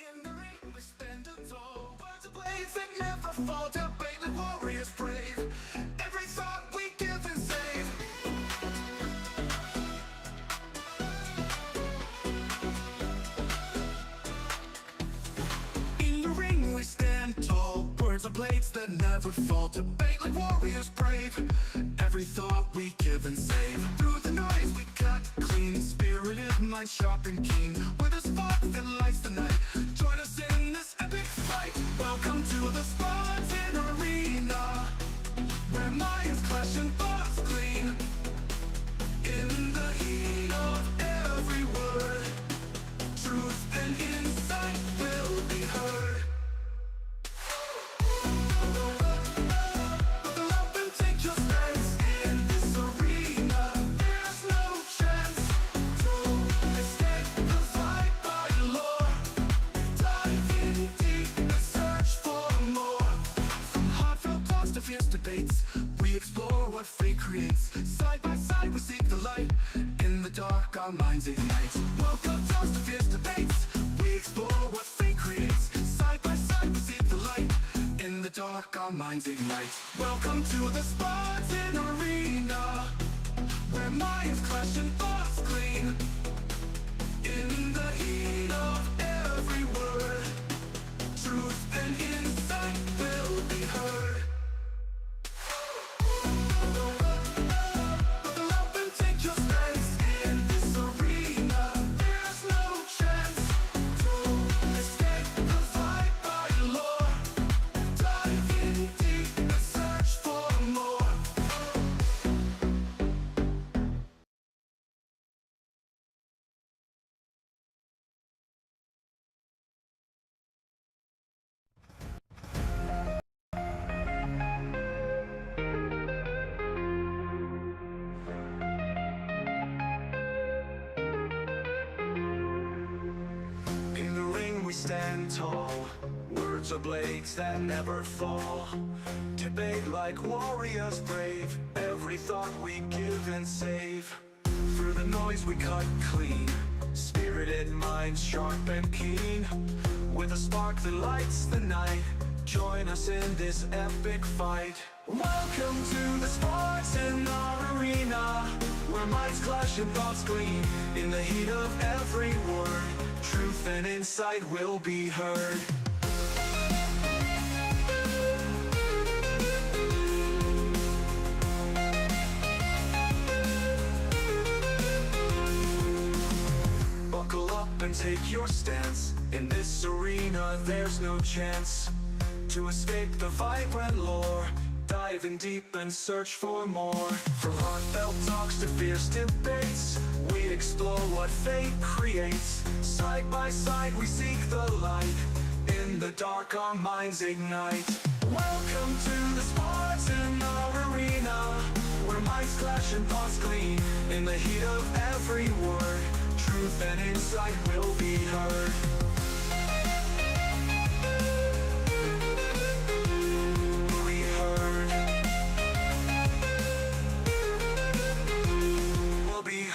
In the ring we stand tall, words of blades that never fall, debate the warriors brave. Every thought we give and save. In the ring we stand tall, words of blades that never fall, debate like warriors brave. Every thought we give and save. Through the noise we cut clean, spirited mind sharp and keen, with a spark that lights the night. Join us in this epic fight. Welcome to the Spartan Arena, where minds clash and thoughts gleam. In the heat of every word, truth and insight will be heard. Buckle up and take your stance. In this arena, there's no chance to escape the fight by lore. Dive in deep and search for more. From heartfelt talks to fierce debates, we explore what fate creates. Side by side we seek the light. In the dark our minds ignite. Welcome talks to fierce debates, we explore what fate creates. Side by side we seek the light. In the dark our minds ignite. Welcome to the Spartan Arena, where minds clash and thoughts gleam. In the heat of every word, truth and insight will be heard. Buckle up and take your stance. In this arena, there's no chance to escape the fight by lore. Dive in deep and search for more. In the ring we stand tall, words are blades that never fall. Debate like warriors brave, every thought we give and save. Through the noise we cut clean, spirited minds sharp and keen, with a spark that lights the night. Join us in this epic fight. Welcome to the Spartan Arena, where minds clash and thoughts gleam. In the heat of every word, truth and insight will be heard. Buckle up and take your stance. In this arena there's no chance to escape the vibrant lore. Dive in deep and search for more. From heartfelt talks to fierce debates, we explore what fate creates. Side by side we seek the light. In the dark our minds ignite. Welcome to the Spartan Arena, where minds clash and thoughts gleam. In the heat of every word, truth and insight will be heard.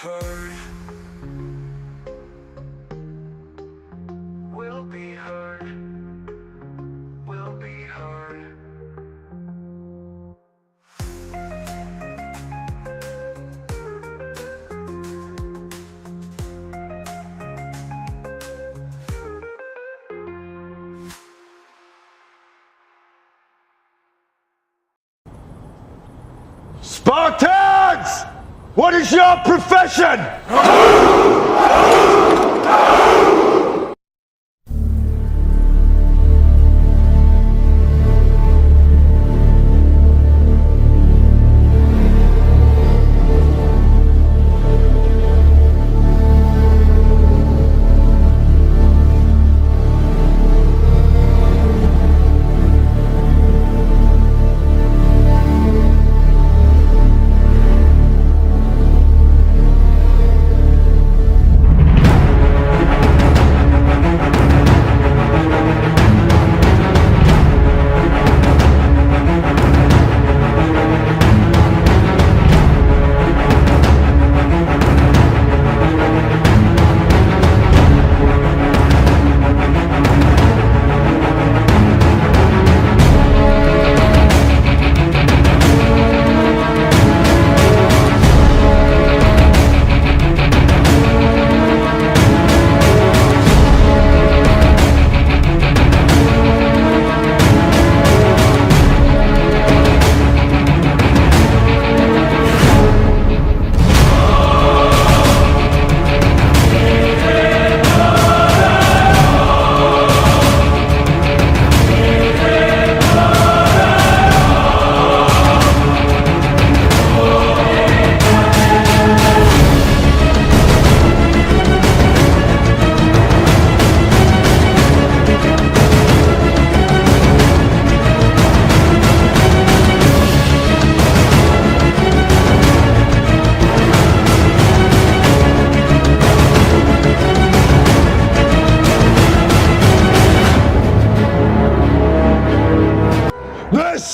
Heard. Will be heard. Will be heard. Spartans! What is your profession?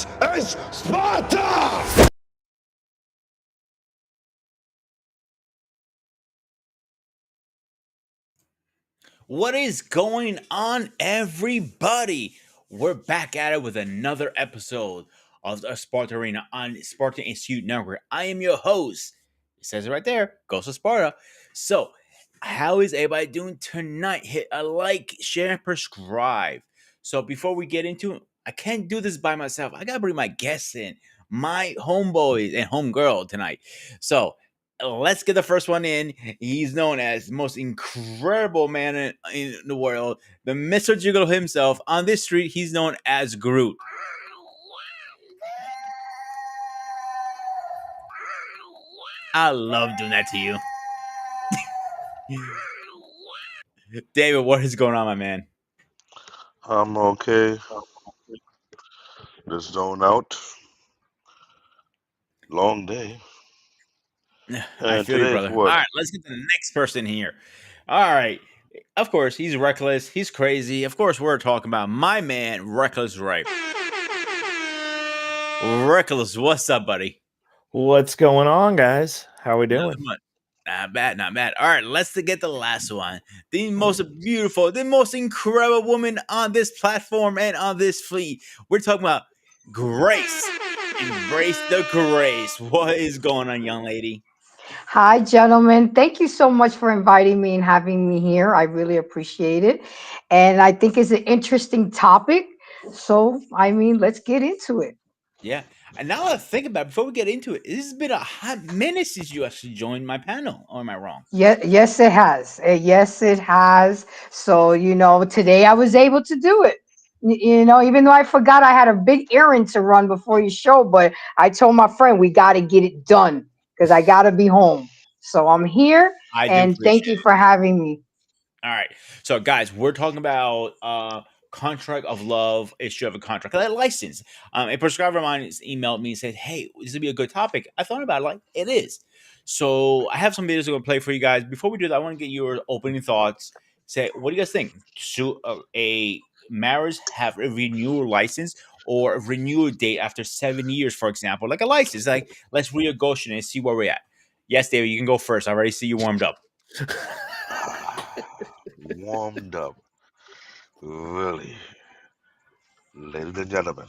This is Sparta! What is going on, everybody? We're back at it with another episode of the Sparta Arena on Spartan Institute Network. I am your host. It says it right there, Ghost of Sparta. So, how is everybody doing tonight? Hit a like, share, and subscribe. So, before we get into it, I can't do this by myself. I gotta bring my guests in, my homeboys and homegirl tonight. So, let's get the first one in. He's known as the most incredible man in the world, the Mr. Jiggle himself. On this street, he's known as Groot. I love doing that to you. David, what is going on, my man? I'm okay. Just zone out. Long day. I And feel you, today's brother. All what? right, let's get to the next person here. All right. Of course, he's reckless. He's crazy. Of course, we're talking about my man, Reckless Ripe. Reckless, what's up, buddy? What's going on, guys? How we Not doing? much. Not bad, not bad. All right, let's get the last one. The most beautiful, the most incredible woman on this platform and on this fleet. We're talking about Grace. Embrace the grace. What is going on, young lady? Hi, gentlemen. Thank you so much for inviting me and having me here. I really appreciate it. And I think it's an interesting topic. So, I mean, let's get into it. Yeah. And now that I think about it, before we get into it, this has been a hot minute since you actually joined my panel. Or am I wrong? Yes, it has. Yes, it has. So, today I was able to do it. Even though I forgot I had a big errand to run before your show, but I told my friend we got to get it done because I got to be home. So I'm here I do and thank appreciate you it. for having me. All right. So, guys, we're talking about contract of love, issue of a contract, a license. A prescriber of mine has emailed me and said, "Hey, this would be a good topic." I thought about it, like it is. So, I have some videos I'm going to play for you guys. Before we do that, I want to get your opening thoughts. Say, what do you guys think? Should a marriage have a renewal license or a renewal date after 7 years, for example, like a license? Like, let's renegotiate and see where we're at. Yes, David, you can go first. I already see you warmed up. Warmed up. Really. Ladies and gentlemen,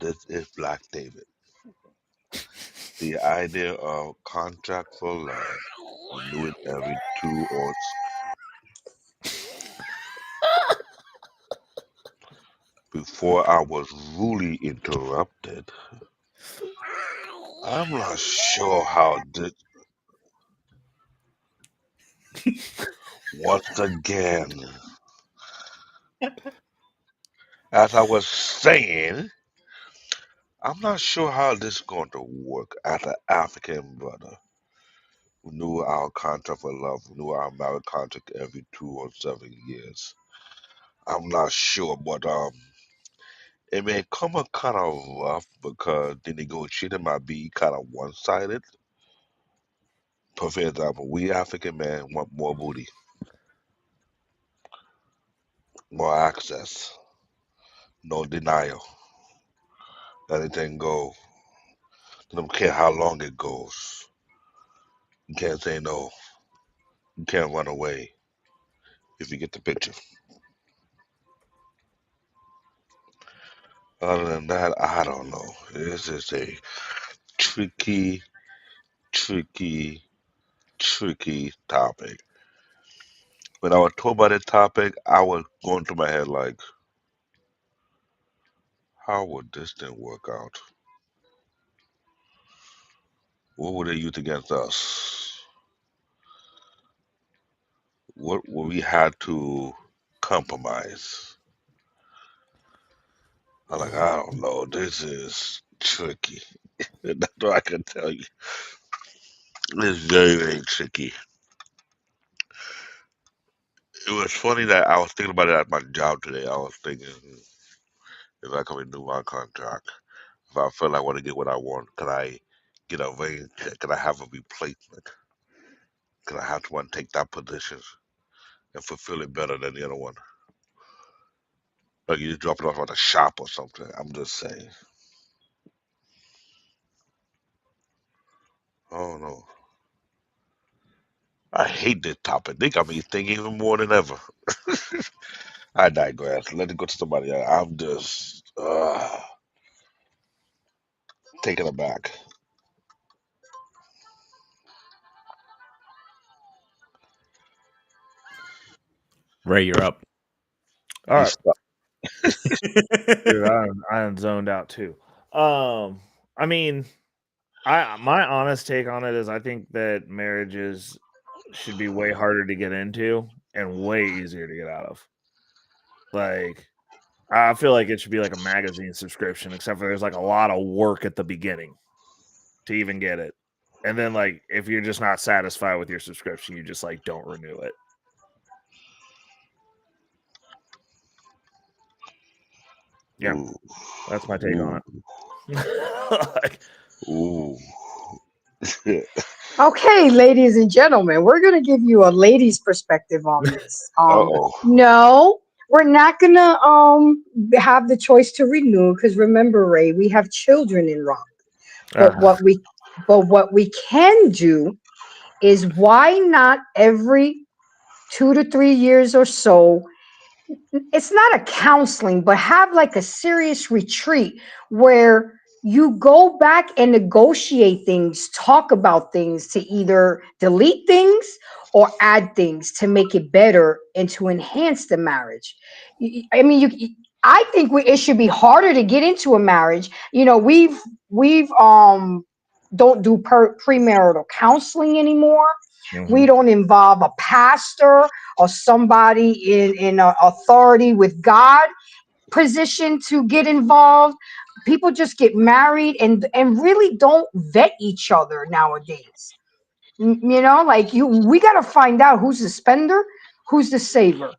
this is Black David. The idea of contract for love, renew it every 2 or before I was rudely interrupted. I'm not sure how this. Once again, as I was saying, I'm not sure how this is going to work as an African brother. Renew our contract for love, renew our marriage contract every 2 or 7 years. I'm not sure, but it may come up kind of rough because the negotiating might be kind of one-sided. For example, we African men want more booty, more access, no denial, anything go. They don't care how long it goes. You can't say no. You can't run away if you get the picture. Other than that, I don't know. This is a tricky, tricky, tricky topic. When I was told about this topic, I was going through my head like, how would this thing work out? What would they use against us? What would we have to compromise? I'm like, I don't know. This is tricky. That's what I can tell you. It's very, very tricky. It was funny that I was thinking about it at my job today. I was thinking, if I can renew my contract, if I feel like I want to get what I want, can I get a rain check? Can I have a replacement? Can I have one take that position and fulfill it better than the other one? Like you just drop it off at a shop or something. I'm just saying. Oh no, I hate this topic. They got me thinking even more than ever. I digress. Let it go to somebody else. I'm just taken aback. Ray, you're up. All He right, stuck. dude, I'm zoned out too. I mean, I my honest take on it is I think that marriages should be way harder to get into and way easier to get out of. Like, I feel like it should be like a magazine subscription, except for there's like a lot of work at the beginning to even get it. And then like if you're just not satisfied with your subscription, you just like don't renew it. Yeah, Ooh, that's my take on ooh, it. Like, ooh. Okay, ladies and gentlemen, we're gonna give you a lady's perspective on this. Uh-oh. No, we're not gonna have the choice to renew because remember, Ray, we have children in Rock. But uh, what we can do is why not every 2 to 3 years or so, it's not a counseling, but have like a serious retreat where you go back and negotiate things, talk about things to either delete things or add things to make it better and to enhance the marriage. I mean, I think it should be harder to get into a marriage. You know, we've don't do premarital counseling anymore. We mhm. don't involve a pastor or somebody in a authority with God position to get involved. People just get married and really don't vet each other nowadays. You know, like we got to find out who's the spender, who's the saver.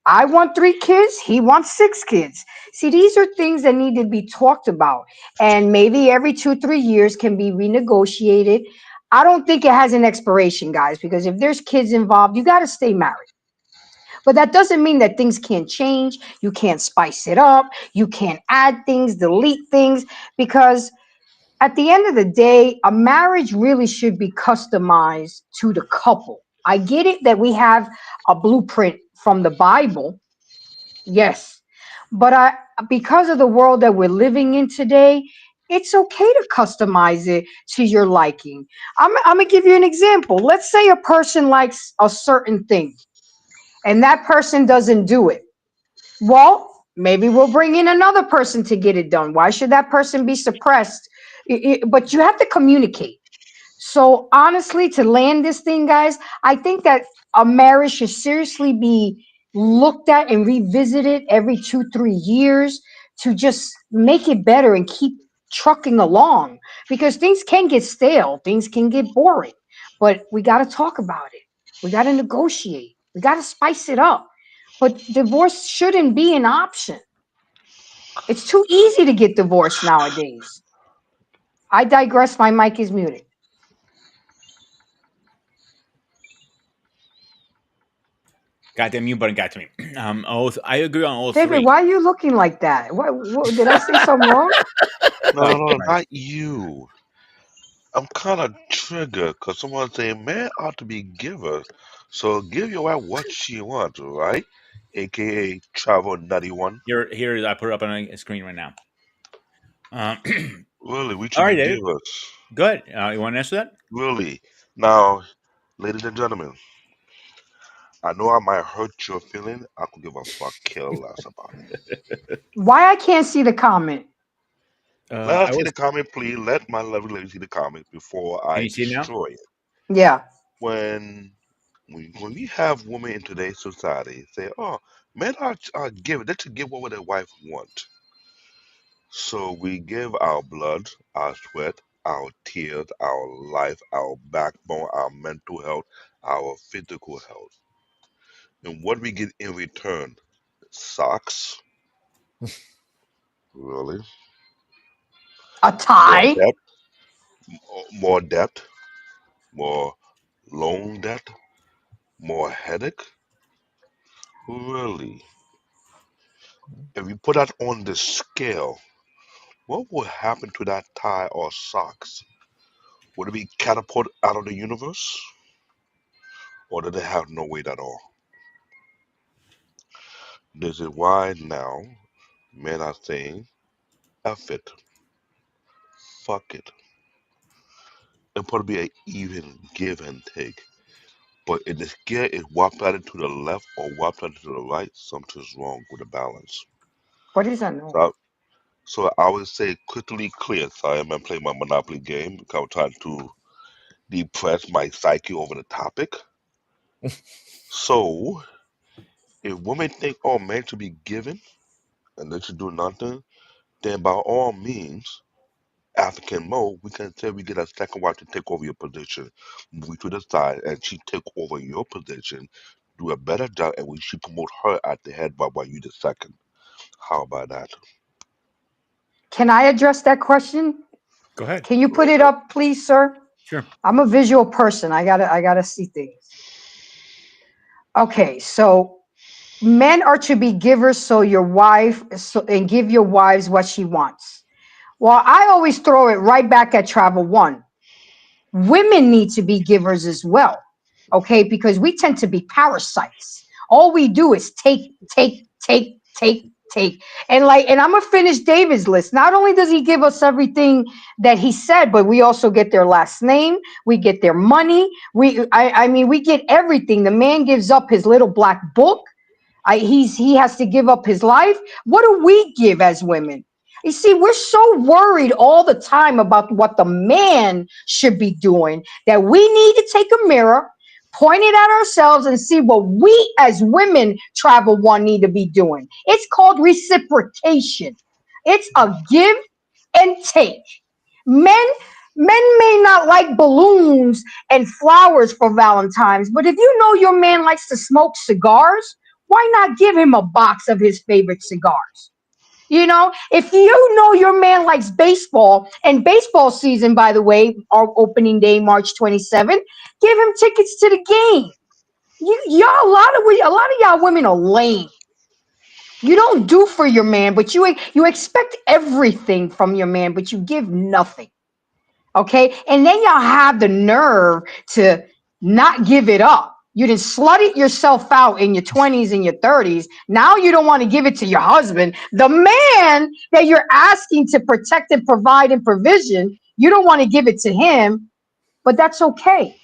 I want 3 kids, he wants 6 kids. See, these are things that need to be talked about, and maybe every 2 3 years can be renegotiated. I don't think it has an expiration, guys, because if there's kids involved, you got to stay married. But that doesn't mean that things can't change. You can't spice it up. You can't add things, delete things, because at the end of the day, a marriage really should be customized to the couple. I get it that we have a blueprint from the Bible, yes, but I because of the world that we're living in today, it's okay to customize it to your liking. I'm gonna give you an example. Let's say a person likes a certain thing and that person doesn't do it. Well, maybe we'll bring in another person to get it done. Why should that person be suppressed? But you have to communicate. So honestly, to land this thing, guys, I think that a marriage should seriously be looked at and revisited every 2 3 years to just make it better and keep trucking along because things can get stale, things can get boring, but we got to talk about it. We got to negotiate. We got to spice it up. But divorce shouldn't be an option. It's too easy to get divorced nowadays. I digress. My mic is muted. Goddamn mute button got to me. I agree on all David, three. why are you looking like that? What did I say something wrong? No, no, Oh, no, right. not you. I'm kind of triggered because someone saying man ought to be giver. So give your wife what she wants, right? AKA Travel Nutty One. Here. I put it up on a screen right now. Really, we All should right, be David. givers. Good. You want to answer that? Really. Now, ladies and gentlemen, I know I might hurt your feeling. I could give a fuck kill less about it. Why I can't see the comment? Let I us see was. the comment, please. Let my lovely lady see the comment before Can I you see it now? destroy it. Yeah. When when we have women in today's society say, "Oh, men are giving. They should give what their wife want." So we give our blood, our sweat, our tears, our life, our backbone, our mental health, our physical health. And what we get in return? Socks, really? A More tie? debt, more debt, more loan debt, more headache? Really? If we put that on the scale, what would happen to that tie or socks? Would it be catapulted out of the universe, or did it have no weight at all? This is why now men are saying, F it, fuck it. It's supposed to be an even give and take. But if the scale is lopsided to the left or lopsided to the right, something's wrong with the balance. What is that noise? So I would say quickly clear. Sorry, I'm playing my Monopoly game because I'm trying to depress my psyche over the topic. So if women think all men should be given and they should do nothing, then by all means, African mode, we can say we get a second wife to take over your position, move you to the side, and she take over your position, do a better job, and we should promote her at the head while you the second. How about that? Can I address that question? Go ahead. Can you put it up, please, sir? Sure. I'm a visual person. I gotta see things. Okay, so men are to be givers, so your wife and give your wives what she wants. Well, I always throw it right back at Travel One. Women need to be givers as well, okay? Because we tend to be parasites. All we do is take, take, take, take, take. And I'm gonna finish David's list. Not only does he give us everything that he said, but we also get their last name, we get their money, I mean, we get everything. The man gives up his little black book. He has to give up his life. What do we give as women? You see, we're so worried all the time about what the man should be doing that we need to take a mirror, point it at ourselves, and see what we as women, Travel One, need to be doing. It's called reciprocation. It's a give and take. Men may not like balloons and flowers for Valentine's, but if you know your man likes to smoke cigars, why not give him a box of his favorite cigars? You know, if you know your man likes baseball, and baseball season, by the way, our opening day, March 27th, give him tickets to the game. Y'all, a lot of y'all women are lame. You don't do for your man, but you expect everything from your man, but you give nothing. Okay, and then y'all have the nerve to not give it up. You didn't slut it yourself out in your 20s and your 30s. Now you don't want to give it to your husband, the man that you're asking to protect and provide and provision. You don't want to give it to him, but that's okay.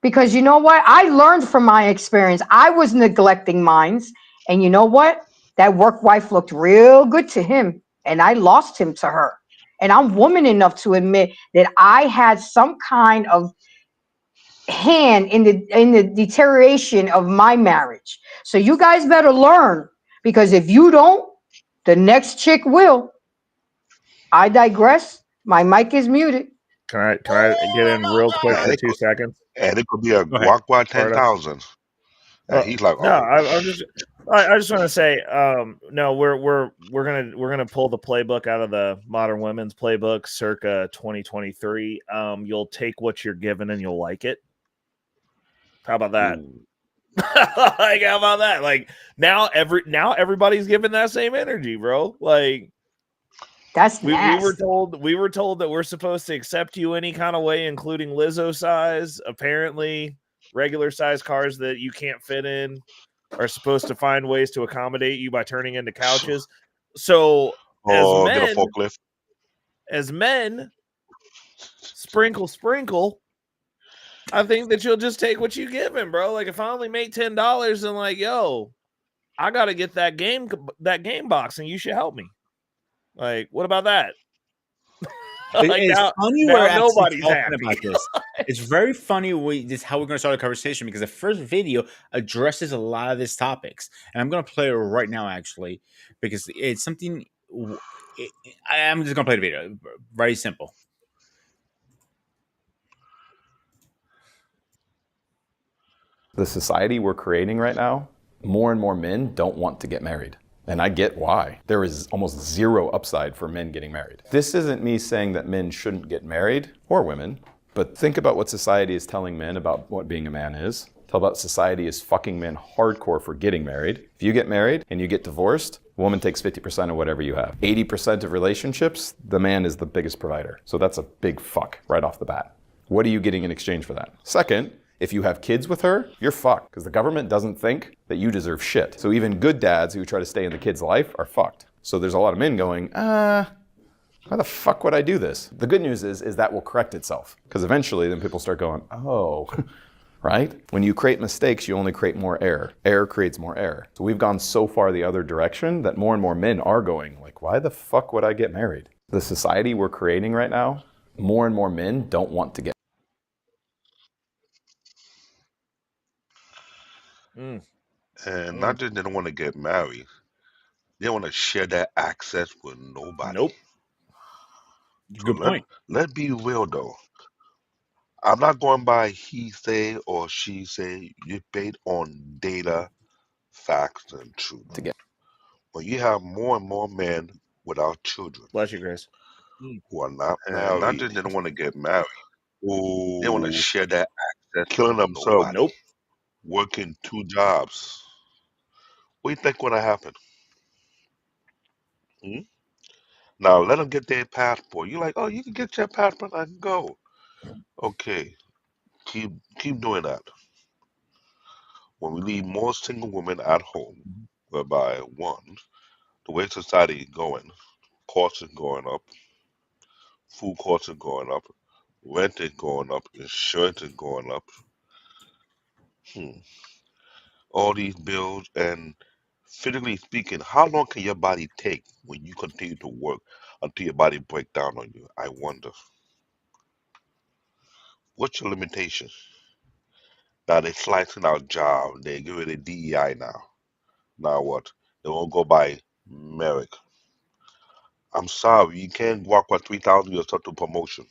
Because you know what? I learned from my experience. I was neglecting mine. And you know what? That work wife looked real good to him. And I lost him to her. And I'm woman enough to admit that I had some kind of hand in the deterioration of my marriage. So you guys better learn, because if you don't, the next chick will. I digress. My mic is muted. Can I get in real quick And for it 2 could, seconds? and it could be a Go ahead. guagua Florida? 10,000. And he's like, No, oh, I just want to say, no, we're gonna pull the playbook out of the Modern Women's Playbook, circa 2023. You'll take what you're given and you'll like it. How about that? Like, how about that? Like now everybody's giving that same energy, bro. Like That's we nasty. were told that we're supposed to accept you any kind of way, including Lizzo size. Apparently, regular size cars that you can't fit in are supposed to find ways to accommodate you by turning into couches. So get a forklift. as men, sprinkle. I think that you'll just take what you give him, bro. Like if I only make $10 and like, yo, I gotta get that game box and you should help me. Like, what about that? Like It's now funny we're actually nobody's talking happy. about this. It's very funny this how we're going to start a conversation, because the first video addresses a lot of these topics, and I'm going to play it right now actually, because it's something. I'm just going to play the video. Very simple. The society we're creating right now, more and more men don't want to get married. And I get why. There is almost zero upside for men getting married. This isn't me saying that men shouldn't get married, or women, but think about what society is telling men about what being a man is. Tell about society is fucking men hardcore for getting married. If you get married and you get divorced, a woman takes 50% of whatever you have. 80% of relationships, the man is the biggest provider. So that's a big fuck right off the bat. What are you getting in exchange for that? Second, if you have kids with her, you're fucked because the government doesn't think that you deserve shit. So even good dads who try to stay in the kid's life are fucked. So there's a lot of men going, why the fuck would I do this? The good news is that will correct itself because eventually then people start going, oh, right? When you create mistakes, you only create more error. Error creates more error. So we've gone so far the other direction that more and more men are going like, why the fuck would I get married? The society we're creating right now, more and more men don't want to get And not just they don't want to get married, they don't want to share that access with nobody. Nope. So Good point. let's be real though. I'm not going by he say or she say. You based on data, facts, and truth. to get When you have more and more men without children Bless you, Grace. who are not And married, not just they don't want to get married, they want to share that access, killing themselves, Nobody. Nope. working 2 jobs. What do you think gonna happen? Hmm? Now let them get their passport. You're like, oh, you can get your passport. I can go. Okay, keep doing that. When we leave more single women at home, whereby one, the way society is going, costs are going up, food costs are going up, rent is going up, insurance is going up. Hmm. All these bills and physically speaking, how long can your body take when you continue to work until your body breaks down on you? I wonder. What's your limitation? Now they slicing out job. They give it a DEI now. Now what? They won't go by merit. I'm sorry, you can't walk for 3,000 yourself to promotion.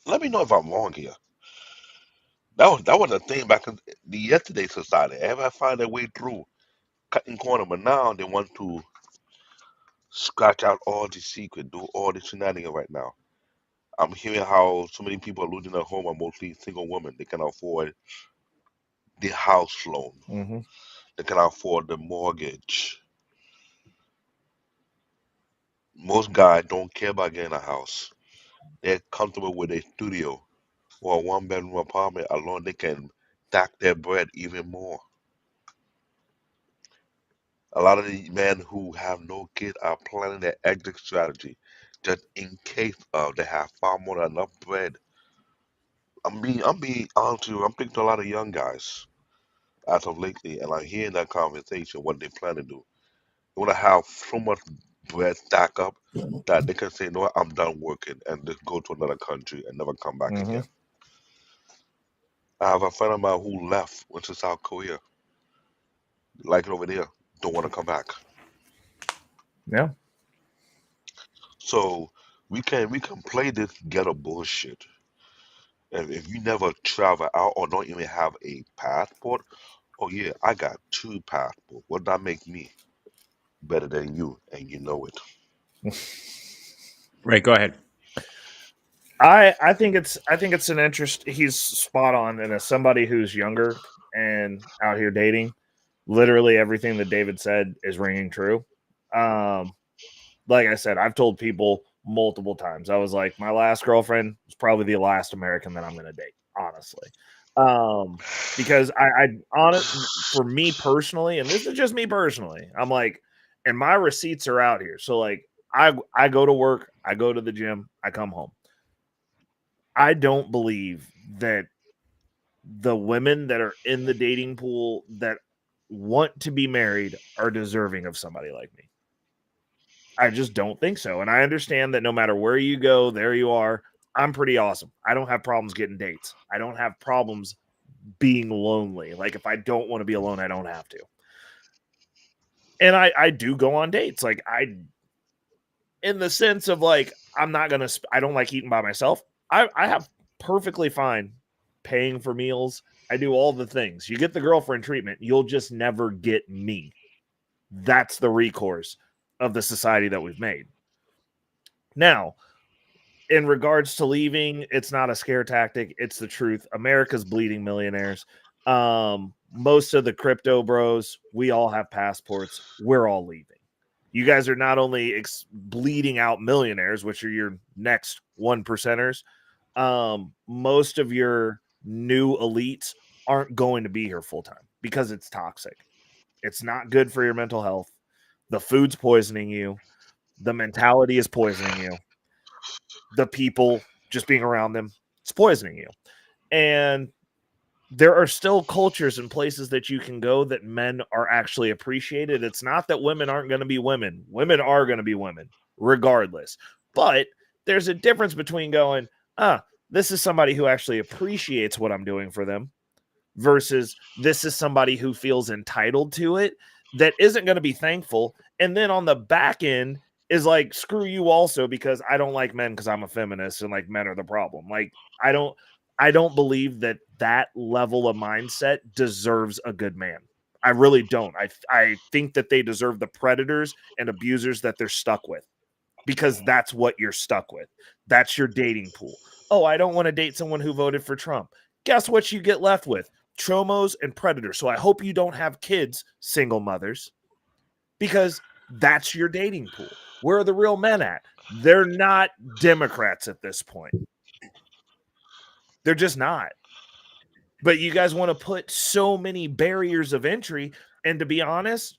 Let me know if I'm wrong here. That was a thing back in the yesterday society. Everybody find their way through cutting corner, but now they want to scratch out all the secret, do all the shenanigans right now. I'm hearing how so many people are losing their home are mostly single women. They can afford the house loan. Mm-hmm. They can afford the mortgage. Most guys don't care about getting a house. They're comfortable with a studio or a one-bedroom apartment alone. They can stack their bread even more. A lot of the men who have no kids are planning their exit strategy just in case they have far more than enough bread. I'm being honest with you. I'm thinking to a lot of young guys as of lately, and I'm hearing that conversation, what they plan to do. They want to have so much bread stack up that they can say, no, I'm done working and just go to another country and never come back Mm-hmm. again. I have a friend of mine who left, went to South Korea, like it over there, don't want to come back. Yeah. So we can play this ghetto bullshit. And if you never travel out or don't even have a passport, oh yeah, I got 2 passports. What that make me better than you, and you know it. Right, go ahead. I think it's an interest. He's spot on, and as somebody who's younger and out here dating, literally everything that David said is ringing true. Um, like I said, I've told people multiple times. I was like, my last girlfriend was probably the last American that I'm going to date, honestly. Because for me personally, and this is just me personally, I'm like, and my receipts are out here. So like, I go to work, I go to the gym, I come home. I don't believe that the women that are in the dating pool that want to be married are deserving of somebody like me. I just don't think so. And I understand that no matter where you go, there you are. I'm pretty awesome. I don't have problems getting dates. I don't have problems being lonely. Like if I don't want to be alone, I don't have to. And I do go on dates. Like in the sense of like, I'm not going to, I don't like eating by myself. I have perfectly fine paying for meals. I do all the things. You get the girlfriend treatment. You'll just never get me. That's the recourse of the society that we've made. Now, in regards to leaving, it's not a scare tactic. It's the truth. America's bleeding millionaires. Most of the crypto bros, we all have passports. We're all leaving. You guys are not only bleeding out millionaires, which are your next 1%ers. Most of your new elites aren't going to be here full time because it's toxic. It's not good for your mental health. The food's poisoning you. The mentality is poisoning you. The people just being around them, it's poisoning you. And there are still cultures and places that you can go that men are actually appreciated. It's not that women aren't going to be women. Women are going to be women, regardless. But there's a difference between going, this is somebody who actually appreciates what I'm doing for them versus this is somebody who feels entitled to it that isn't going to be thankful. And then on the back end is like, screw you also because I don't like men because I'm a feminist and like men are the problem. Like, I don't believe that level of mindset deserves a good man. I really don't. I think that they deserve the predators and abusers that they're stuck with because that's what you're stuck with. That's your dating pool. Oh, I don't want to date someone who voted for Trump. Guess what you get left with? Chomos and predators. So I hope you don't have kids, single mothers, because that's your dating pool. Where are the real men at? They're not Democrats at this point. They're just not. But you guys want to put so many barriers of entry. And to be honest,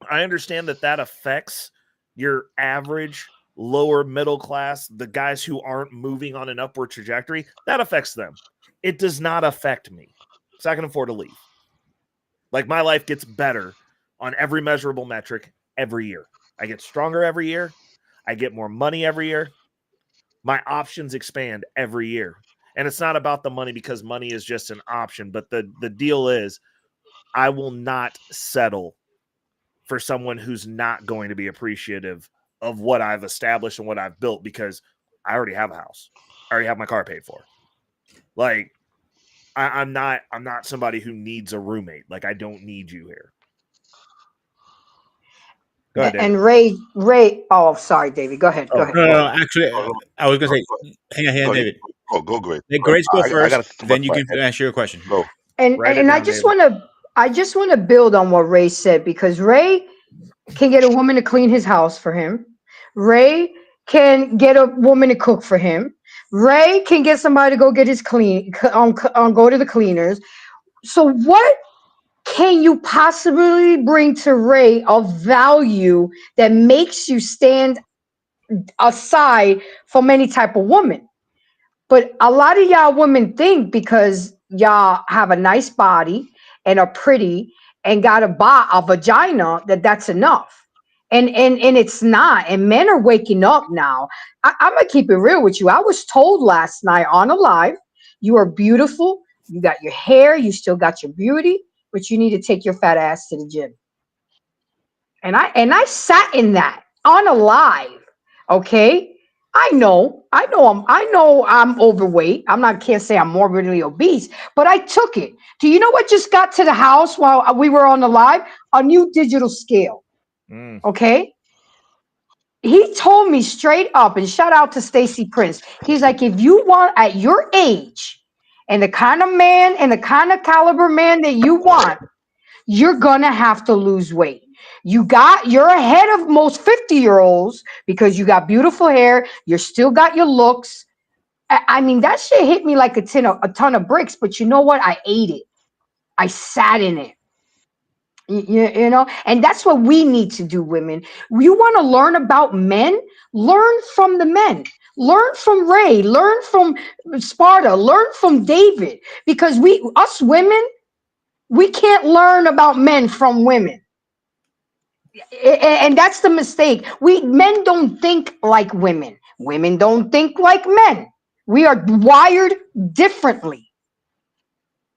I understand that affects your average lower middle class, the guys who aren't moving on an upward trajectory. That affects them. It does not affect me because I can afford to leave. Like my life gets better on every measurable metric every year. I get stronger every year. I get more money every year. My options expand every year. And it's not about the money because money is just an option. But the deal is I will not settle for someone who's not going to be appreciative of what I've established and what I've built because I already have a house. I already have my car paid for. Like I'm not somebody who needs a roommate. Like I don't need you here. Go ahead, David. And Ray. Oh, sorry, David. Go ahead. Go ahead. No, actually, Oh, I was going to say, go, hang on, go, David. go, Grace. Let Grace go I first, got to then you can answer your question. go. And Write it and I down, just David. want to build on what Ray said because Ray can get a woman to clean his house for him. Ray can get a woman to cook for him. Ray can get somebody to go get his go to the cleaners. So what can you possibly bring to Ray of value that makes you stand aside from any type of woman? But a lot of y'all women think because y'all have a nice body and are pretty and got a vagina that's enough. And it's not. And men are waking up now. I'm gonna keep it real with you. I was told last night on a live, you are beautiful. You got your hair. You still got your beauty, but you need to take your fat ass to the gym. And I sat in that on a live. Okay. I know I'm overweight. Can't say I'm morbidly obese, but I took it. Do you know what just got to the house while we were on the live? A new digital scale. Okay. He told me straight up, and shout out to Stacy Prince. He's like, if you want at your age and the kind of man and the kind of caliber man that you want, you're gonna have to lose weight. You're ahead of most 50-year-olds because you got beautiful hair, you still got your looks. I mean, that shit hit me like a ton of bricks, but you know what? I ate it. I sat in it. You know, and that's what we need to do, women. You want to learn about men? Learn from the men. Learn from Ray. Learn from Sparta. Learn from David. Because us women, we can't learn about men from women. And that's the mistake. Men don't think like women. Women don't think like men. We are wired differently.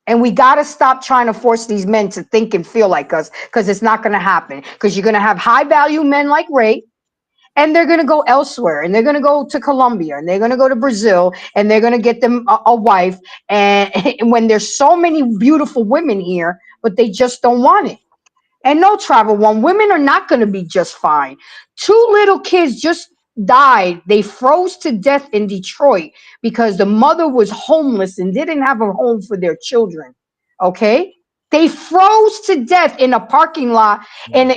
And we got to stop trying to force these men to think and feel like us because it's not going to happen. Because you're going to have high value men like Ray, and they're going to go elsewhere, and they're going to go to Colombia, and they're going to go to Brazil, and they're going to get them a wife. And when there's so many beautiful women here, but they just don't want it. And no, Travel One, women are not going to be just fine. 2 little kids just died. They froze to death in Detroit because the mother was homeless and didn't have a home for their children. Okay? They froze to death in a parking lot in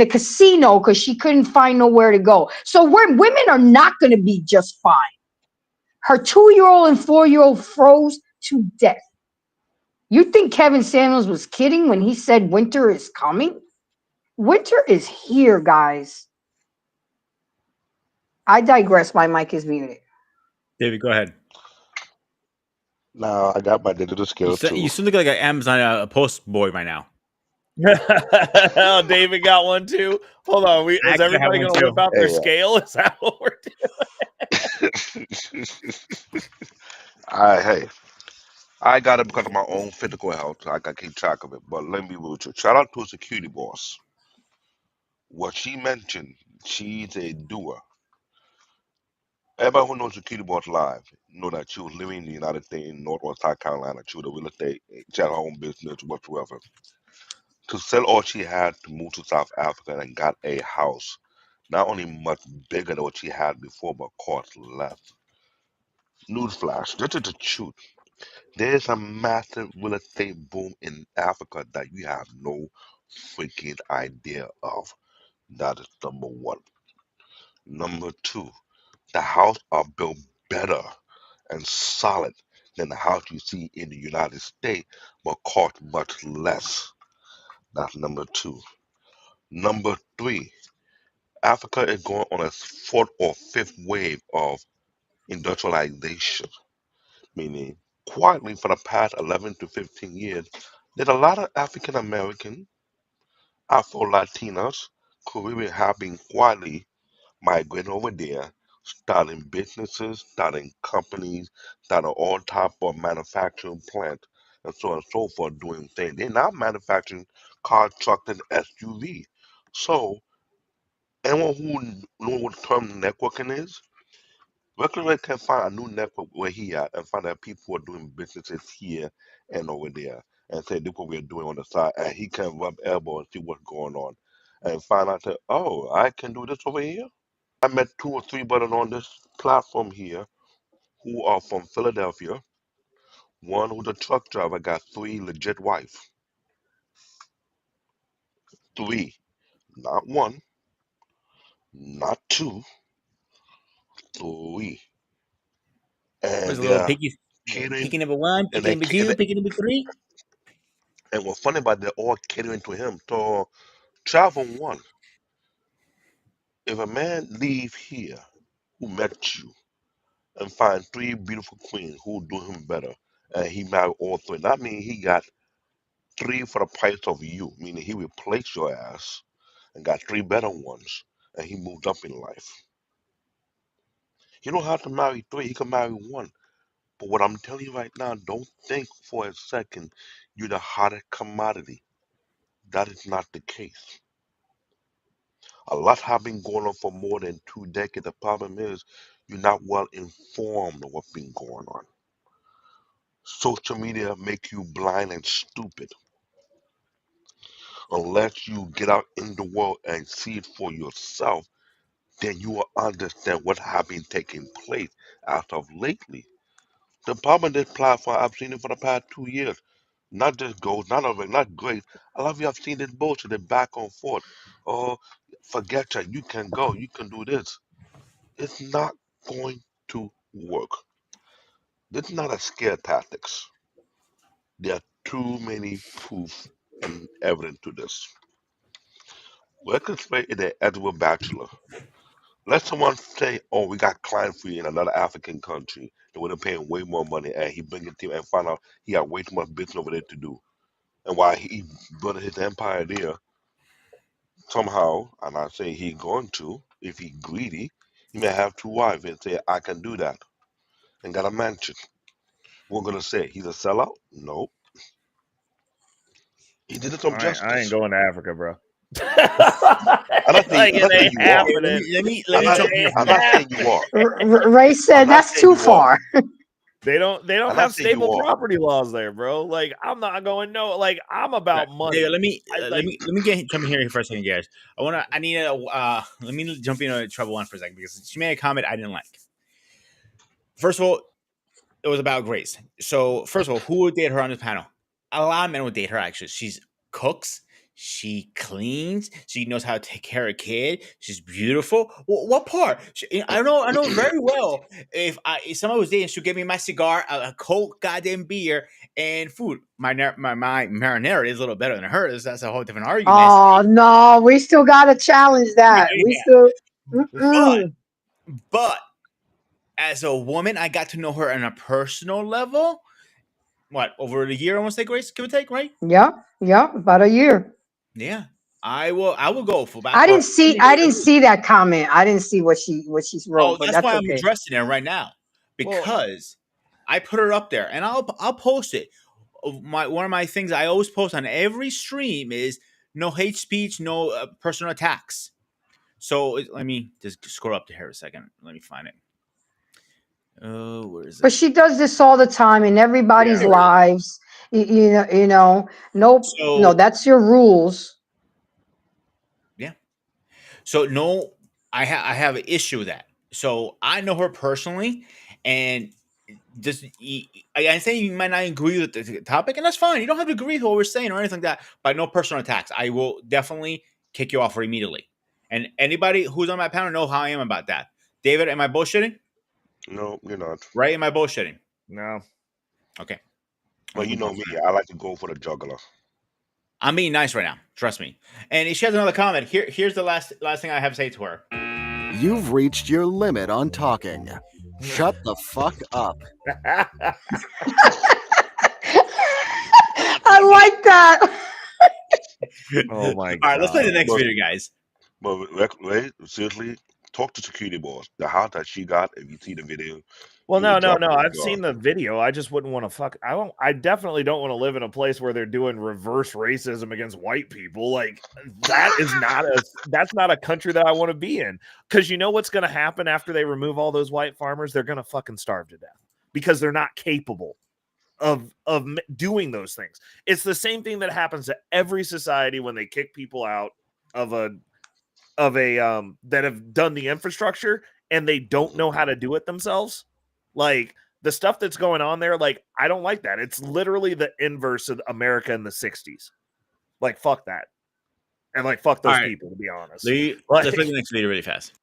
a casino because she couldn't find nowhere to go. So women are not going to be just fine. Her 2-year-old and 4-year-old froze to death. You think Kevin Samuels was kidding when he said winter is coming? Winter is here, guys. I digress. My mic is muted. David, go ahead. Now I got my digital skills too. You still look like an Amazon post boy right now. Oh, David got one too. Hold on, I is actually have everybody one going to too. whip out their Hey, scale? Is that what we're doing? hey, I got it because of my own physical health. I got to keep track of it. But let me be with you. Shout out to a security boss. What she mentioned, she's a doer. Everybody who knows security boss live know that she was living in the United States in Northwest South Carolina. She was a real estate, she had her own business whatsoever. To sell all she had to move to South Africa and got a house, not only much bigger than what she had before, but cost less. Newsflash, this is the truth. There's a massive real estate boom in Africa that you have no freaking idea of. That is number one. Number two, the house are built better and solid than the house you see in the United States, but cost much less. That's number two. Number three, Africa is going on a fourth or fifth wave of industrialization, meaning quietly for the past 11 to 15 years, there's a lot of African American, Afro Latinos, Caribbean have been quietly migrating over there, starting businesses, starting companies, starting all type of manufacturing plants, and so on and so forth, doing things. They're not manufacturing car, truck, and SUV. So anyone who knows what the term networking is, Recreate can find a new network where he at and find out people who are doing businesses here and over there and say this what we're doing on the side and he can rub elbow and see what's going on and find out that oh I can do this over here. I met 2 or 3 brothers on this platform here who are from Philadelphia. One who's a truck driver got 3 legit wife. 3, not one, not two, 3. Where's And the little they're piggy? catering Piggy number one, and piggy number two, piggy number three. and what's funny about they're all catering to him. So travel one. If a man leave here who met you and find 3 beautiful queens who do him better, and he married all 3, that means he got 3 for the price of you, meaning he replaced your ass and got 3 better ones, and he moved up in life. He don't have to marry 3; he can marry one. But what I'm telling you right now, don't think for a second you're the hottest commodity. That is not the case. A lot have been going on for more than 2 decades. The problem is you're not well informed of what's been going on. Social media make you blind and stupid unless you get out in the world and see it for yourself. Then you will understand what have been taking place as of lately. The problem with this platform, I've seen it for the past 2 years. Not just goals, not of it, not great. A lot of you have seen this bullshit, the back and forth. Oh, forget that. You can go. You can do this. It's not going to work. This is not a scare tactics. There are too many proof and evidence to this. Let's say in the Edward Bachelor. Let someone say, "Oh, we got client for you in another African country. They would have paying way more money," and he bring it to you and find out he got way too much business over there to do. And while he built his empire there, somehow, I'm not saying he's going to, if he greedy, he may have 2 wives and say, "I can do that," and got a mansion. We're gonna say he's a sellout? No, he did it some I ain't justice. going to Africa, bro. I'm Like it not saying ain't you are. Okay, let happening. me let me let I'm me not. jump It in here ain't for a I'm minute. not saying you happening. are. Ray I'm said not that's saying too you are. far. They don't I'm have not saying you stable are. property laws there, bro. Like I'm not going no. Like I'm about David, money. let me I let like. me let me jump in here for a second, guys. I need a let me jump into trouble one for a second because she made a comment I didn't like. First of all, it was about Grace. So first of all, who would date her on this panel? a lot of men would date her. Actually, she's cooks. She cleans. She knows how to take care of a kid. She's beautiful. What part? I know. I know very well. If somebody was dating, she'd give me my cigar, a Coke, goddamn beer, and food. My marinara is a little better than hers. That's a whole different argument. Oh no, we still gotta challenge that. We Yeah. still. But Mm-mm. but as a woman, I got to know her on a personal level. What, over a year? I want to say, Grace, give or take, right? Yeah, yeah, about a year. Yeah, I will. I will go for back I for didn't see. I didn't see that comment. I didn't see what she wrote, Oh, but that's that's why I'm okay. addressing it right now Well, because I put it up there and I'll post it. One of my things I always post on every stream is no hate speech, no personal attacks. So let me just scroll up to here a second. Let me find it. Oh, where is But it? she does this all the time in everybody's Here it is. lives. You know. Nope. No, So that's your rules. yeah. So no, I have an issue with that. So I know her personally, and just I understand you might not agree with the topic, and that's fine. You don't have to agree with what we're saying or anything like that. But no personal attacks. I will definitely kick you off immediately. And anybody who's on my panel know how I am about that. David, am I bullshitting? No, you're not. Right? Am I bullshitting? no. Okay. But Let's you move know on me, from that. I like to go for the juggler. I'm being nice right now. Trust me. And she has another comment. Here's the last thing I have to say to her. You've reached your limit on talking. Shut the fuck up. I like that. Oh my All right, let's play the god. next But video, guys. wait, seriously, talk to security boss. The house that she got, if you see the video, Well, you will no. drop your I've jaw. seen the video. I just wouldn't want to fuck. I don't. I definitely don't want to live in a place where they're doing reverse racism against white people. Like that is not a. That's not a country that I want to be in. Because you know what's going to happen after they remove all those white farmers? They're going to fucking starve to death because they're not capable of doing those things. It's the same thing that happens to every society when they kick people out of a that have done the infrastructure and they don't know how to do it themselves. Like the stuff that's going on there, like I don't like that. It's literally the inverse of America in the 60s. Like fuck that. And like fuck All those right. people, to be honest. Let's play the next video really fast.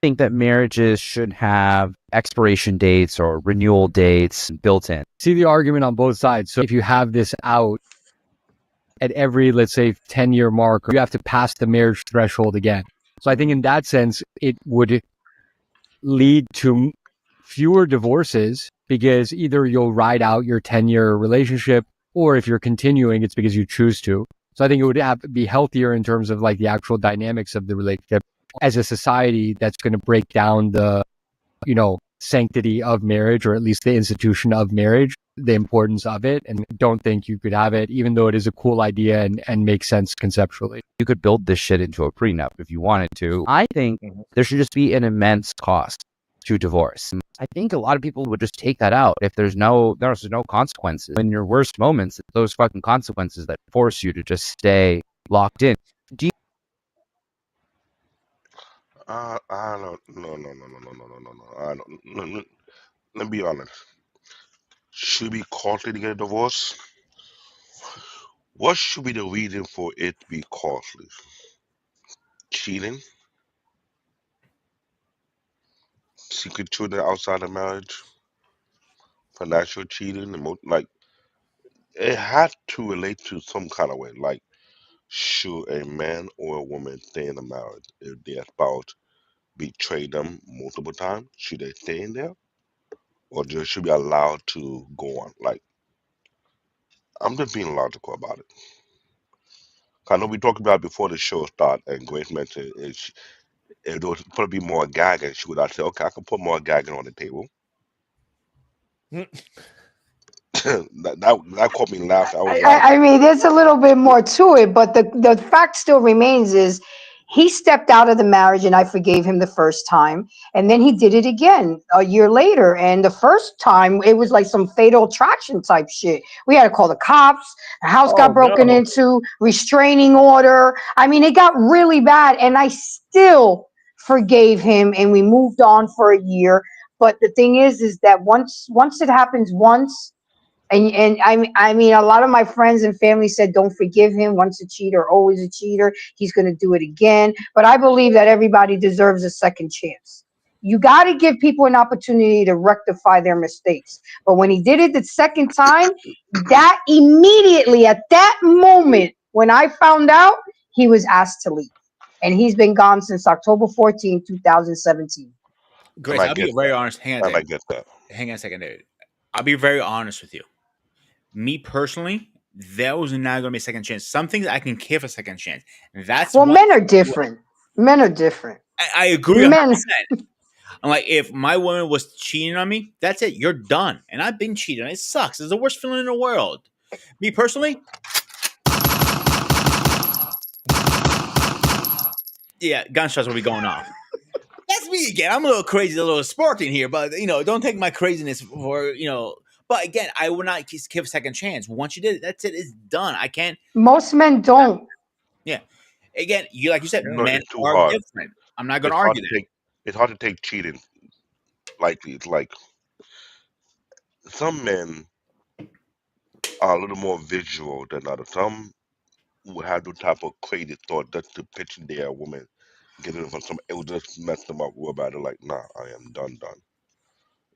Think that marriages should have expiration dates or renewal dates built in. See the argument on both sides. So if you have this out at every, let's say, 10-year mark, you have to pass the marriage threshold again. So I think in that sense, it would lead to fewer divorces because either you'll ride out your 10-year relationship, or if you're continuing, it's because you choose to. So I think it would be healthier in terms of like the actual dynamics of the relationship as a society that's going to break down the, sanctity of marriage, or at least the institution of marriage, the importance of it. And don't think you could have it, even though it is a cool idea and makes sense conceptually. You could build this shit into a prenup if you wanted to. I think there should just be an immense cost to divorce. I think a lot of people would just take that out if there's no consequences. In your worst moments, it's those fucking consequences that force you to just stay locked in. Do you I don't. No. I don't. No. Let me be honest. Should be costly to get a divorce? What should be the reason for it to be costly? Cheating, secret children outside of marriage, financial cheating, like it had to relate to some kind of way. Like, should a man or a woman stay in a marriage if their spouse betrayed them multiple times? Should they stay in there, or just should be allowed to go on? Like, I'm just being logical about it. I know we talked about it before the show started, and Grace mentioned if there was supposed to be more gagging, she would have said, "Okay, I can put more gagging on the table." that caught me laughing. I was like, I mean, there's a little bit more to it, but the fact still remains is he stepped out of the marriage and I forgave him the first time. And then he did it again a year later. And the first time it was like some fatal attraction type shit. We had to call the cops. The house Oh got broken no. into, restraining order. I mean, it got really bad. And I still forgave him and we moved on for a year. But the thing is that once it happens once, And I mean, a lot of my friends and family said, "Don't forgive him. Once a cheater, always a cheater. He's going to do it again." But I believe that everybody deserves a second chance. You got to give people an opportunity to rectify their mistakes. But when he did it the second time, that immediately at that moment when I found out, he was asked to leave, and he's been gone since October 14, 2017. And Grace, I I'll be get very that. honest. Hang on, And I David. get that. Hang on a second, David. I'll be very honest with you. Me personally, there was not going to be a second chance. Some things I can give a second chance. That's Well, one. men are different. Men are different. I agree Men. 100%. I'm like, if my woman was cheating on me, that's it. You're done. And I've been cheated. It sucks. It's the worst feeling in the world. Me personally, yeah, gunshots will be going off. That's me again. I'm a little crazy, a little sparking here, but don't take my craziness for. But again, I would not just give a second chance. Once you did it, that's it. It's done. I can't. Most men don't. Yeah. Again, like you said, No, men it's too are hard. different. I'm not going to It's hard argue to that. take. It's hard to take cheating lightly. It's like some men are a little more visual than others. Some will have the type of crazy thought just to picture their woman getting it from some. It will just mess them up real bad. They're like, nah, I am done, done.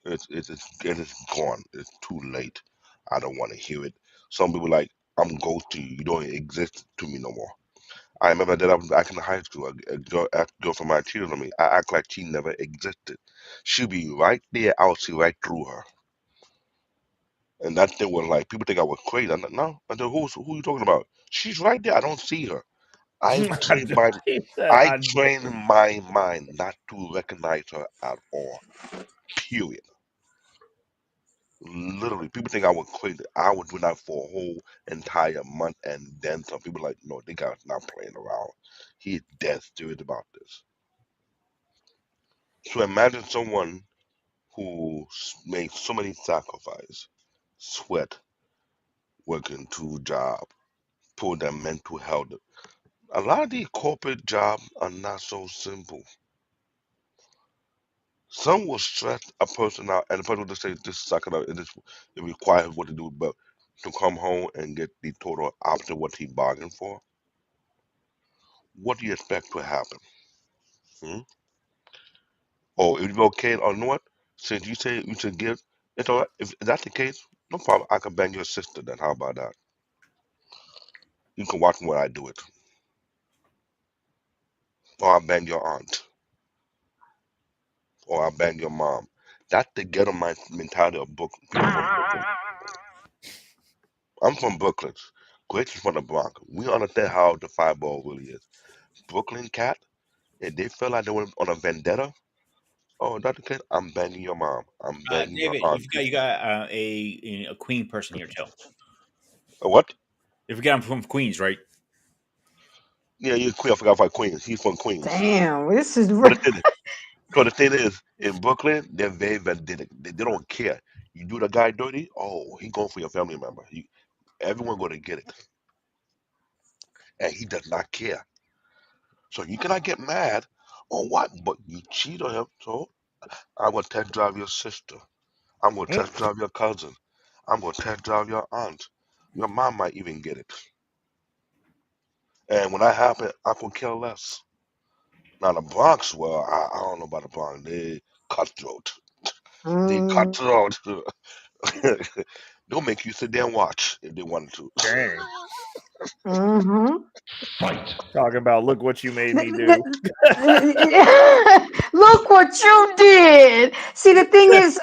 It is gone. It's too late. I don't want to hear it. Some people like, I'm ghosting you. You don't exist to me no more. I remember that I was back in high school. A girl from my cheated on me. I act like she never existed. She'd be right there. I'll see right through her. And that thing was like, people think I was crazy. I'm like, no. I said, who you talking about? She's right there. I don't see her. I trained my He said, I trained my mind not to recognize her at all. Period. Literally, people think I was crazy. I would do that for a whole entire month, and then some people like, no, this guy's not playing around. He's dead serious about this. So imagine someone who made so many sacrifices, sweat, working two jobs, pull their mental health. A lot of these corporate jobs are not so simple. Some will stress a person out, and the person will just say, "This suck it up. It requires what to do, but to come home and get the total opposite of what he bargained for. What do you expect to happen? Hmm? Oh, if you're okay, or you know what? Since you say you should give, it's all right. If that's the case, no problem. I can bang your sister. Then how about that? You can watch when I do it, or I'll bang your aunt, or I'll bang your mom. That's the ghetto mind mentality of book people from Brooklyn. I'm from Brooklyn. Grace is from the Bronx. We understand how the fireball really is. Brooklyn cat, if they feel like they were on a vendetta, oh, that's the case. I'm banging your mom. I'm banging your David, auntie. you got a Queen person here too. What? You forget I'm from Queens, right? Yeah, you're Queen. I forgot about Queens. He's from Queens. Damn, this is But the thing is, in Brooklyn, they're very vendetta. They don't care. You do the guy dirty, oh, he going for your family member. Everyone going to get it, and he does not care. So you cannot get mad on what, but you cheat on him. So I'm gonna test drive your sister. I'm gonna test drive your cousin. I'm gonna test drive your aunt. Your mom might even get it. And when that happens, I could care less. Now the Bronx, well, I don't know about the Bronx. They cutthroat. They mm, cutthroat. They'll make you sit there and watch if they wanted to. dang. mm-hmm. Talking about, look what you made me do. Look what you did. See, the thing is,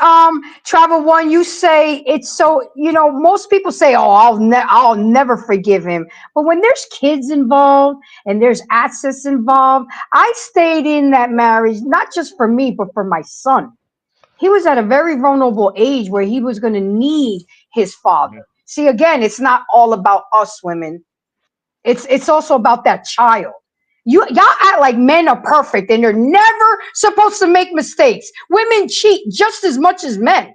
Travel One, you say it's so, most people say, "Oh, I'll never forgive him." But when there's kids involved and there's assets involved, I stayed in that marriage not just for me, but for my son. He was at a very vulnerable age where he was going to need his father. Mhm. See, again, it's not all about us women. It's also about that child. Y'all act like men are perfect and they're never supposed to make mistakes. Women cheat just as much as men.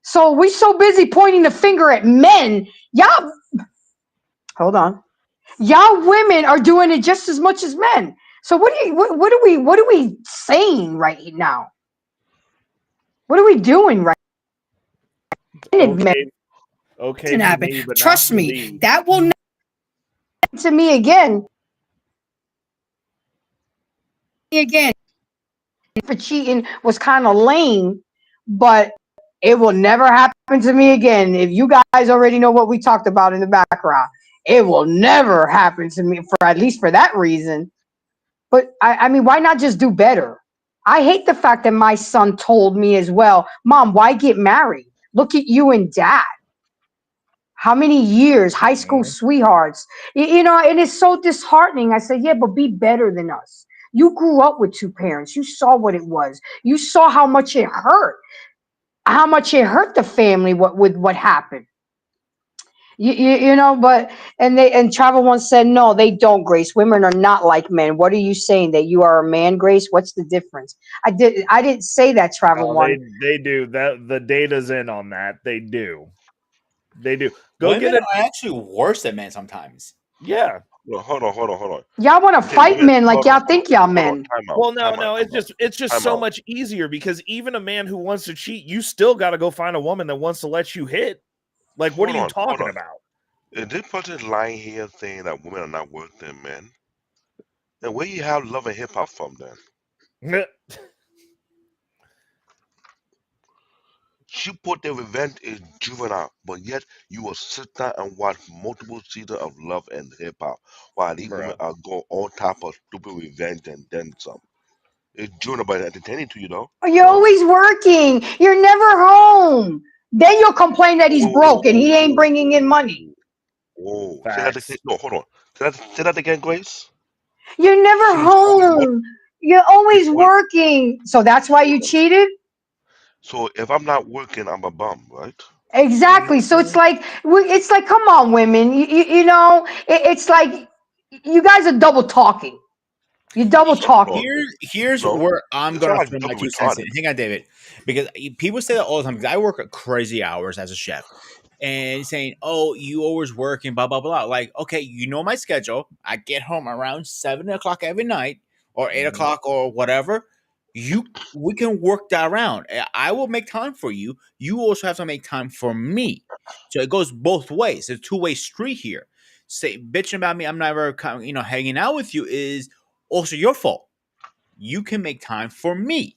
So we so busy pointing the finger at men. Y'all, hold on. Y'all women are doing it just as much as men. So what are we saying right now? What are we doing right now? Okay, okay Can for happen. me, but not Trust for me, thee. that will not happen to me again. Again, for cheating was kind of lame, but it will never happen to me again. If you guys already know what we talked about in the background, it will never happen to me for at least for that reason. But I mean, why not just do better? I hate the fact that my son told me as well, Mom, why get married? Look at you and dad. How many years, high school Mhm. sweethearts, and it's so disheartening. I said, yeah, but be better than us. You grew up with two parents. You saw what it was. You saw how much it hurt the family with what happened. But and Travel once said, no, they don't, Grace. Women are not like men. What are you saying? That you are a man, Grace? What's the difference? I didn't say that, Travel No, one. they do that. The data's in on that. They do. They do. Go get Women it. are actually worse than men sometimes. Yeah. Well, hold on. Y'all want to You think fight women? men like Hold on, y'all hold on, think y'all hold on. men. Time out. Well, no, Time out. no. Time out. It's just Time so out. much easier because even a man who wants to cheat, you still got to go find a woman that wants to let you hit. Like, what are Hold you on. Hold talking on. about? Is this person lying here saying that women are not worse than men? Then where you have love and hip hop from then? She put their revenge is juvenile, but yet you will sit down and watch multiple seasons of love and hip hop while these women Bro. are going on top of stupid revenge and then some. It's juvenile but entertaining to you though. You're Huh? always working. You're never home. Then you'll complain that he's Whoa, whoa, broke and whoa, he ain't whoa, bringing in money. whoa, whoa. Say that again. Facts. No, hold on. Say that again, Grace. You're never She's always what? home. You're She's always always working. So that's why hold you on. cheated? So if I'm not working, I'm a bum, right? Exactly. So Mhm. it's like, come on, women. It's like you guys are double talking. You're double Double talking. talking. Here's No, where I'm it's not gonna like throw my double 2 cents in. retarded. Hang on, David, because people say that all the time. Because I work at crazy hours as a chef, and saying, "Oh, you always working," blah blah blah. Like, okay, you know my schedule. I get home around 7 o'clock every night, or eight Mhm. o'clock, or whatever. We can work that around. I will make time for you. You also have to make time for me. So it goes both ways. It's a two-way street here. Say bitching about me, I'm never hanging out with you is also your fault. You can make time for me,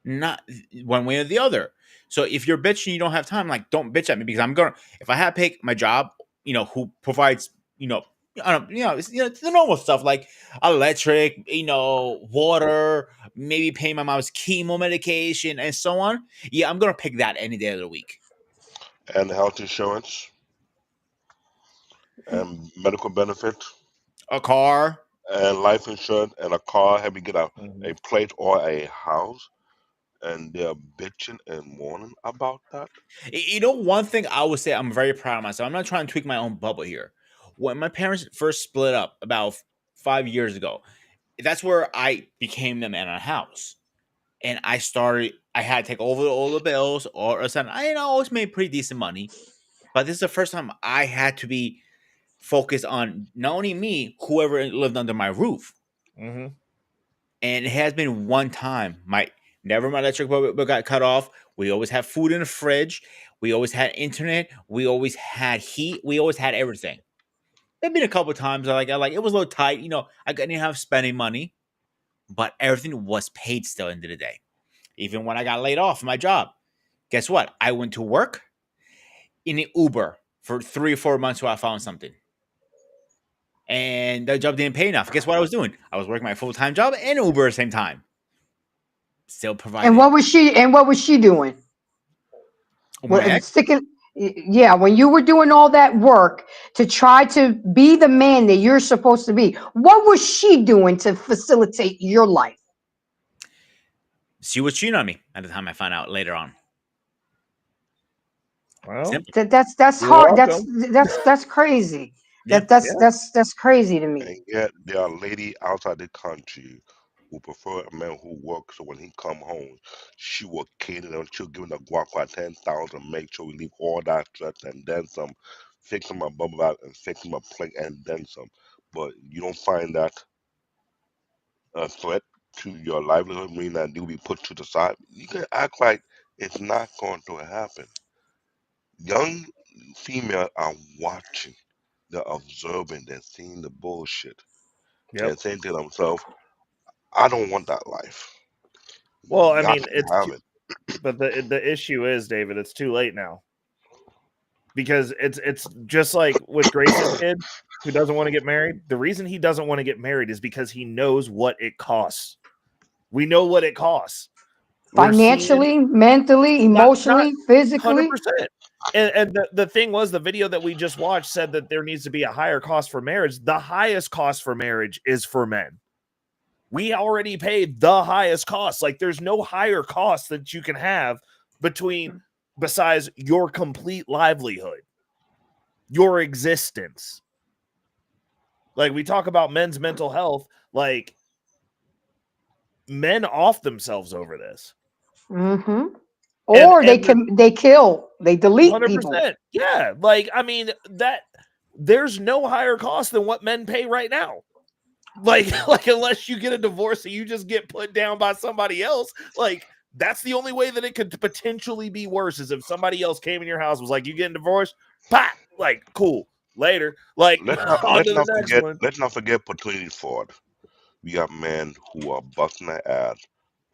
not one way or the other. So if you're bitching, you don't have time. Like, don't bitch at me because I'm gonna. If I have to pick my job, who provides, I don't, it's the normal stuff like electric, water, maybe paying my mom's chemo medication and so on. Yeah, I'm gonna pick that any day of the week. And health insurance and medical benefit A car. and life insurance and a car, have you get a Mhm. place or a house, and they're bitching and mourning about that. One thing I would say I'm very proud of myself. I'm not trying to tweak my own bubble here. When my parents first split up about 5 years ago, that's where I became the man of the house. And I had to take over all the bills, or something. I always made pretty decent money. But this is the first time I had to be focused on not only me, whoever lived under my roof. Mhm. And it has been one time. My electric bill got cut off. We always had food in the fridge. We always had internet. We always had heat. We always had everything. There've been a couple times I it was a little tight. I didn't have spending money, but everything was paid still end of the day. Even when I got laid off from my job, guess what? I went to work in an Uber for 3 or 4 months while I found something. And the job didn't pay enough. Guess what I was doing? I was working my full time job and Uber at the same time. Still And provided. what was she doing? My ex, Sticking, yeah, when you were doing all that work to try to be the man that you're supposed to be, what was she doing to facilitate your life? she was cheating on me at the time I found out later on. Well, Simple. That's you're hard. That's welcome. that's that's crazy. Yeah. That that's Yeah. that's that's crazy to me. And yet there are lady outside the country who prefer a man who works, so when he come home, she will cater and she'll give him the guac 10,000, make sure we leave all that stress and then some, fix him a bubble bath and fix him a plate and then some. But you don't find that a threat to your livelihood, meaning that you'll be put to the side. You can act like it's not going to happen. Young female are watching, they're observing, they're seeing the bullshit, Yep. and saying to themselves, "I don't want that life. Well, I Y'all mean, can have it." but the issue is, David, it's too late now. Because it's just like with Grace's kid who doesn't want to get married. The reason he doesn't want to get married is because he knows what it costs. We know what it costs. We're seeing Financially, mentally, not emotionally, physically. 100%. And the thing was, the video that we just watched said that there needs to be a higher cost for marriage. The highest cost for marriage is for men. We already paid the highest cost. Like, there's no higher cost that you can have besides your complete livelihood, your existence. Like, we talk about men's mental health, like, men off themselves over this. Mm-hmm. Or they kill, they delete people. 100%. Yeah. Like, I mean, that there's no higher cost than what men pay right now. Like unless you get a divorce and you just get put down by somebody else, like, that's the only way that it could potentially be worse, is if somebody else came in your house, was like, "You getting divorced?" Pop, like, cool. Later. Like, on to the next one. Let's not forget paternity fraud. We got men who are busting their ass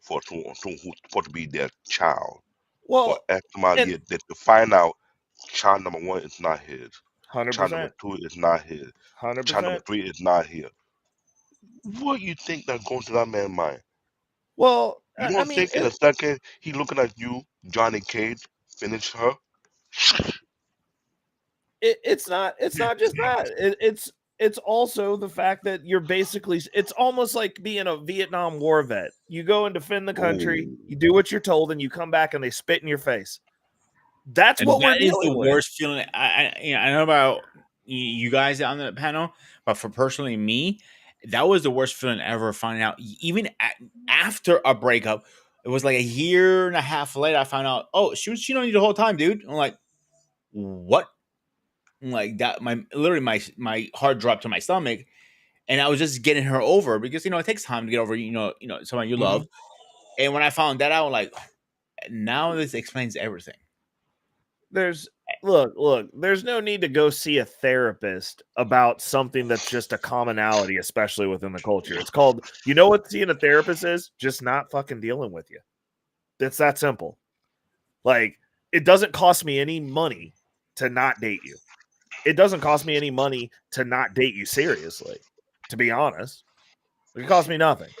for to be their child for Well, X amount of years. That to find out child number one is not his, child number 100%. two is not his, child number 100%. three is not here. What you think that's going through that man's mind? Well, You I don't mean, think in a second he looking at you, Johnny Cage, finish her? it's not just that. It's also the fact that you're basically, it's almost like being a Vietnam War vet. You go and defend the country, Oh, you do what you're told, and you come back and they spit in your face. That's And what we're that is the dealing with. worst feeling. I know about you guys on the panel, but for personally me, that was the worst feeling ever. Finding out, even after a breakup, it was like a year and a half later. I found out, oh, she was cheating on you the whole time, dude. I'm like, what? I'm like that. My heart dropped to my stomach, and I was just getting her over because it takes time to get over someone you love. And when I found that out, like, now this explains everything. There's there's no need to go see a therapist about something that's just a commonality, especially within the culture. It's called, what seeing a therapist is? Just not fucking dealing with you. It's that simple. Like, it doesn't cost me any money to not date you. It doesn't cost me any money to not date you seriously, to be honest. It costs me nothing.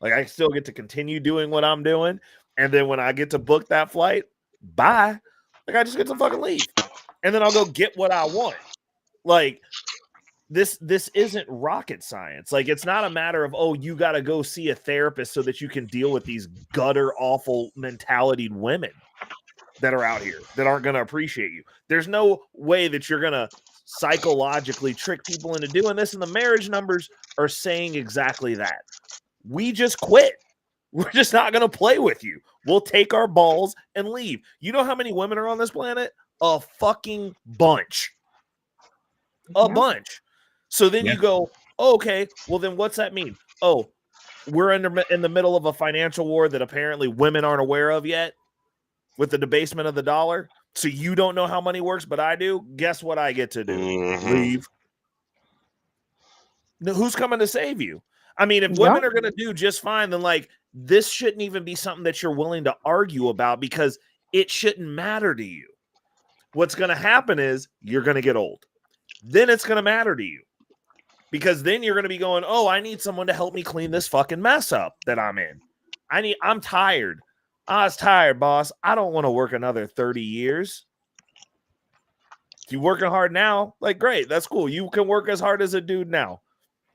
Like, I still get to continue doing what I'm doing, and then when I get to book that flight, bye. Like, I just get to fucking leave. And then I'll go get what I want. Like, this isn't rocket science. Like, it's not a matter of, oh, you got to go see a therapist so that you can deal with these gutter awful mentality women that are out here that aren't going to appreciate you. There's no way that you're going to psychologically trick people into doing this, and the marriage numbers are saying exactly that. We just quit. We're just not going to play with you. We'll take our balls and leave. You know how many women are on this planet? A fucking bunch. A bunch. So then you go, oh, okay, well then what's that mean? Oh, we're in the middle of a financial war that apparently women aren't aware of yet with the debasement of the dollar. So you don't know how money works, but I do. Guess what I get to do? Leave. Now, who's coming to save you? I mean, if women are going to do just fine, then like, this shouldn't even be something that you're willing to argue about, because it shouldn't matter to you. What's going to happen is you're going to get old. Then it's going to matter to you, because then you're going to be going, oh, I need someone to help me clean this fucking mess up that I'm in. I'm tired. I was tired, boss. I don't want to work another 30 years. If you're working hard now, like, great. That's cool. You can work as hard as a dude now.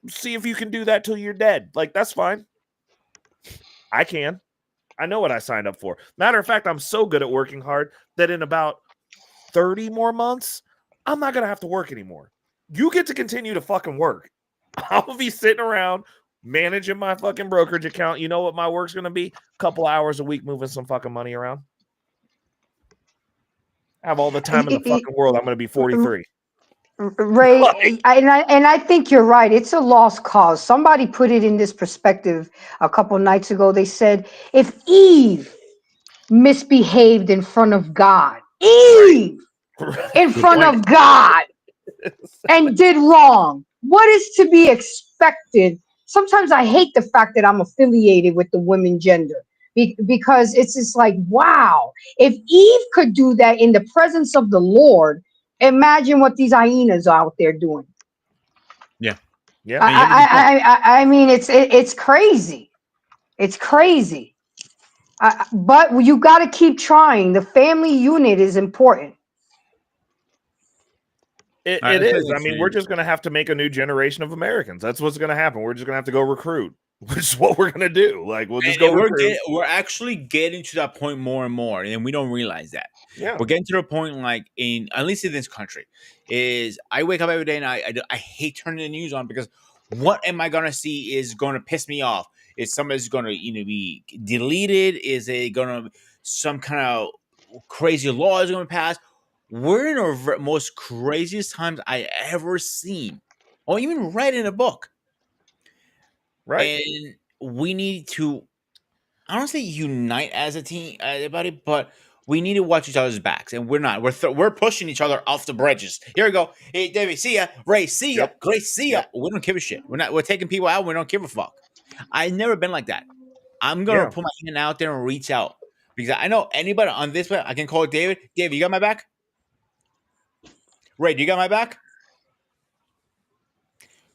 See if you can do that till you're dead. Like, that's fine. I can. I know what I signed up for. Matter of fact, I'm so good at working hard that in about 30 more months, I'm not going to have to work anymore. You get to continue to fucking work. I'll be sitting around managing my fucking brokerage account. You know what my work's going to be? A couple hours a week moving some fucking money around. I have all the time in the fucking world. I'm going to be 43. Ray, I think you're right. It's a lost cause. Somebody put it in this perspective a couple nights ago. They said, if Eve misbehaved in front of God, Eve, in front of God and did wrong. What is to be expected? Sometimes I hate the fact that I'm affiliated with the women gender because it's just like, wow, if Eve could do that in the presence of the Lord, imagine what these hyenas are out there doing. Yeah. Yeah. I mean, it's crazy. It's crazy. But you got to keep trying. The family unit is important. It All right, let's play is. the I next mean, we're video. just going to have to make a new generation of Americans. That's what's going to happen. We're just going to have to go recruit, which is what we're going to do. Like, we'll just go recruit. We're actually getting to that point more and more, and we don't realize that. Yeah. We're getting to the point, like at least in this country, is I wake up every day and I hate turning the news on because what am I gonna see is going to piss me off? Is somebody's going to be deleted? Is it going to some kind of crazy law is going to pass? We're in our most craziest times I ever seen, or even read in a book. Right. And we need to, I don't say unite as a team, everybody, but we need to watch each other's backs, and we're not. We're pushing each other off the bridges. Here we go. Hey, David, see ya. Ray, see ya. Yep. Grace, see ya. We don't give a shit. We're taking people out. We don't give a fuck. I've never been like that. I'm gonna Yeah. put my hand out there and reach out because I know anybody on this way. I can call David. David, you got my back. Ray, do you got my back?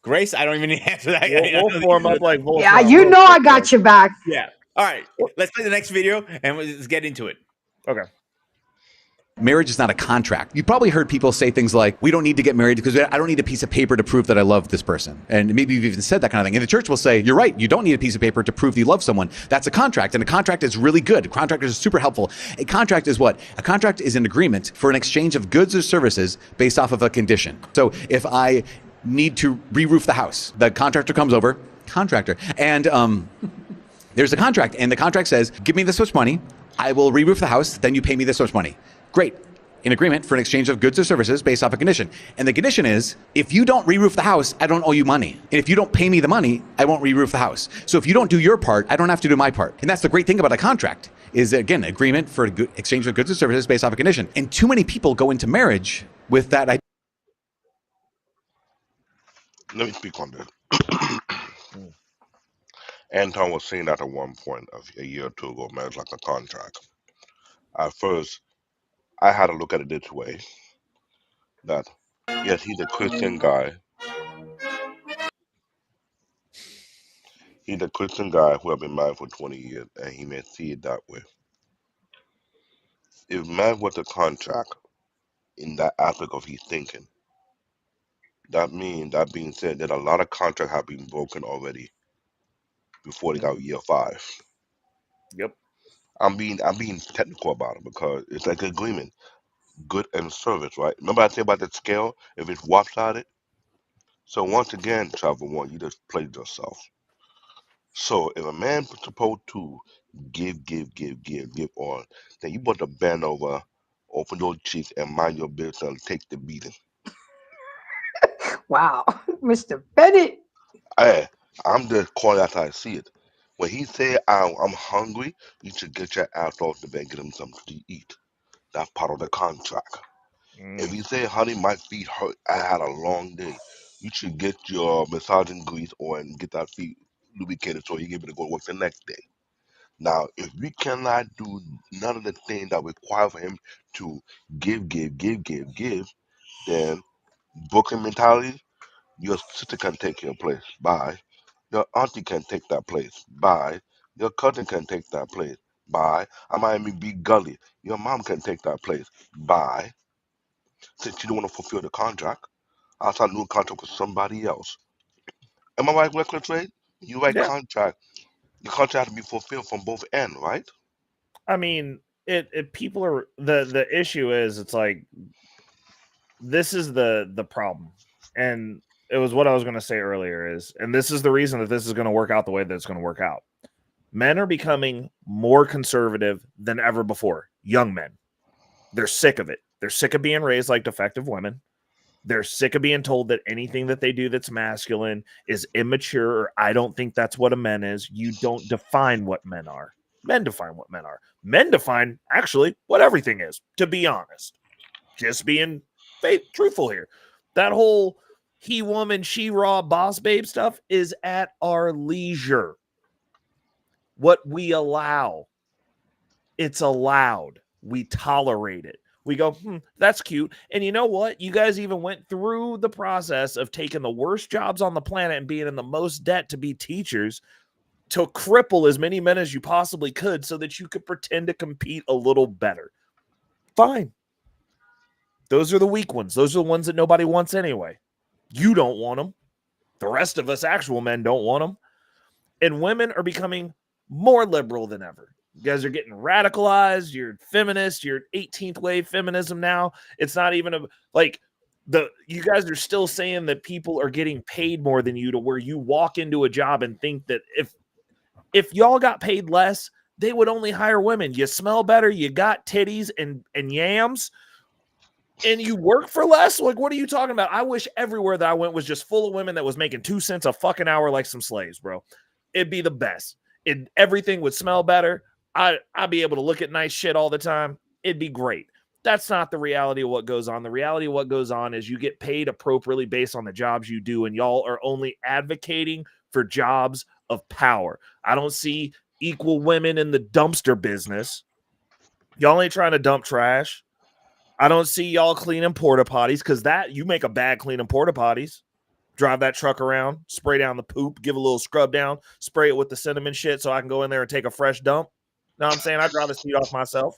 Grace, I don't even need to answer that. We'll form up like Voltron. Yeah, you know I got your back. Yeah. All right. Let's play the next video and let's get into it. Okay. Marriage is not a contract. You've probably heard people say things like, we don't need to get married because I don't need a piece of paper to prove that I love this person. And maybe you've even said that kind of thing. And the church will say, you're right, you don't need a piece of paper to prove you love someone. That's a contract. And a contract is really good. A contract is super helpful. A contract is what? A contract is an agreement for an exchange of goods or services based off of a condition. So if I need to re-roof the house, the contractor comes over, and there's a contract. And the contract says, give me this much money, I will re-roof the house, then you pay me this much money. Great. An agreement for an exchange of goods or services based off a condition. And the condition is, if you don't re-roof the house, I don't owe you money. And if you don't pay me the money, I won't re-roof the house. So if you don't do your part, I don't have to do my part. And that's the great thing about a contract is, again, agreement for a exchange of goods or services based off a condition. And too many people go into marriage with that idea. Let me speak on that. Anton was saying that at one point a year or two ago, marriage like a contract. At first, I had to look at it this way: that yes, he's a Christian guy. He's a Christian guy who have been married for 20 years, and he may see it that way. If marriage was a contract in that aspect of his thinking, that being said, that a lot of contracts have been broken already before they got year 5. Yep. I'm being technical about it because it's like an agreement, good and service, right? Remember I said about the scale, if it's lopsided? So once again, Travel One, you just played yourself. So if a man supposed to give all, then you put to bend over, open your cheeks, and mind your business and take the beating. Wow, Mr. Bennett. Hey, I'm just calling out how I see it. When he said I'm hungry, you should get your ass off the bed and get him something to eat. That's part of the contract. If you say, honey, my feet hurt, I had a long day, you should get your massaging grease on and get that feet lubricated so you can be able to go to work the next day. Now, if we cannot do none of the things that require for him to give, then booking mentality, your sister can take your place. Bye. Your auntie can take that place. Bye. Your cousin can take that place. Bye. I might even be gully. Your mom can take that place. Bye. Since you don't want to fulfill the contract, I'll sign a new contract with somebody else. Am I right, Reckless Trade? You write Yeah. contract. The contract has to be fulfilled from both ends, right? I mean, it people are the issue is it's like this is the problem. And it was what I was going to say earlier is, and this is the reason that this is going to work out the way that it's going to work out. Men are becoming more conservative than ever before. Young men. They're sick of it. They're sick of being raised like defective women. They're sick of being told that anything that they do that's masculine is immature, or I don't think that's what a man is. You don't define what men are. Men define what men are. Men define, actually, what everything is, to be honest. just being truthful here. That whole he woman, she raw, boss babe stuff is at our leisure. What we allow, it's allowed. We tolerate it. We go, that's cute. And you know what? You guys even went through the process of taking the worst jobs on the planet and being in the most debt to be teachers to cripple as many men as you possibly could so that you could pretend to compete a little better. Fine. Those are the weak ones. Those are the ones that nobody wants anyway. You don't want them. The rest of us actual men don't want them. And women are becoming more liberal than ever. You guys are getting radicalized. You're feminist. You're 18th wave feminism now. It's not even you guys are still saying that people are getting paid more than you, to where you walk into a job and think that if y'all got paid less, they would only hire women. You smell better. You got titties and yams, and you work for less. Like, what are you talking about? I wish everywhere that I went was just full of women that was making 2 cents a fucking hour like some slaves, bro. It'd be the best. Everything would smell better. I'd be able to look at nice shit all the time. It'd be great. That's not the reality of what goes on. The reality of what goes on is you get paid appropriately based on the jobs you do, and y'all are only advocating for jobs of power. I don't see equal women in the dumpster business. Y'all ain't trying to dump trash. I don't see y'all cleaning porta potties, because that you make a bad cleaning porta potties. Drive that truck around, spray down the poop, give a little scrub down, spray it with the cinnamon shit so I can go in there and take a fresh dump. Know what I'm saying? I'd rather speed off myself.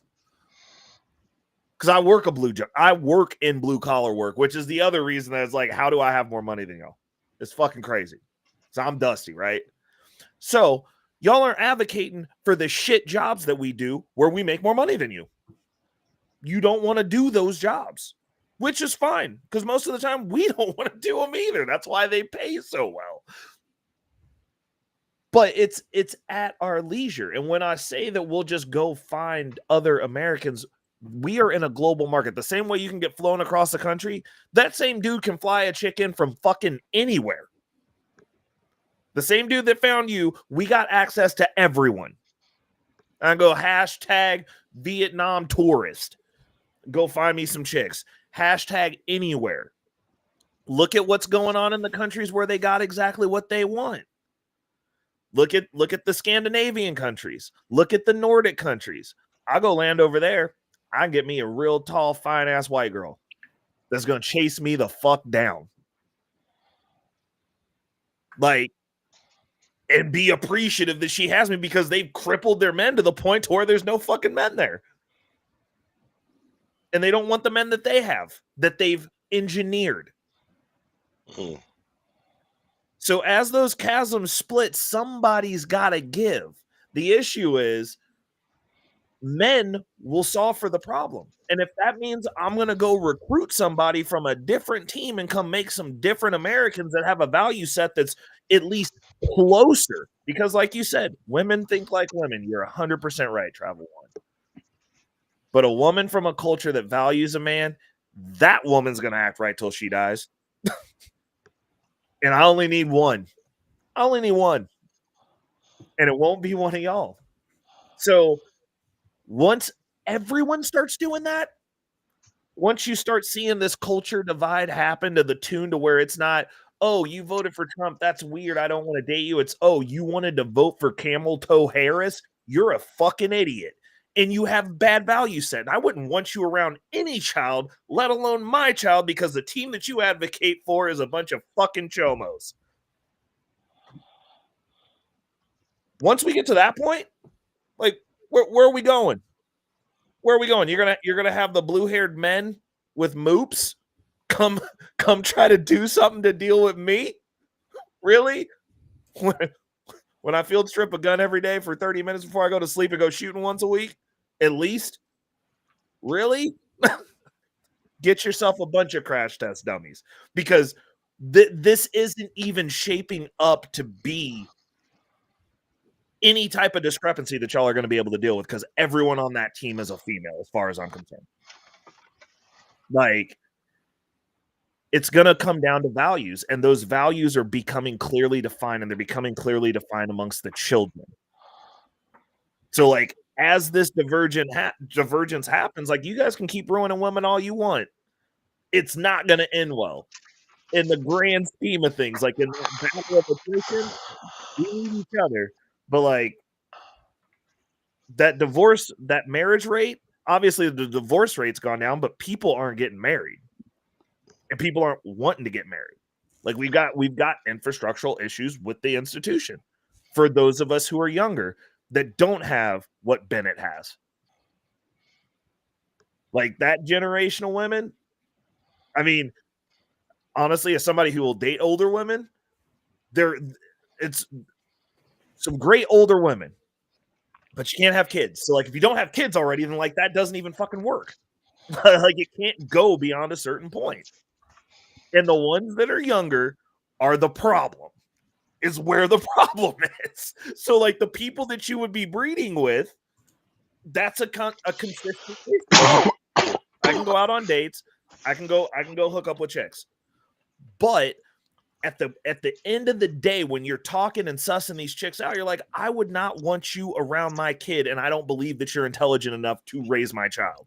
Because I work in blue collar work, which is the other reason that it's like, how do I have more money than y'all? It's fucking crazy. So I'm dusty, right? So y'all are advocating for the shit jobs that we do where we make more money than you. You don't want to do those jobs, which is fine, because most of the time we don't want to do them either. That's why they pay so well. But it's at our leisure. And when I say that we'll just go find other Americans, we are in a global market. The same way you can get flown across the country, that same dude can fly a chick in from fucking anywhere. The same dude that found you, we got access to everyone. I go hashtag Vietnam tourist. Go find me some chicks. Hashtag anywhere. Look at what's going on in the countries where they got exactly what they want. Look at the Scandinavian countries. Look at the Nordic countries. I'll go land over there. I can get me a real tall, fine-ass white girl that's going to chase me the fuck down. Like, and be appreciative that she has me, because they've crippled their men to the point to where there's no fucking men there. And they don't want the men that they have, that they've engineered. So as those chasms split, somebody's got to give. The issue is men will solve for the problem. And if that means I'm going to go recruit somebody from a different team and come make some different Americans that have a value set that's at least closer. Because like you said, women think like women. You're 100% right, Travel One. But a woman from a culture that values a man, that woman's going to act right till she dies. And I only need one. I only need one. And it won't be one of y'all. So once everyone starts doing that, once you start seeing this culture divide happen to the tune to where it's not, oh, you voted for Trump, that's weird, I don't want to date you. It's, oh, you wanted to vote for Camel Toe Harris? You're a fucking idiot. And you have bad value set. And I wouldn't want you around any child, let alone my child, because the team that you advocate for is a bunch of fucking chomos. Once we get to that point, like, where are we going? Where are we going? You're gonna have the blue-haired men with moops come try to do something to deal with me? Really? When I field strip a gun every day for 30 minutes before I go to sleep and go shooting once a week, at least? Really? Get yourself a bunch of crash test dummies, because this isn't even shaping up to be any type of discrepancy that y'all are going to be able to deal with, because everyone on that team is a female, as far as I'm concerned. Like, it's going to come down to values, and those values are becoming clearly defined, and they're becoming clearly defined amongst the children. So, like, as this divergence happens, like, you guys can keep ruining women all you want. It's not going to end well in the grand scheme of things. Like, in that battle of attrition, we need each other. But, like, that marriage rate, obviously the divorce rate's gone down, but people aren't getting married. And people aren't wanting to get married. Like, we've got infrastructural issues with the institution for those of us who are younger that don't have what Bennett has. Like, that generation of women, I mean, honestly, as somebody who will date older women, it's some great older women, but you can't have kids. So, like, if you don't have kids already, then, like, that doesn't even fucking work. Like, it can't go beyond a certain point. And the ones that are younger are the problem, is where the problem is. So, like, the people that you would be breeding with, that's a consistent issue. I can go out on dates. I can go hook up with chicks. But at the end of the day, when you're talking and sussing these chicks out, you're like, I would not want you around my kid, and I don't believe that you're intelligent enough to raise my child.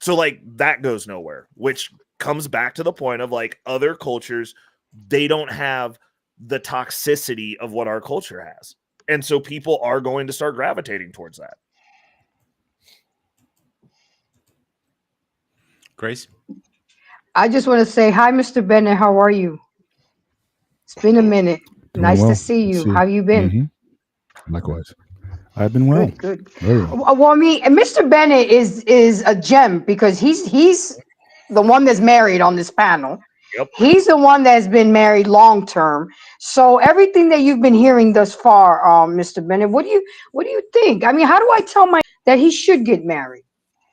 So, like, that goes nowhere, which comes back to the point of, like, other cultures, they don't have the toxicity of what our culture has. And so people are going to start gravitating towards that. Grace? I just want to say hi, Mr. Bennett. How are you? It's been a minute. Doing Nice well. to see you. How you been? Mm-hmm. Likewise. I've been well. Good. Very well. Well, I mean, and Mr. Bennett is a gem because he's the one that's married on this panel. Yep. He's the one that's been married long term. So everything that you've been hearing thus far, Mr. Bennett, what do you think? I mean, how do I tell my that he should get married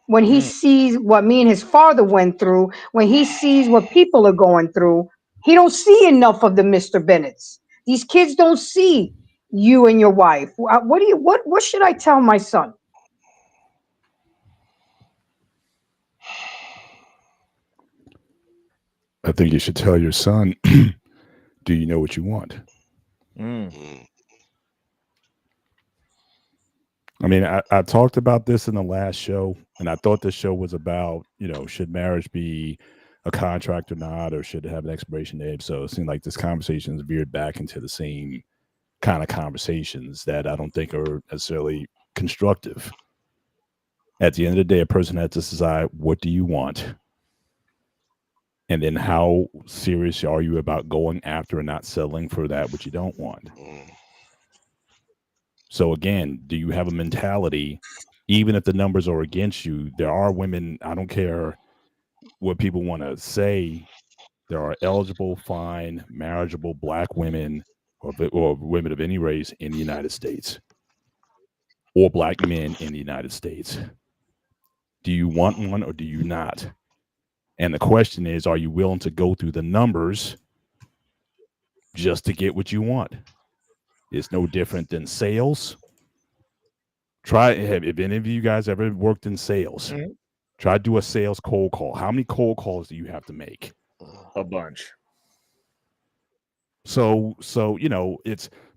when he sees what me and his father went through, when he sees what people are going through? He don't see enough of the Mr. Bennetts. These kids don't see you and your wife. What should I tell my son? I think you should tell your son, do you know what you want? I mean, I talked about this in the last show, and I thought this show was about, should marriage be a contract or not, or should it have an expiration date? So it seemed like this conversation has veered back into the same kind of conversations that I don't think are necessarily constructive. At the end of the day, a person has to decide, what do you want? And then how serious are you about going after and not settling for that which you don't want? So again, do you have a mentality, even if the numbers are against you? There are women, I don't care what people want to say, there are eligible, fine, marriageable Black women or women of any race in the United States, or Black men in the United States. Do you want one or do you not? And the question is, are you willing to go through the numbers just to get what you want? It's no different than sales. If any of you guys ever worked in sales, try to do a sales cold call. How many cold calls do you have to make? A bunch. So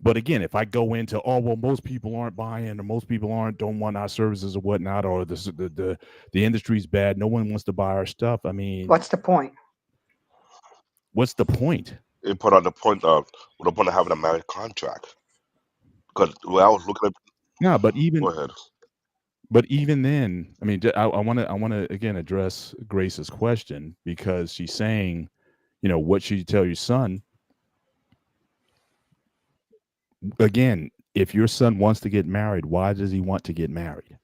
but again, if I go into, most people aren't buying, or most people don't want our services or whatnot, or the industry's bad, no one wants to buy our stuff. I mean, What's the point? What's the point? It put on the point of having a marriage contract. Because when I was looking at, but even go ahead. But even then, I mean, I want to again address Grace's question, because she's saying, what should you tell your son? Again, if your son wants to get married, why does he want to get married?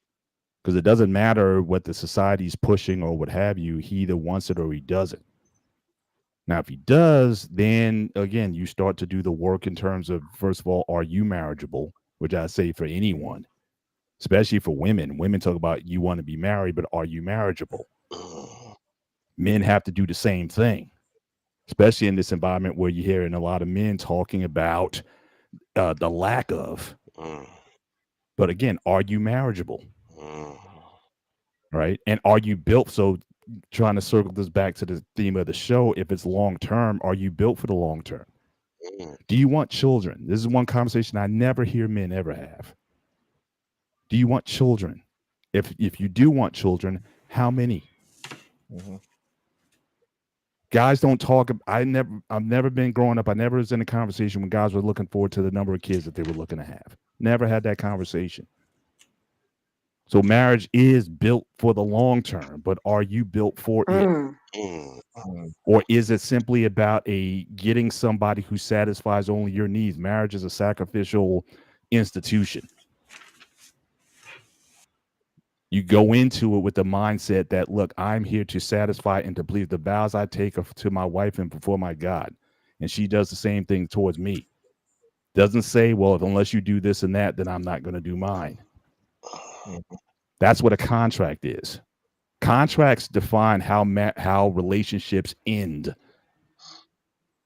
Because it doesn't matter what the society's pushing or what have you. He either wants it or he doesn't. Now, if he does, then again, you start to do the work in terms of, first of all, are you marriageable? Which I say for anyone, especially for women. Women talk about, you want to be married, but are you marriageable? Men have to do the same thing, especially in this environment where you're hearing a lot of men talking about the lack of. But again, are you marriageable? Right? And are you built? So trying to circle this back to the theme of the show, if it's long term, are you built for the long term? Do you want children? This is one conversation I never hear men ever have. Do you want children? If you do want children, how many? Guys don't talk. I've never been growing up. I never was in a conversation when guys were looking forward to the number of kids that they were looking to have. Never had that conversation. So marriage is built for the long term, but are you built for it? Or is it simply about getting somebody who satisfies only your needs? Marriage is a sacrificial institution. You go into it with the mindset that, look, I'm here to satisfy and to please the vows I take to my wife and before my God. And she does the same thing towards me. Doesn't say, well, unless you do this and that, then I'm not going to do mine. That's what a contract is. Contracts define how relationships end,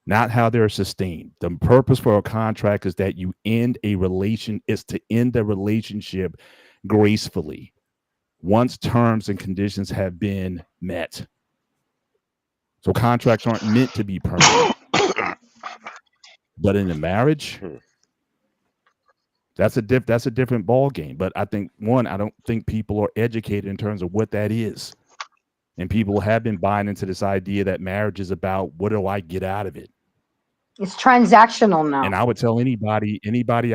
not how they're sustained. The purpose for a contract is that you end a relationship gracefully once terms and conditions have been met. So contracts aren't meant to be permanent. But in a marriage, that's a different ball game. But I think, I don't think people are educated in terms of what that is. And people have been buying into this idea that marriage is about, what do I get out of it? It's transactional now. And I would tell anybody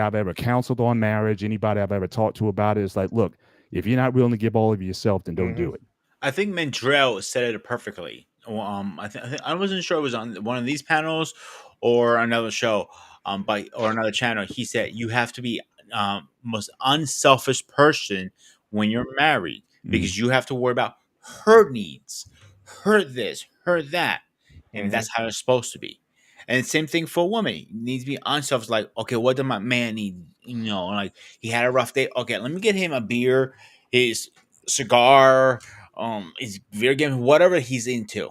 I've ever counseled on marriage, anybody I've ever talked to about it, it's like, look, if you're not willing to give all of yourself, then don't do it. I think Mandrell said it perfectly. I wasn't sure it was on one of these panels or another show, or another channel. He said you have to be most unselfish person when you're married because you have to worry about her needs, her this, her that, and that's how it's supposed to be. And same thing for a woman. You need to be unselfish. Like, okay, what does my man need? Like he had a rough day. Okay, let me get him a beer, his cigar, his video game, whatever he's into.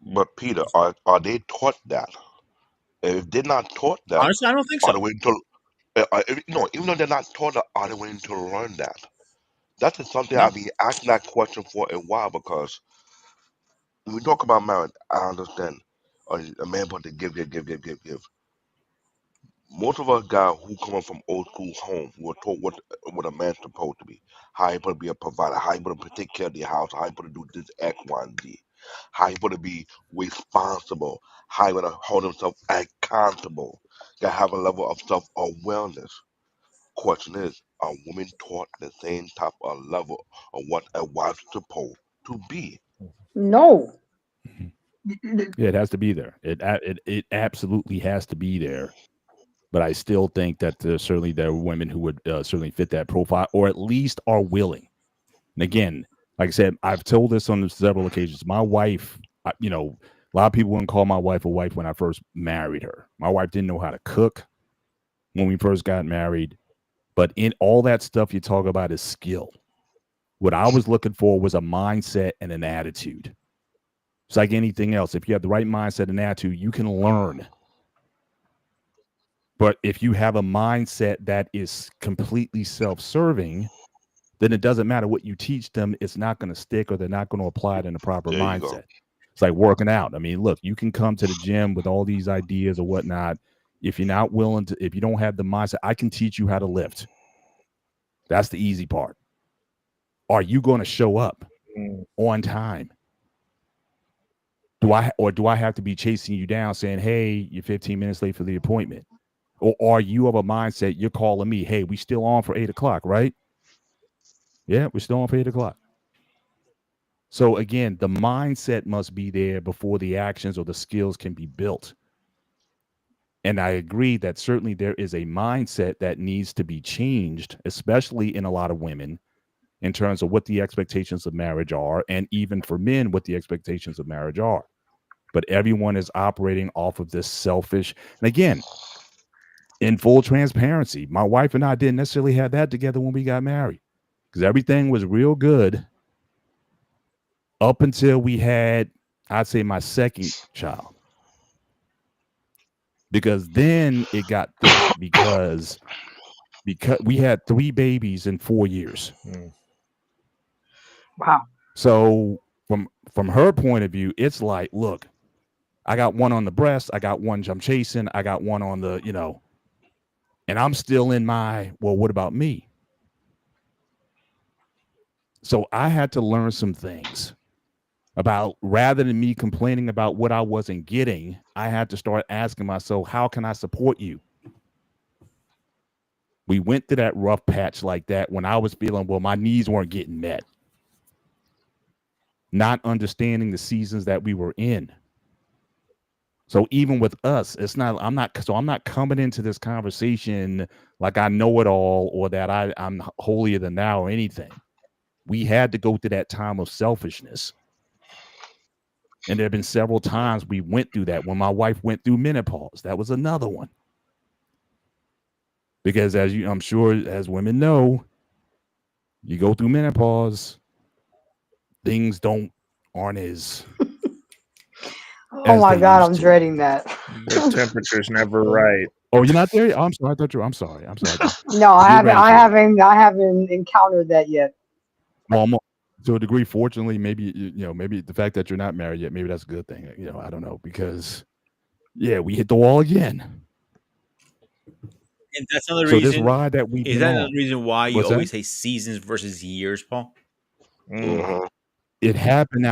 But Peter, are they taught that? If they're not taught that, Honestly, I don't think are so. they willing to? No, even though they're not taught that, are they willing to learn that? That is something No. I've been asking that question for a while because when we talk about marriage, I understand a man supposed to give. Most of us guys who come from old school homes were taught what a man's supposed to be. How he supposed to be a provider, how he supposed to take care of the house, how he supposed to do this X, Y, and Z. How he supposed to be responsible, how he supposed to hold himself accountable, gotta have a level of self awareness. Question is, are women taught the same type of level of what a wife's supposed to be? No. Yeah, it has to be there. It absolutely has to be there. But I still think that there are women who would certainly fit that profile, or at least are willing. And again, like I said, I've told this on several occasions. My wife, a lot of people wouldn't call my wife a wife when I first married her. My wife didn't know how to cook when we first got married. But in all that stuff you talk about is skill. What I was looking for was a mindset and an attitude. It's like anything else. If you have the right mindset and attitude, you can learn. But if you have a mindset that is completely self-serving, then it doesn't matter what you teach them. It's not going to stick, or they're not going to apply it in the proper There you mindset. go. It's like working out. I mean, look, you can come to the gym with all these ideas or whatnot. If you're not willing to, if you don't have the mindset, I can teach you how to lift. That's the easy part. Are you going to show up on time? Do I have to be chasing you down saying, hey, you're 15 minutes late for the appointment? Or are you of a mindset, you're calling me, hey, we still on for 8 o'clock, right? Yeah, we're still on for 8 o'clock. So again, the mindset must be there before the actions or the skills can be built. And I agree that certainly there is a mindset that needs to be changed, especially in a lot of women, in terms of what the expectations of marriage are, and even for men, what the expectations of marriage are. But everyone is operating off of this selfish, and again, in full transparency, my wife and I didn't necessarily have that together when we got married, because everything was real good up until we had, I'd say, my second child. Because then it got thick because we had 3 babies in 4 years. Wow. So from her point of view, it's like, look, I got one on the breast. I got one I'm chasing. I got one on the, and I'm still in my, well, what about me? So I had to learn some things about, rather than me complaining about what I wasn't getting, I had to start asking myself, how can I support you? We went through that rough patch like that when I was feeling, well, my needs weren't getting met. Not understanding the seasons that we were in. So even with us, I'm not coming into this conversation like I know it all or that I'm holier than thou or anything. We had to go through that time of selfishness. And there have been several times we went through that. When my wife went through menopause, that was another one. Because I'm sure as women know, you go through menopause, things aren't as Oh my they God, used I'm to. dreading that. The temperature's never right. Oh, you're not there? Oh, I'm sorry. I thought I'm sorry. No, I Get haven't. ready I for it. haven't encountered that yet. Well, to a degree, fortunately, maybe maybe the fact that you're not married yet, maybe that's a good thing. I don't know, because we hit the wall again. And that's another So this reason. ride that we've Is been that on, another reason why you what's that? always say seasons versus years, Paul? Mm-hmm. It happened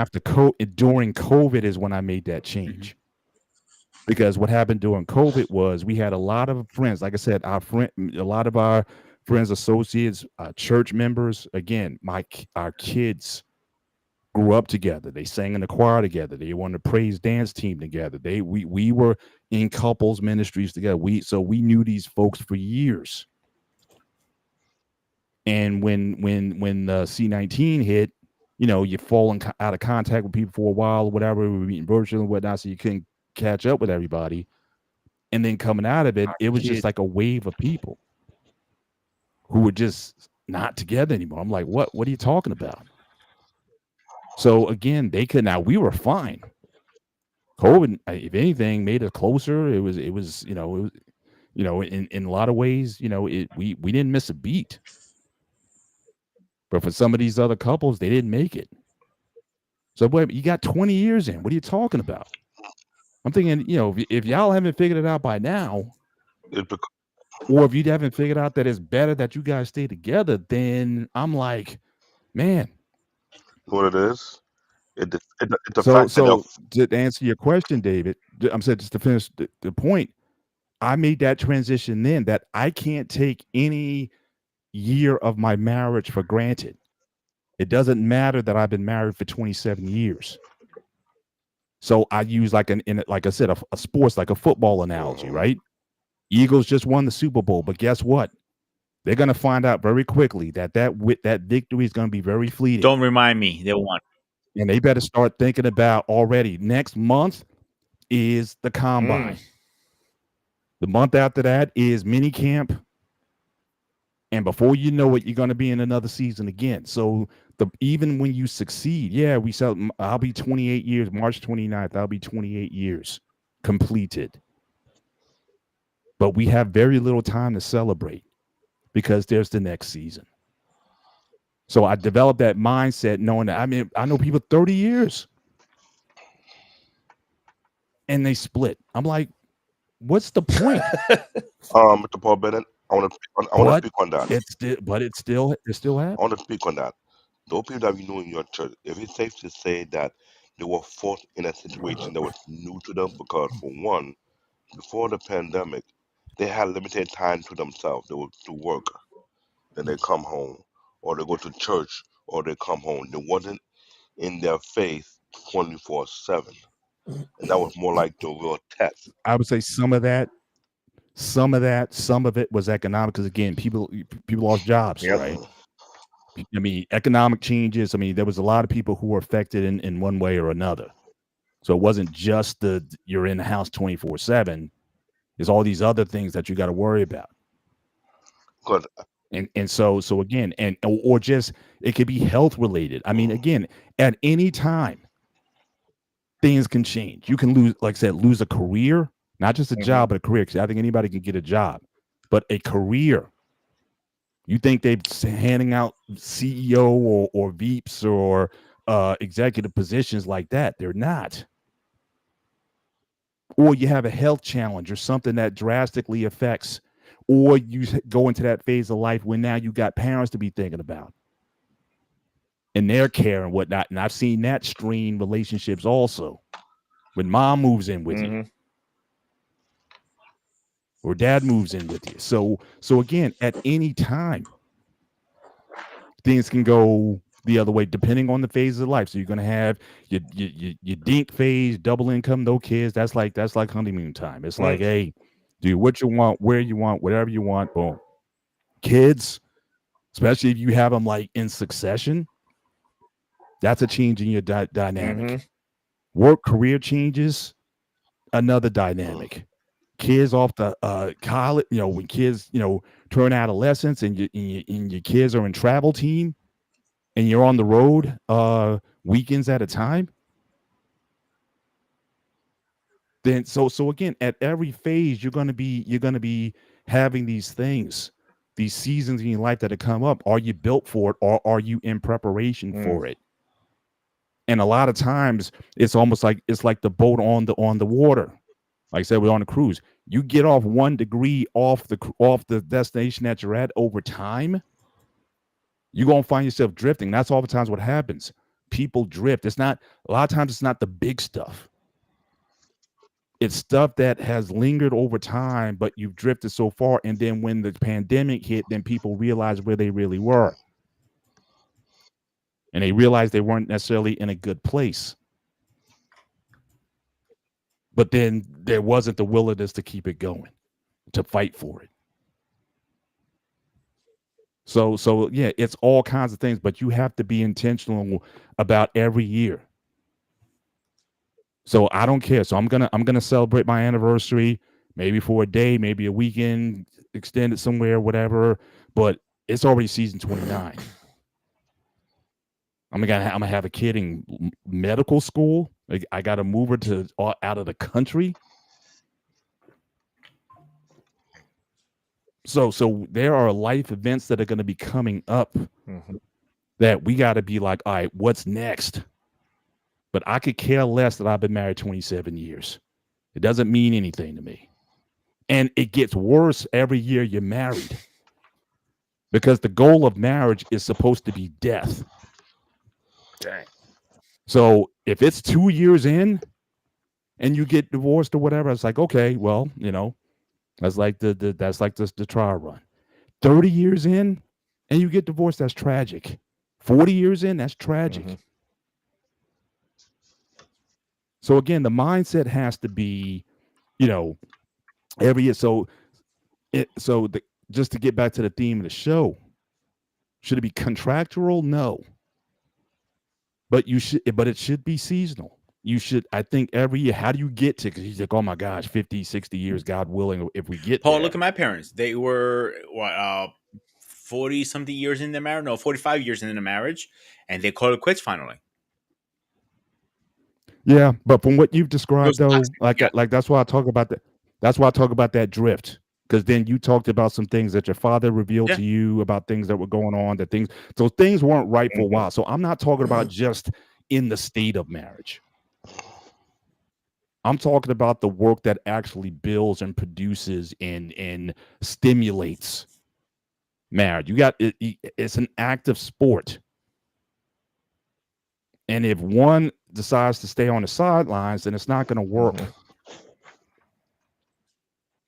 during COVID is when I made that change. Because what happened during COVID was we had a lot of friends, like I said, a lot of our friends, associates, church members. Again, our kids grew up together. They sang in the choir together. They were on the praise dance team together. We were in couples ministries together. We knew these folks for years. And when C-19 hit, you fall out of contact with people for a while or whatever. We were meeting virtually and whatnot, so you couldn't catch up with everybody. And then coming out of it, it was just like a wave of people who were just not together anymore. I'm like, what are you talking about? So again, we were fine. COVID, if anything, made us closer. It was in a lot of ways, we didn't miss a beat. But for some of these other couples, they didn't make it. So wait, you got 20 years in. What are you talking about? I'm thinking, if y'all haven't figured it out by now, or if you haven't figured out that it's better that you guys stay together, then I'm like, man. What it is? It's the So fact that to answer your question, David, I'm saying just to finish the point, I made that transition then that I can't take any year of my marriage for granted. It doesn't matter that I've been married for 27 years. So I use like like I said, a sports, like a football analogy, right? Eagles just won the Super Bowl, but guess what? They're going to find out very quickly that victory is going to be very fleeting. Don't remind me. They won. And they better start thinking about already next month is the combine. The month after that is mini camp. And before you know it, you're going to be in another season again. So even when you succeed, I'll be 28 years, March 29th, I'll be 28 years completed. But we have very little time to celebrate because there's the next season. So I developed that mindset knowing that, I know people 30 years and they split. I'm like, what's the point? Mr. Paul Bennett, I want to speak on that. It still happens. I want to speak on that. Those people that you know in your church, if it's safe to say that they were forced in a situation that was new to them, because for one, before the pandemic, they had limited time to themselves. They would to work, then they come home, or they go to church, or they come home. They wasn't in their faith 24/7, and that was more like the real test. I would say some of it was economic, because again, people lost jobs, right? Economic changes. There was a lot of people who were affected in one way or another. So it wasn't just you're in the house 24/7. There's all these other things that you got to worry about. Good. And so again, or just it could be health related. Again, at any time, things can change. You can lose, like I said, lose a career, not just a job, but a career. Because I think anybody can get a job, but a career. You think they're handing out CEO or VPs or executive positions like that? They're not. or you have a health challenge or something that drastically affects, or you go into that phase of life when now you got parents to be thinking about and their care and whatnot. And I've seen that strain relationships also when mom moves in with you or dad moves in with you. So again, at any time, things can go the other way depending on the phases of life. So you're gonna have your dink phase, double income, no kids. That's like honeymoon time. It's like, hey, do what you want, where you want, whatever you want. Boom. Kids, especially if you have them like in succession, that's a change in your dynamic. Work career changes, another dynamic. Kids off the college, when kids, turn adolescence and your kids are in travel team and you're on the road weekends at a time, then so again, at every phase you're gonna be having these things, these seasons in your life that have come up. Are you built for it, or are you in preparation for it? And a lot of times it's almost like the boat on the water. Like I said, we're on a cruise. You get off 1 degree off the destination that you're at over time, you're gonna find yourself drifting. That's oftentimes what happens. People drift. It's not a lot of times. It's not the big stuff. It's stuff that has lingered over time, but you've drifted so far. And then when the pandemic hit, then people realized where they really were, and they realized they weren't necessarily in a good place. But then there wasn't the willingness to keep it going, to fight for it. So yeah, it's all kinds of things, but you have to be intentional about every year. So I don't care. So I'm gonna celebrate my anniversary, maybe for a day, maybe a weekend, extend it somewhere, whatever. But it's already season 29. I'm gonna have a kid in medical school. Like, I got to move her to out of the country. So there are life events that are going to be coming up that we got to be like, all right, what's next? But I could care less that I've been married 27 years. It doesn't mean anything to me. And it gets worse every year you're married, because the goal of marriage is supposed to be death. Dang. So if it's 2 years in and you get divorced or whatever, it's like, okay, well, that's like the trial run. 30 years in and you get divorced, that's tragic. 40 years in, that's tragic. So again, the mindset has to be, every year. Just to get back to the theme of the show, should it be contractual? No. But it should be seasonal. You should, I think, every year. How do you get to, because he's like, oh my gosh, 50, 60 years, God willing, if we get Paul, there. look at my parents. They were 40 something years in their marriage. No, 45 years in the marriage, and they called it quits finally. Yeah, but from what you've It described, was though, toxic, yeah. that's why I talk about that. That's why I talk about that drift, because then you talked about some things that your father revealed Yeah. to you about things that were going on. So things weren't right for a while. So I'm not talking about just in the state of marriage. I'm talking about the work that actually builds and produces and stimulates marriage. You got it's an active sport. And if one decides to stay on the sidelines, then it's not going to work.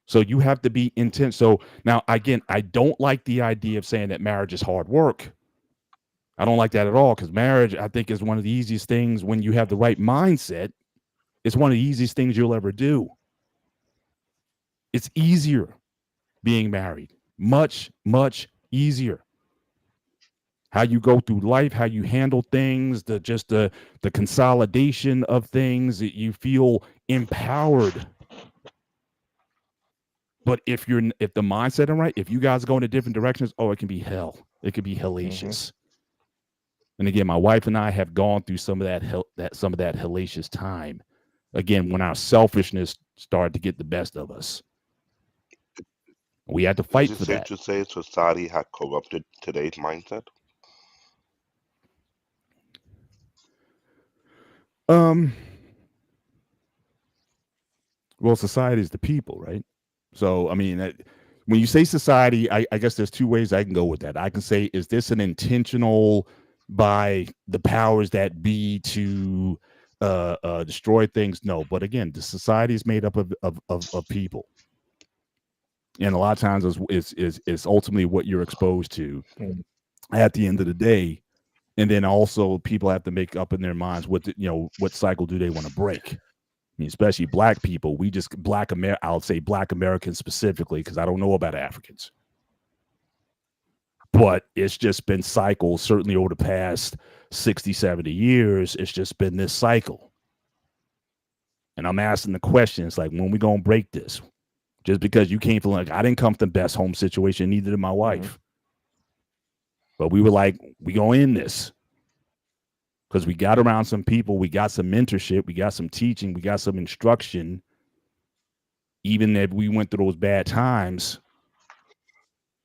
So you have to be intense. So now, again, I don't like the idea of saying that marriage is hard work. I don't like that at all, because marriage, I think, is one of the easiest things when you have the right mindset. It's one of the easiest things you'll ever do. It's easier being married. Much, much easier. How you go through life, how you handle things, the consolidation of things, that you feel empowered. But if the mindset is right, if you guys go in different directions, it can be hell. It could be hellacious. And again, my wife and I have gone through some of that hellacious time. Again, when our selfishness started to get the best of us, we had to fight Is it for safe that. to say society had corrupted today's mindset? Well, society is the people, right? So, I mean, when you say society, I guess there's two ways I can go with that. I can say, is this an intentional by the powers that be to destroy things? No, but again, the society is made up of people, and a lot of times is ultimately what you're exposed to at the end of the day. And then also people have to make up in their minds what cycle do they want to break. I mean, especially black people. I'll say black Americans specifically, because I don't know about Africans. But it's just been cycles, certainly over the past 60, 70 years. It's just been this cycle. And I'm asking the questions like, when we going to break this? Just because you came from, like, I didn't come from the best home situation, neither did my wife. But we were like, we going to end this. Because we got around some people, we got some mentorship, we got some teaching, we got some instruction. Even if we went through those bad times,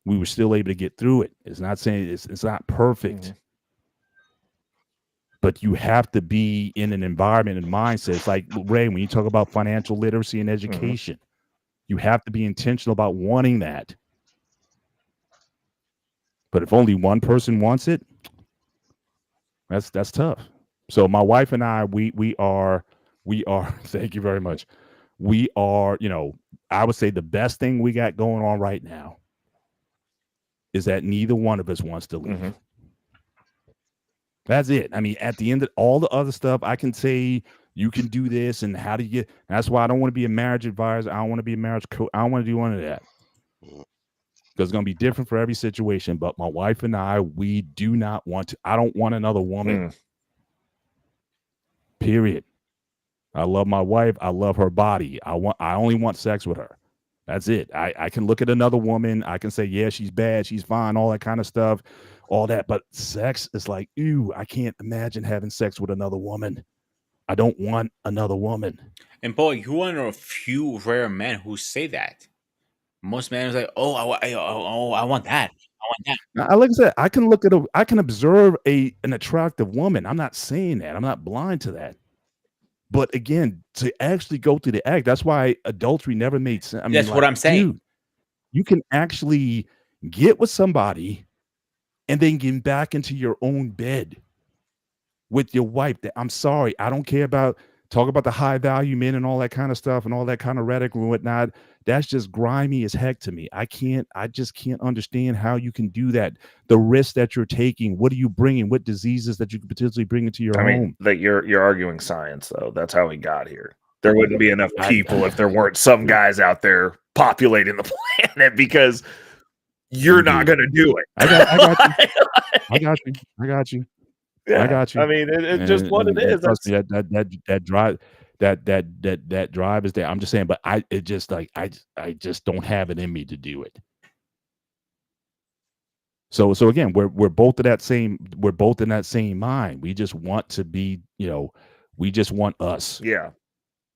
we were still able to get through it. It's not saying it's not perfect, but you have to be in an environment and mindset. It's like, Ray, when you talk about financial literacy and education, you have to be intentional about wanting that. But if only one person wants it, that's tough. So my wife and I, we are thank you very much. We are, I would say the best thing we got going on right now is that neither one of us wants to leave. That's it. I mean, at the end of all the other stuff, I can say you can do this and how do you get. That's why I don't want to be a marriage advisor. I don't want to be a marriage coach. I don't want to do one of that. Because it's going to be different for every situation. But my wife and I, we do not want to. I don't want another woman. Period. I love my wife. I love her body. I only want sex with her. That's it. I can look at another woman. I can say, yeah, she's bad. She's fine. All that kind of stuff. All that. But sex is like, ew, I can't imagine having sex with another woman. I don't want another woman. And Paul, you are one of a few rare men who say that. Most men are like, oh, I want that. I want that. Now, like I said, I can observe an attractive woman. I'm not saying that. I'm not blind to that. But again, to actually go through the act, that's why adultery never made sense. I mean, That's what I'm saying. Dude, you can actually get with somebody and then get back into your own bed with your wife. I'm sorry, I don't care about talk about the high value men and all that kind of stuff and all that kind of rhetoric and whatnot. That's just grimy as heck to me. I just can't understand how you can do that. The risk that you're taking, what are you bringing? What diseases that you could potentially bring into your home? That you're arguing science, though. That's how we got here. There wouldn't be enough people if there weren't some guys out there populating the planet, because you're not going to do it. I got you. Yeah, I got you. I mean, it's just what it is. Trust me, that drive, that drive is there. I'm just saying, but I just don't have it in me to do it. So again, we're both in that same mind. We just want to be, we just want us. Yeah.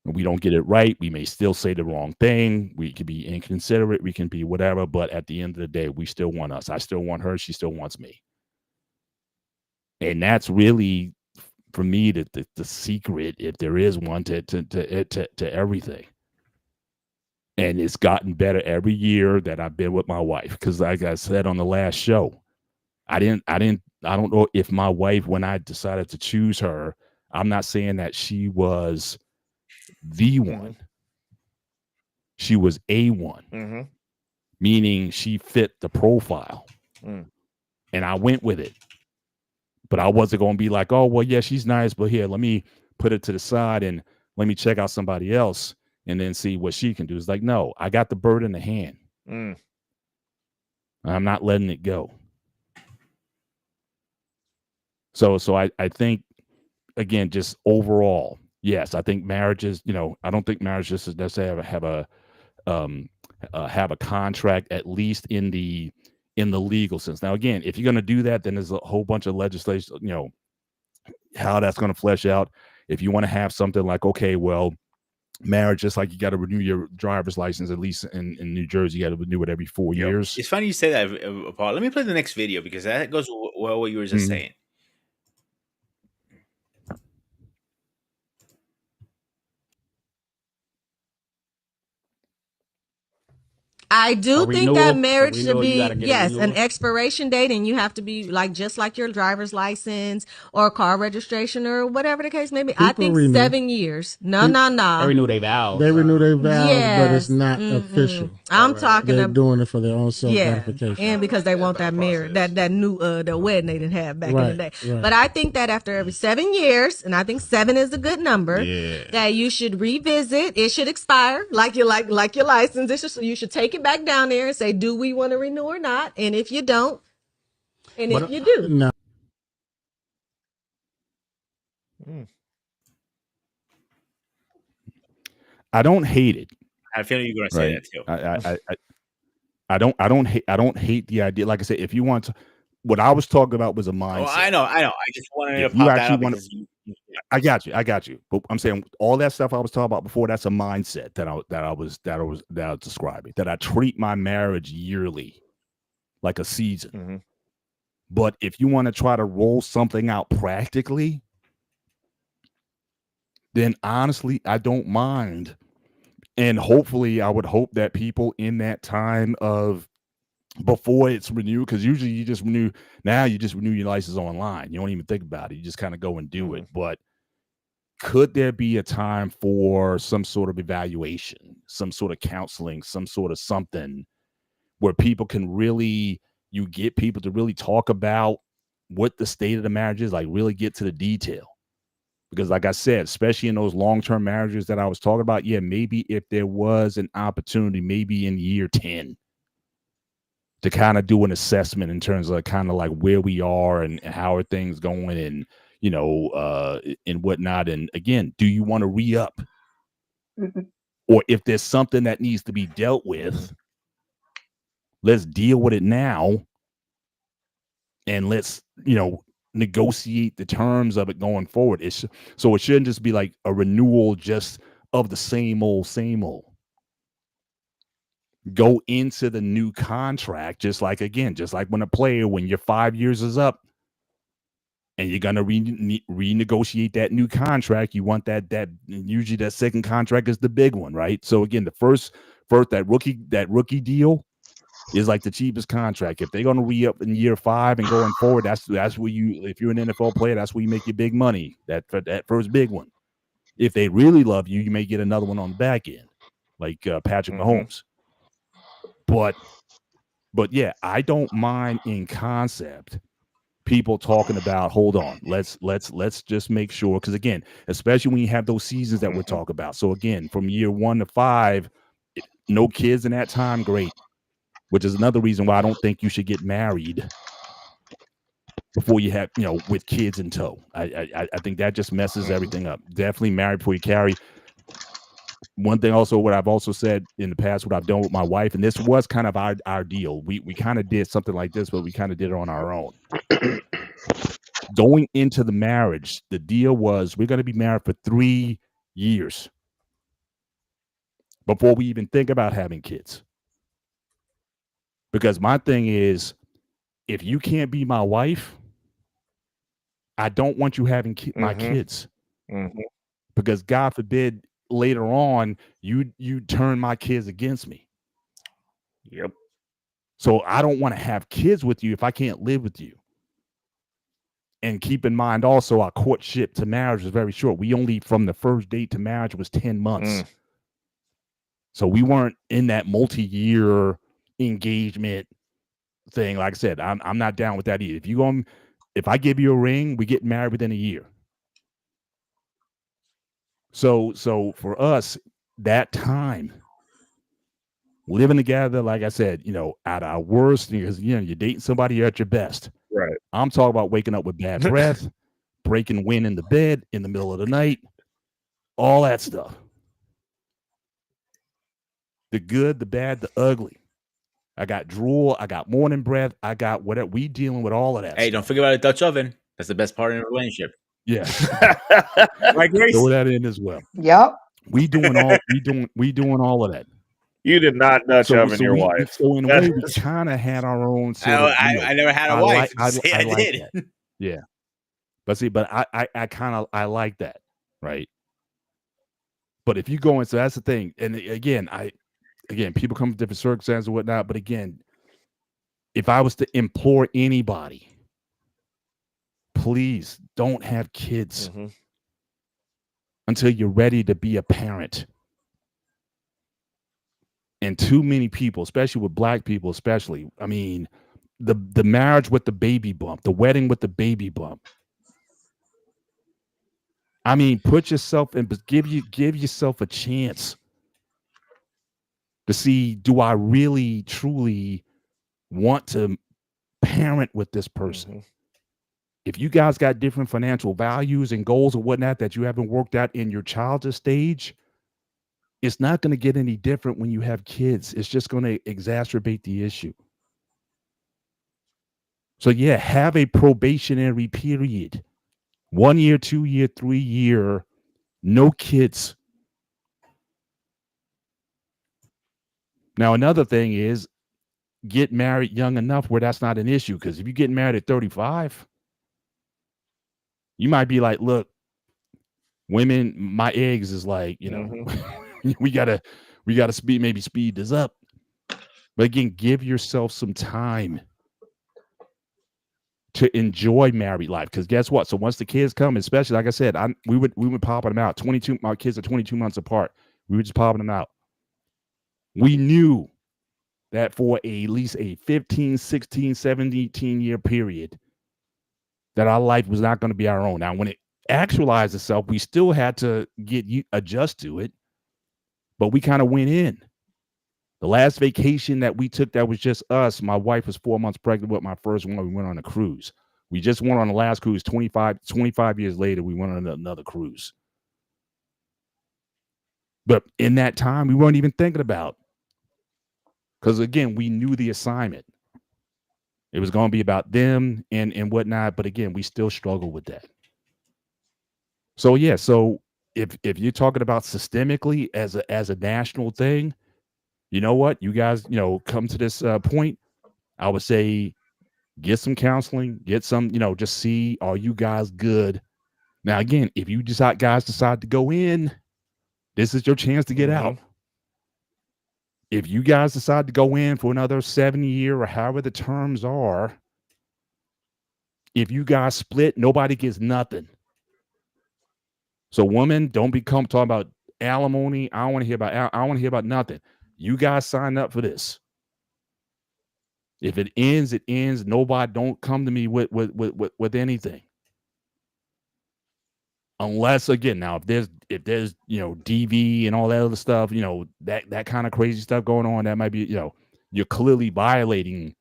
We don't get it right. We may still say the wrong thing. We can be inconsiderate. We can be whatever. But at the end of the day, we still want us. I still want her. She still wants me. And that's really, for me, the secret, if there is one, to everything. And it's gotten better every year that I've been with my wife. Because like I said on the last show, I don't know if my wife, when I decided to choose her, I'm not saying that she was the one. She was a one, meaning she fit the profile. And I went with it. But I wasn't going to be like, oh, well, yeah, she's nice, but here, let me put it to the side and let me check out somebody else and then see what she can do. It's like, no, I got the bird in the hand. I'm not letting it go. So I think, again, just overall, yes, I think marriages, I don't think marriages necessarily have a contract, at least in the legal sense. Now, again, if you're going to do that, then there's a whole bunch of legislation, how that's going to flesh out. If you want to have something like, okay, well, marriage, just like you got to renew your driver's license, at least in New Jersey, you got to renew it every 4 years. It's funny you say that, Paul. Let me play the next video because that goes well what you were just saying. I do think that marriage should renewal, you be, gotta get a yes, an renewal. expiration date, and you have to be like just like your driver's license or car registration or whatever the case may be. I think renew. 7 years. No. They renew their vows. They renew their vows, but it's Yes. not official. I'm talking They're about, doing it for their own self yeah, gratification. and because they want that marriage, that new the wedding they didn't have back in the day. Right. But I think that after every 7 years, and I think 7 is a good number, that you should revisit. It should expire like your license. You should take it back down there and say, do we want to renew or not? And if you don't, and if you do, No. I don't hate it. I have a feeling you're going to say that too. I don't hate the idea. Like I said, if you want to, what I was talking about was a mindset. Oh, I know. I just wanted to If you pop that actually up want because I got you. But I'm saying all that stuff I was talking about before, that's a mindset that I was describing. That I treat my marriage yearly, like a season. But if you want to try to roll something out practically, then honestly, I don't mind. And hopefully, I would hope that people in that time of before it's renewed, because usually you just renew your license online. You don't even think about it. You just kind of go and do it. But could there be a time for some sort of evaluation, some sort of counseling, some sort of something where people can really, you get people to really talk about what the state of the marriage is, like really get to the detail? Because like I said, especially in those long-term marriages that I was talking about, maybe if there was an opportunity, maybe in year 10, to kind of do an assessment in terms of kind of like where we are and how are things going and, and whatnot. And again, do you want to re-up? Or if there's something that needs to be dealt with, let's deal with it now. And let's, negotiate the terms of it going forward. So it shouldn't just be like a renewal just of the same old. Go into the new contract, just like when a player, when your 5 years is up and you're going to renegotiate that new contract, you want that usually that second contract is the big one, right? So again, the first that rookie deal is like the cheapest contract. If they're going to re-up in year 5 and going forward, that's where you, if you're an NFL player, that's where you make your big money, that first big one. If they really love you, you may get another one on the back end, like Patrick Mahomes. But yeah, I don't mind in concept people talking about, hold on, let's just make sure, because again, especially when you have those seasons that we're talking about. So again, from year 1 to 5, no kids in that time, great. Which is another reason why I don't think you should get married before you have, with kids in tow. I think that just messes everything up. Definitely married before you carry. One thing also, what I've also said in the past, what I've done with my wife, and this was kind of our deal. We kind of did something like this, but we kind of did it on our own. Going into the marriage, the deal was we're going to be married for 3 years before we even think about having kids. Because my thing is, if you can't be my wife, I don't want you having my kids. Because God forbid later on you turn my kids against me. Yep. So I don't want to have kids with you if I can't live with you. And keep in mind also, our courtship to marriage was very short. We only, from the first date to marriage, was 10 months. So we weren't in that multi-year engagement thing. Like I said, I'm not down with that either. If I give you a ring, we get married within a year. So for us, that time living together, like I said, at our worst, because you're dating somebody, you're at your best. Right. I'm talking about waking up with bad breath, breaking wind in the bed in the middle of the night, all that stuff. The good, the bad, the ugly. I got drool. I got morning breath. I got whatever. We dealing with all of that. Hey, don't forget about a Dutch oven. That's the best part in a relationship. Yeah. Right, Grace? Throw that in as well. Yep. We doing all of that. You did not Dutch oven your wife. So in a way, we kind of had our own sort of, I never had a wife. I did. like that. Yeah. But I like that, right? But if you go in, so that's the thing. And again, again, people come from different circumstances and whatnot. But again, if I was to implore anybody, please don't have kids until you're ready to be a parent. And too many people, especially with Black people, especially, I mean, the marriage with the baby bump, the wedding with the baby bump. I mean, put yourself in, but give yourself a chance to see, do I really truly want to parent with this person? If you guys got different financial values and goals or whatnot that you haven't worked out in your childhood stage, it's not going to get any different when you have kids. It's just going to exacerbate the issue. So yeah, have a probationary period. 1 year, 2 year, 3 year, no kids. Now, another thing is get married young enough where that's not an issue. Because if you get married at 35, you might be like, look, women, my eggs is like, you know, we gotta speed this up. But again, give yourself some time to enjoy married life. Because guess what? So once the kids come, especially like I said, we would popping them out. 22, my kids are 22 months apart. We were just popping them out. We knew that for at least a 15, 16, 17 year period, that our life was not going to be our own. Now, when it actualized itself, we still had to adjust to it, but we kind of went in. The last vacation that we took that was just us, my wife was 4 months pregnant with my first one. We went on a cruise. We just went on the last cruise. 25 years later, we went on another cruise. But in that time, we weren't even thinking about, because again, we knew the assignment. It was going to be about them and whatnot. But again, we still struggle with that. So yeah, so if you're talking about systemically as a national thing, you know what? You guys, come to this point, I would say get some counseling, get some, just see, are you guys good? Now, again, if you decide to go in, this is your chance to get out. If you guys decide to go in for another 7 year or however the terms are, if you guys split, nobody gets nothing. So women, don't become talking about alimony. I don't want to hear about nothing. You guys signed up for this. If it ends, it ends. Nobody, don't come to me with anything. Unless, again, now if there's DV and all that other stuff, that kind of crazy stuff going on, that might be, you're clearly violating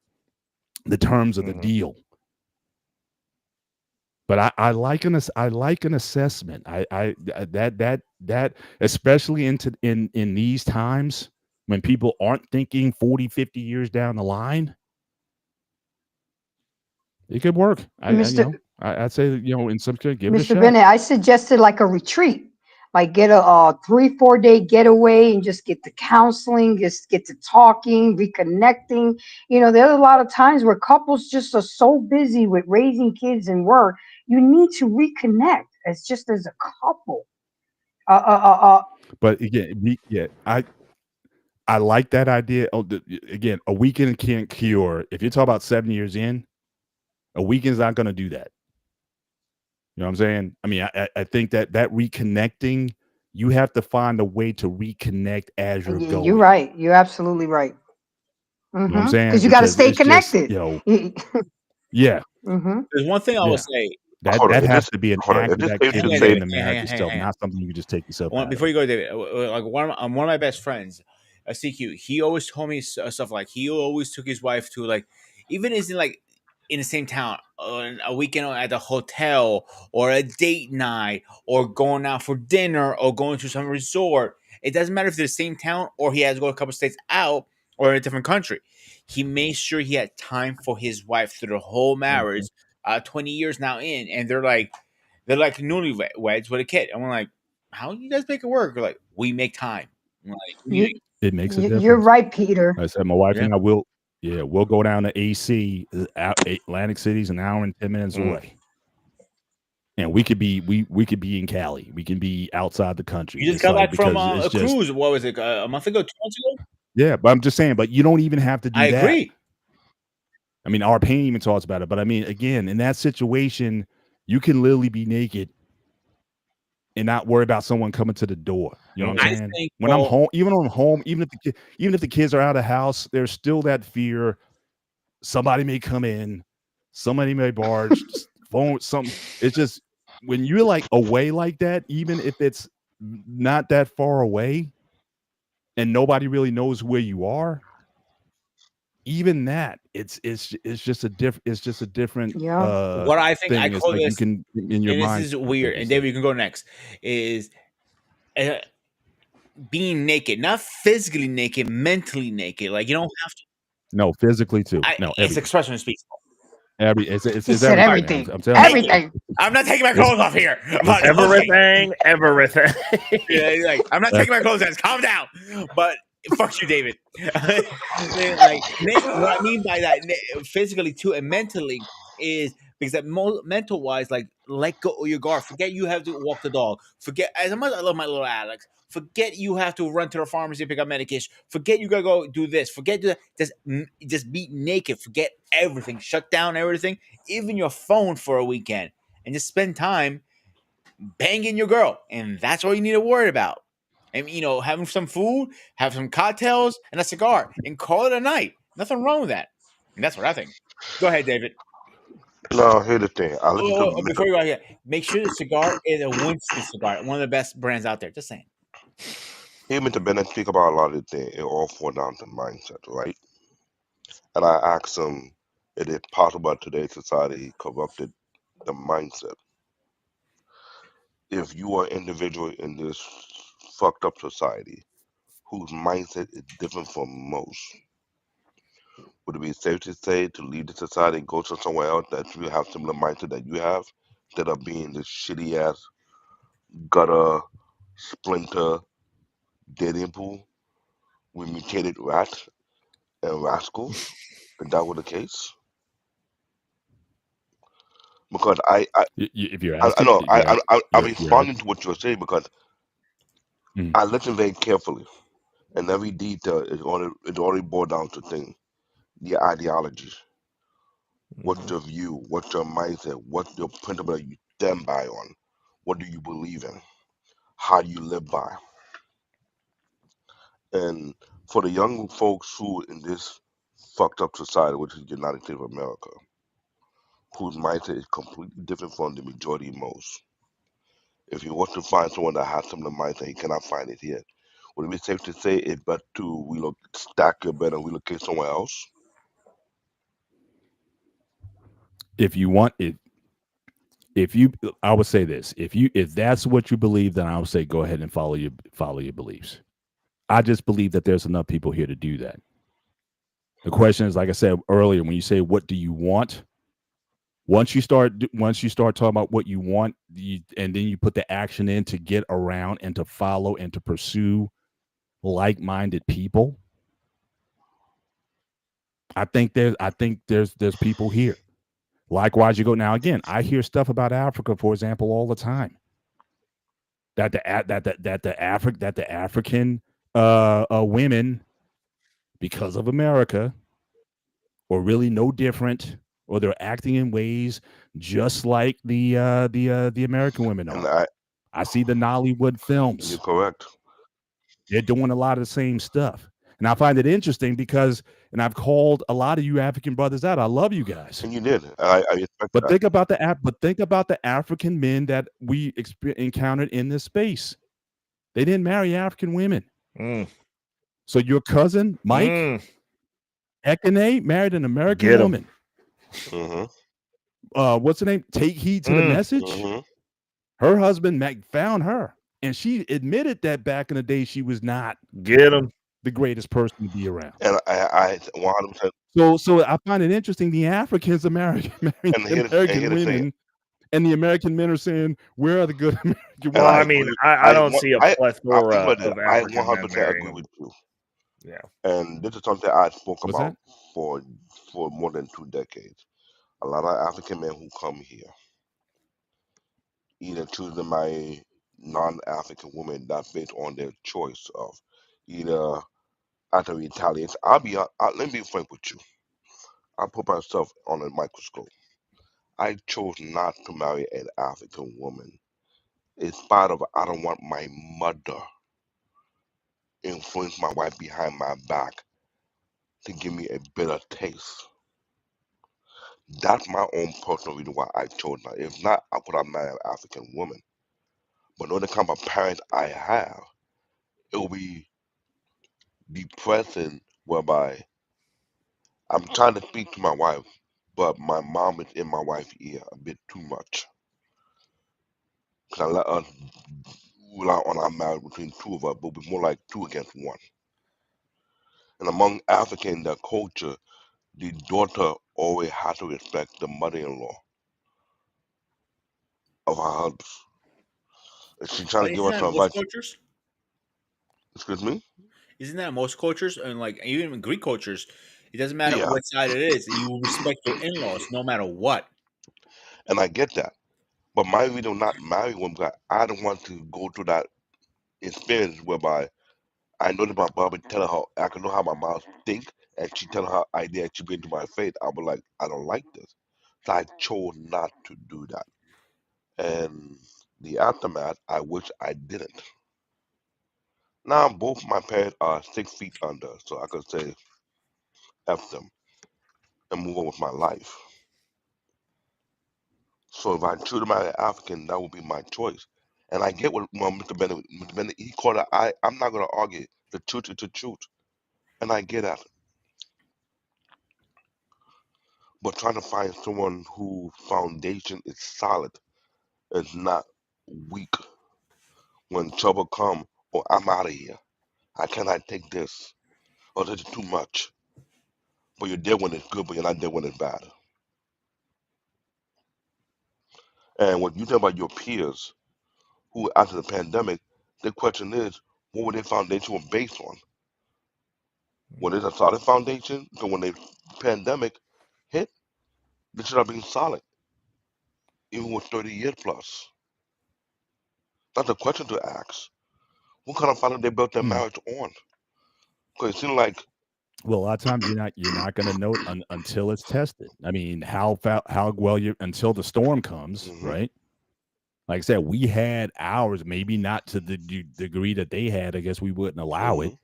the terms of the deal. But I like an assessment. I that especially in these times when people aren't thinking 40, 50 years down the line, it could work. I'd say, in some case, give it a Mr. shot. Bennett, I suggested like a retreat, like get a 3-4 day getaway and just get the counseling, just get to talking, reconnecting. There's a lot of times where couples just are so busy with raising kids and work. You need to reconnect as a couple. But again, I like that idea. Again, a weekend can't cure. If you're talking about 7 years in, a weekend's not going to do that. You know what I'm saying? I mean, I think that reconnecting, you have to find a way to reconnect as you're going. You're right. You're absolutely right. You know what I'm saying? Because you got to stay connected. Yeah. There's one thing I will say. That has to be an act of activity in the marriage itself, not something you just take yourself out before you go, David, like one of my best friends, CQ, he always told me stuff like he always took his wife to, like, even isn't like in the same town, a weekend at the hotel or a date night or going out for dinner or going to some resort. It doesn't matter if they're the same town or he has to go a couple states out or in a different country. He made sure he had time for his wife through the whole marriage. 20 years now in, and they're like newlyweds with a kid. And we're like, how do you guys make it work? We're like, we make time. It makes a difference. You're right, Peter. I said my wife and I we'll go down to AC. Atlantic City's an hour and 10 minutes away. And we could be in Cali. We can be outside the country. You just got back from a cruise. What was it? A month ago, 2 months ago? Yeah, but I'm just saying, but you don't even have to do I that. agree. I mean, our pain even talks about it. But I mean, again, in that situation, you can literally be naked and not worry about someone coming to the door. You know what I'm I saying? think, When I'm well, home, even when I'm home, even if the kids are out of the house, there's still that fear. Somebody may come in, somebody may barge, phone, something. It's just when you're like away like that, even if it's not that far away and nobody really knows where you are, even that, it's just a different Yeah. what I think, I thing. It's call like you this, can in your and this mind. is Thank weird, you, and sir. David, you can go next, is uh, being naked, not physically naked, mentally naked. Like, you don't have to. No, physically too. No, It's everything. expression of speech. He It's said everything, man. everything. I'm telling you. Thank you. Everything. I'm not taking my It's clothes off here. it's But okay. Everything. Yeah, like, I'm not taking my clothes off. Calm down. But fuck you, David. Like, what I mean by that, physically too and mentally, is because that mental wise, like, let go of your guard. Forget you have to walk the dog. Forget, as much as I love my little Alex. Forget you have to run to the pharmacy and pick up medication. Forget you gotta go do this. Forget do that. Just be naked. Forget everything. Shut down everything, even your phone for a weekend, and just spend time banging your girl, and that's all you need to worry about. And having some food, have some cocktails, and a cigar, and call it a night. Nothing wrong with that. And that's what I think. Go ahead, David. No, here's the thing. I listen to Before you go here, make sure the cigar is a Winston cigar, one of the best brands out there. Just saying. hear Mr. Bennett speak about a lot of things. It all falls down to mindset, right? And I asked him, is it possible today's society corrupted the mindset? If you are an individual in this fucked up society whose mindset is different from most, would it be safe to say to leave the society and go to somewhere else that you have similar mindset that you have, instead of being this shitty ass gutter splinter dating pool with mutated rats and rascals? If that were the case, because If you're I asking, know I'm you're responding to what you're saying because mm. I listen very carefully, and every detail is already boiled down to things: your ideology, what's your view, what's your mindset, what's your principle that you stand by on, what do you believe in, how do you live by. And for the young folks who in this fucked up society, which is the United States of America, whose mindset is completely different from the majority most, if you want to find someone that has similar mindset, you cannot find it here. Would it be safe to say it's better to stack your bed and relocate somewhere else? If you want it, if you, I would say this: if that's what you believe, then I would say go ahead and follow your beliefs. I just believe that there's enough people here to do that. The question is, like I said earlier, when you say what do you want, once you start talking about what you want, and then you put the action in to get around and to follow and to pursue like-minded people, I think there's people here. Likewise, you go now again. I hear stuff about Africa, for example, all the time. That the African women, because of America, are really no different, or they're acting in ways just like the American women And are. I see the Nollywood you're films. correct. They're doing a lot of the same stuff. And I find it interesting because, and I've called a lot of you African brothers out. I love you guys. And you did. I respect But that. think about the African men that we encountered in this space. They didn't marry African women. So your cousin Mike Ekene married an American Get him. woman. Mm-hmm. What's her name? Take heed to the message. Mm-hmm. Her husband Mac found her, and she admitted that back in the day she was not Get him. the greatest person to be around. And I 100%. So I find it interesting. The Africans are marrying And here American the thing. women, and the American men are saying, "Where are the good American And Well, women?" I mean, I don't see a plethora of I African men 100% agree marrying. with you. Yeah. And this is something I spoke What's about that? for more than 2 decades. A lot of African men who come here either choose to marry non-African women, that's based on their choice of either after retaliation. Let me be frank with you. I put myself on a microscope. I chose not to marry an African woman in spite of I don't want my mother influence my wife behind my back to give me a bitter taste. That's my own personal reason why I chose not. If not, I would have married an African woman. But knowing the kind of parents I have, it will be depressing whereby I'm trying to speak to my wife, but my mom is in my wife's ear a bit too much. Because I let us rule out on our marriage between two of us, but we're more like two against one. And among African the culture, the daughter always has to respect the mother-in-law of her husband. If she's trying But to give isn't us that some most advice, cultures? excuse me? Isn't that most cultures? And like even in Greek cultures, it doesn't matter Yeah, what side it is. You will respect your in-laws no matter what. and I get that. But my reason not marry one because I don't want to go through that experience whereby I know that my mom would tell her I can know how my mom think and she tell her idea and she bring to my face. I was like, I don't like this. So I chose not to do that. And the aftermath, I wish I didn't. Now both my parents are 6 feet under, so I could say F them and move on with my life. So if I choose to marry an African, that would be my choice. And I get what Mr. Bennett he called it. I'm not gonna argue. The truth is the truth. And I get that. But trying to find someone whose foundation is solid is not weak when trouble come or I'm out of here. I cannot take this. Or this is too much. But you're there when it's good, but you're not there when it's bad. And when you think about your peers who after the pandemic, the question is, what were their foundation were based on? Was it a solid foundation? So when the pandemic hit, they should have been solid, even with 30 years plus. That's a question to ask. What kind of foundation they built their Hmm. marriage on? Because it seemed like Well, a lot of times you're not going to know it until it's tested. I mean, how well you until the storm comes, hmm right? Like I said, we had ours, maybe not to the degree that they had. I guess we wouldn't allow hmm it,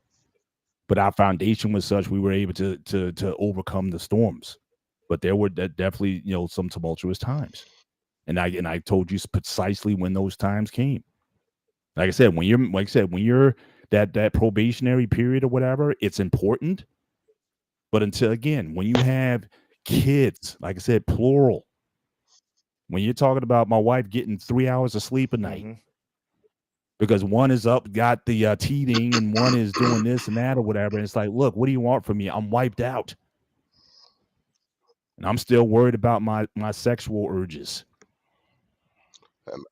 but our foundation was such we were able to overcome the storms. But there were definitely some tumultuous times, and I told you precisely when those times came. Like I said, when you're that probationary period or whatever, it's important. But until again, when you have kids, like I said, plural, when you're talking about my wife getting 3 hours of sleep a night hmm because one is up, got the teething, and one is doing this and that or whatever. And it's like, look, what do you want from me? I'm wiped out. And I'm still worried about my sexual urges. and,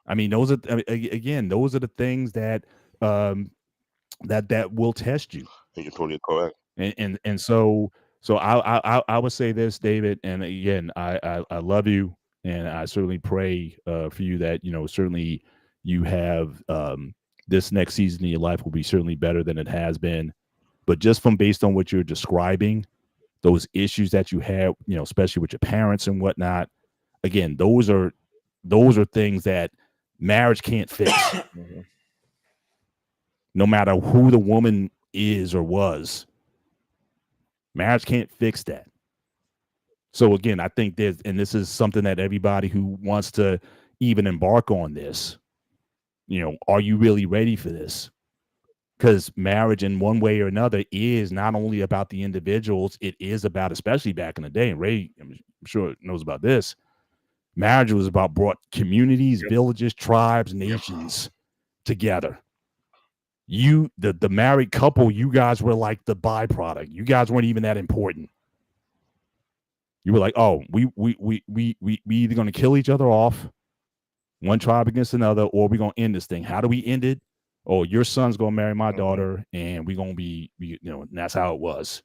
I mean, those are again, those are the things that that will test you. and you're totally correct. And so I would say this, David, and again, I love you, and I certainly pray for you that certainly you have this next season in your life will be certainly better than it has been. But just from based on what you're describing, those issues that you have, especially with your parents and whatnot, again, those are things that marriage can't fix. hmm No matter who the woman is or was, marriage can't fix that. So again, I think and this is something that everybody who wants to even embark on this, are you really ready for this? Because marriage in one way or another is not only about the individuals, it is about, especially back in the day, and Ray, I'm sure knows about this, marriage was about brought communities, Yep. villages, tribes, nations together. The married couple, you guys were like the byproduct. You guys weren't even that important. You were like, oh, we either going to kill each other off, one tribe against another, or we're going to end this thing. How do we end it? Oh, your son's going to marry my daughter, and we're going to be, and that's how it was.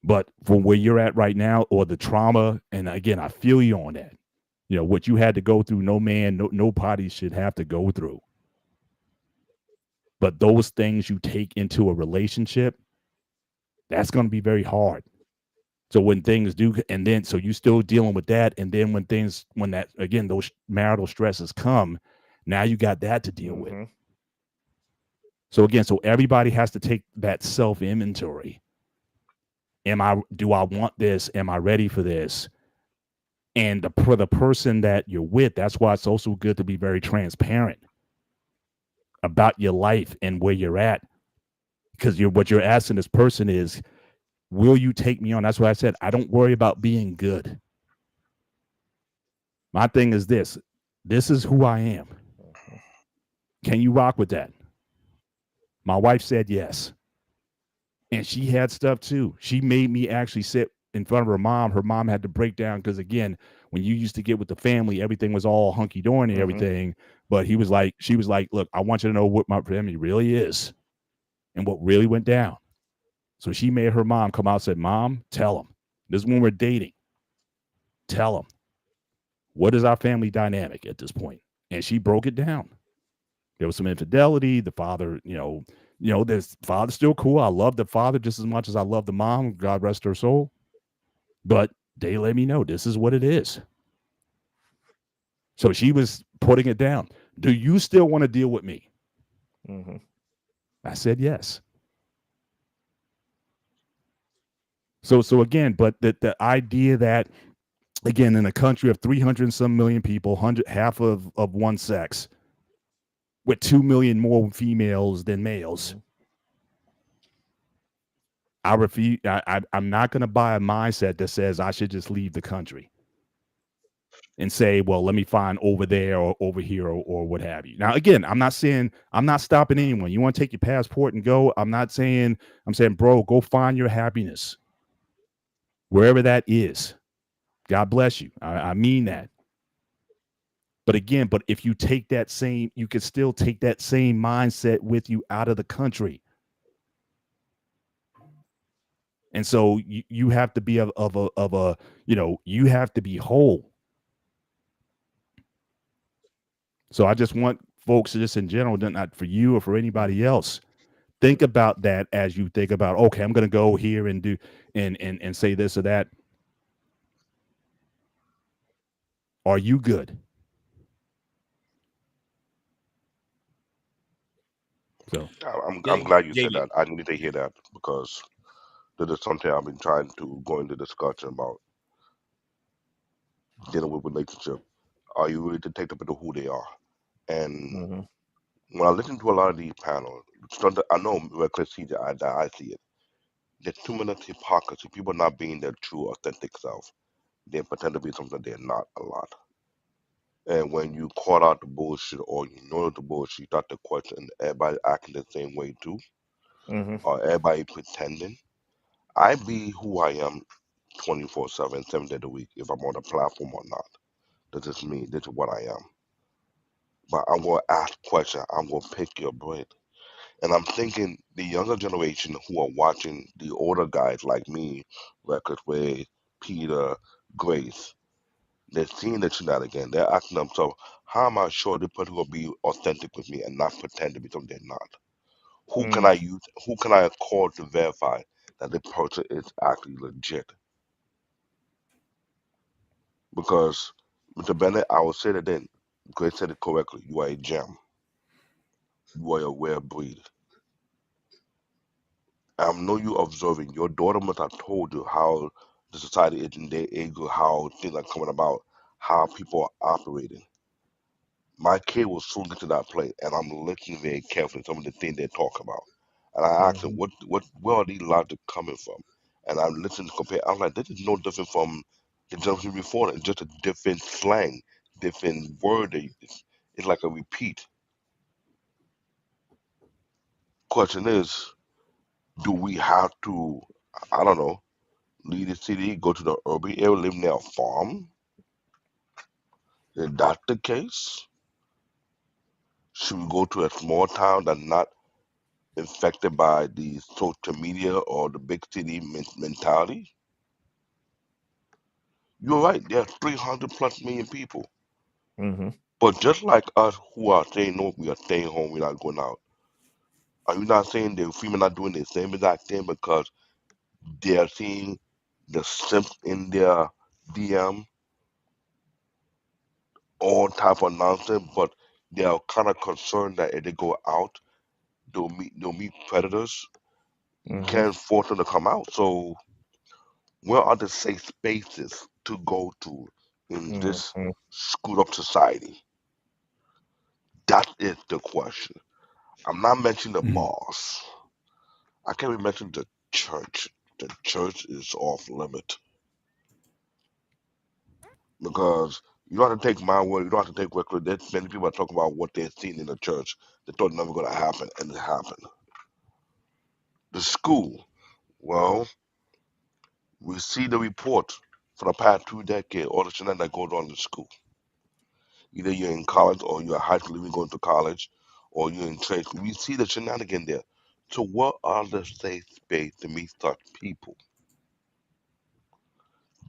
But from where you're at right now, or the trauma, and again, I feel you on that. What you had to go through, no man, nobody should have to go through. But those things you take into a relationship, that's going to be very hard. So when things do, and then so you still dealing with that, and then when that again those marital stresses come, now you got that to deal with. So again, so everybody has to take that self inventory. Do I want this? Am I ready for this? And for the person that you're with, that's why it's also good to be very transparent about your life and where you're at, because what you're asking this person is, will you take me on? That's why I said I don't worry about being good. My thing is this is who I am. Can you rock with that? My wife said yes. And she had stuff too. She made me actually sit in front of her mom. Her mom had to break down because, again, when you used to get with the family, everything was all hunky dory and everything. But she was like, look, I want you to know what my family really is and what really went down. So she made her mom come out and said, Mom, tell them. This is when we're dating. Tell them. What is our family dynamic at this point? And she broke it down. There was some infidelity. The father, this father's still cool. I love the father just as much as I love the mom. God rest her soul. But they let me know this is what it is. So she was putting it down. Do you still want to deal with me? I said yes. So again, but the idea that, again, in a country of 300 and some million people, half of one sex, with 2 million more females than males, I refuse. I'm not going to buy a mindset that says I should just leave the country and say, well, let me find over there or over here or what have you. Now, again, I'm not stopping anyone. You want to take your passport and go? I'm saying, bro, go find your happiness wherever that is. God bless you. I mean that. But again, if you take you could still take that same mindset with you out of the country. And so you have to be you have to be whole. So I just want folks, just in general, not for you or for anybody else, think about that as you think about, okay, I'm going to go here and do and say this or that. Are you good? So I'm glad you said that. I needed to hear that because that is something I've been trying to go into discussion about dealing with relationship. Are you really to take them into who they are? And when I listen to a lot of these panels, I know reckless CJ, I see it. There's too much hypocrisy. People not being their true, authentic self. They pretend to be something they're not a lot. And when you call out the bullshit or you know the bullshit, you start to question everybody acting the same way too, or everybody pretending. I be who I am 24/7, 7 days a week, if I'm on a platform or not. This is me. This is what I am. But I'm going to ask questions. I'm going to pick your brain. And I'm thinking the younger generation who are watching the older guys like me, Record Way, Peter, Grace, they're seeing the shenanigans. They're asking themselves, how am I sure this person will be authentic with me and not pretend to be something they're not? Who can I use? Who can I call to verify that this person is actually legit? Because, Mr. Bennett, I will say that then, Grace said it correctly. You are a gem. You are a rare breed. I know you observing. Your daughter must have told you how the society is in their age, how things are coming about, how people are operating. My kid will soon get to that place, and I'm listening very carefully to some of the things they talk about. And I asked them, where are these logic coming from? And I listened to compare. I was like, this is no different from the generation before. It's just a different slang, different word. It's like a repeat. Question is, do we have to, I don't know, leave the city, go to the urban area, live near a farm? Is that the case? Should we go to a small town that's not infected by the social media or the big city mentality? You're right, there are 300 plus million people. But just like us who are staying home, we are staying home, we're not going out. Are you not saying the female not doing the same exact thing because they are seeing the simp in their DM, all type of nonsense, but they are kind of concerned that if they go out, they'll meet predators. You Mm-hmm. can't force them to come out. So where are the safe spaces to go to in this Mm-hmm. screwed up society? That is the question. I'm not mentioning the Mhm. boss. I can't even mention the church. The church is off limit because you don't have to take my word. You don't have to take what there's many people are talking about what they've seen in the church. They thought it never going to happen, and it happened. The school. Well, we see the report for the past 2 decades, all the shenanigans that goes on in school. Either you're in college or you're high school, even going to college, or you're in trade school. We see the shenanigans there. So what are the safe space to meet such people?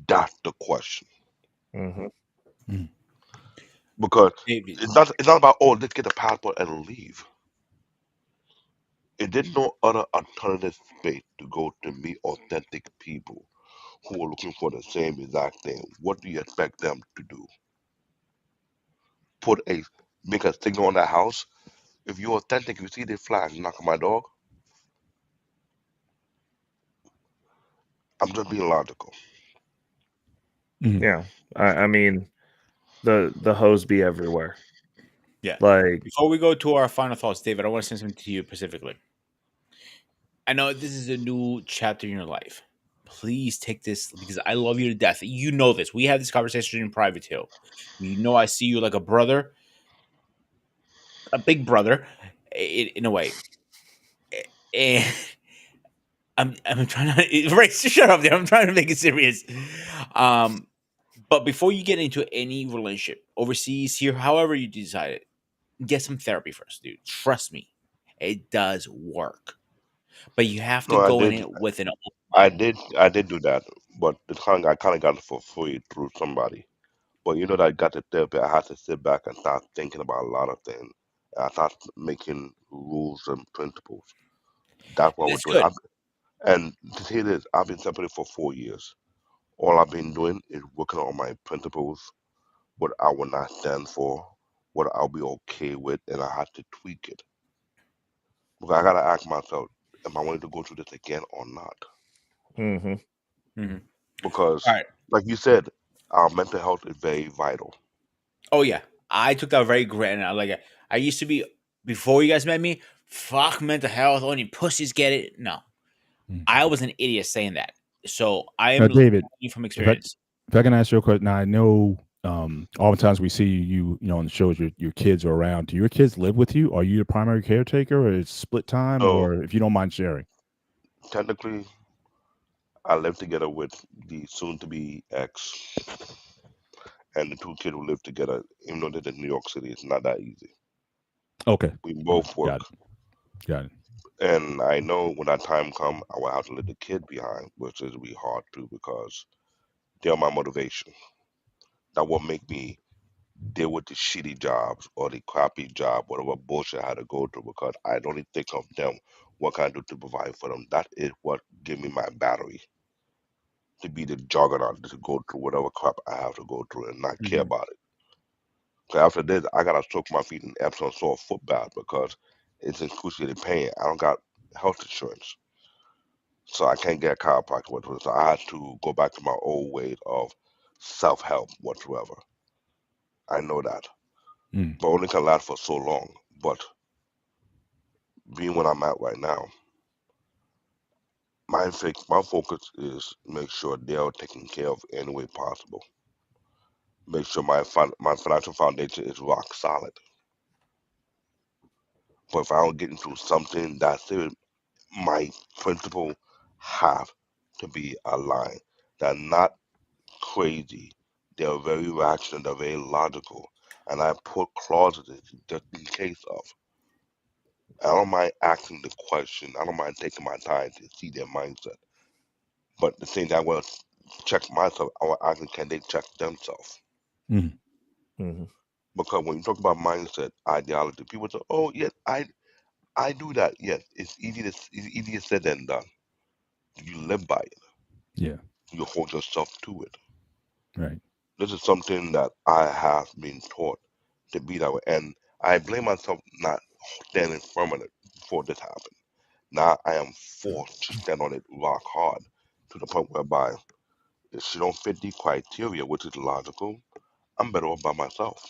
That's the question. Mm-hmm. Mhm. Because David, it's not about, oh, let's get a passport and leave. If there's no other alternative space to go to meet authentic people who are looking for the same exact thing, what do you expect them to do? Put a Make a signal on that house. If you're authentic, you see the flag, knock on my dog. I'm just being logical. Mhm. Yeah. I mean, the hose be everywhere. yeah. Like, Before we go to our final thoughts, David, I want to say something to you specifically. I know this is a new chapter in your life. Please take this because I love you to death. You know this. We had this conversation in private too. You know I see you like a brother, a big brother, in a way. And I'm trying to right. Shut up, there. I'm trying to make it serious. Um, but before you get into any relationship overseas, here, however you decide it, get some therapy first, dude. Trust me, it does work. But you have to No, I go in did, it with an open I mind. did, I did do that, but I kind of got it for free through somebody. But you know that I got the therapy. I had to sit back and start thinking about a lot of things. And I start making rules and principles. That's what we're That's doing. good. And to say this, I've been separated for 4 years. All I've been doing is working on my principles, what I will not stand for, what I'll be okay with, and I had to tweak it. Because I gotta ask myself, am I willing to go through this again or not? mm-hmm. Hmm. All Because, right. like you said, our mental health is very vital. Oh yeah, I took that very granted. I used to be before you guys met me. Fuck mental health. Only pussies get it. No, Mhm. I was an idiot saying that. So I Now, am David, speaking from if I experience. if I can ask you a question, now I know oftentimes we see on the shows your kids are around. Do your kids live with you? Are you the primary caretaker, or it's split time, So, or if you don't mind sharing? technically, I live together with the soon-to-be ex and the two kids who live together. Even though they're in New York City, it's not that easy. Okay, We okay, both work, got it, got it. and I know when that time come, I will have to leave the kid behind, which is be hard too because they're my motivation. That will make me deal with the shitty jobs or the crappy job, whatever bullshit I had to go through because I don't even think of them. What can I do to provide for them? That is what give me my battery to be the juggernaut to go through whatever crap I have to go through and not care Hmm. about it. So after this, I gotta soak my feet in Epsom salt foot bath because it's excruciating pain. I don't got health insurance, so I can't get a chiropractor whatsoever. So I had to go back to my old ways of self help whatsoever. I know that, Mm, but only can last for so long. But being where I'm at right now, my focus is make sure they are taken care of any way possible. Make sure my financial foundation is rock solid. But if I don't get into something that's serious, my principle have to be aligned. They're not crazy. They're very rational. They're very logical. And I put clauses in just in case of. I don't mind asking the question. I don't mind taking my time to see their mindset. But the thing that I want to check myself, I want to ask them, can they check themselves? mm, Mm-hmm. Because when you talk about mindset, ideology, people say, oh, yes, I do that. Yes, it's easier said than done. You live by it. Yeah. You hold yourself to it. Right. This is something that I have been taught to be that way, and I blame myself not standing firm on it before this happened. Now I am forced to stand on it rock hard to the point whereby if she don't fit the criteria, which is logical, I'm better off by myself.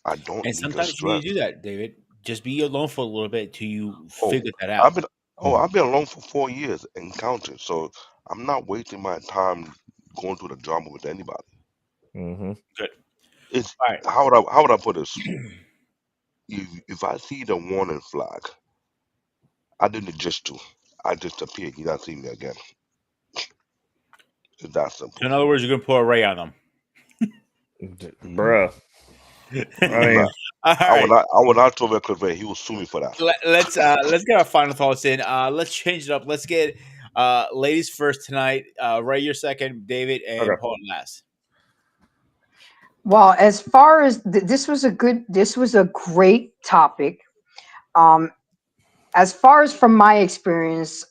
I don't And need the sometimes you need stress. to do that, David. Just be alone for a little bit till you Oh, figure that I've out. been I've been alone for 4 years and counting, so I'm not wasting my time going through the drama with anybody. Mm-hmm. Good. It's All right. how would I put this? If I see the warning flag, I didn't just do. I just appear. You not see me again. It's that simple. So in other words, you're gonna put a ray on them. Bruh. I I'm mean, not. All right. I would not throw Cliff Ray. He will sue me for that. Let's get our final thoughts in. Let's change it up. Let's get ladies first tonight. Ray, you're second. David and okay. Paul last. Well, as far as this was a great topic. Um, as far as from my experience,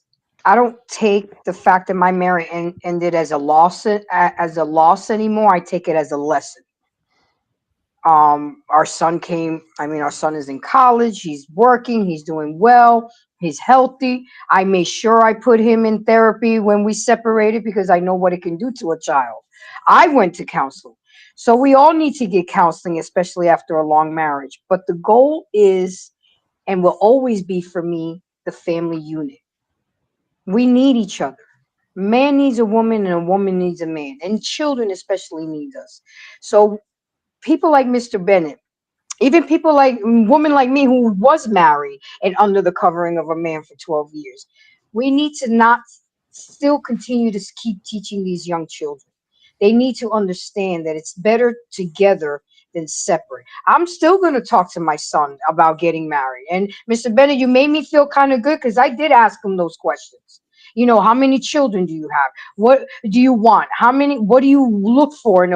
I don't take the fact that my marriage ended as a loss anymore. I take it as a lesson. Our son our son is in college, he's working, he's doing well, he's healthy. I made sure I put him in therapy when we separated because I know what it can do to a child. I went to counseling. So we all need to get counseling, especially after a long marriage. But the goal is and will always be for me the family unit. We need each other. Man needs a woman and a woman needs a man, and children especially need us. So people like Mr. Bennett, even people like women like me who was married and under the covering of a man for 12 years, we need to not still continue to keep teaching these young children. They need to understand that it's better together than separate. I'm still going to talk to my son about getting married. And Mr. Bennett, you made me feel kind of good because I did ask him those questions. You know, how many children do you have? What do you want? What do you look for in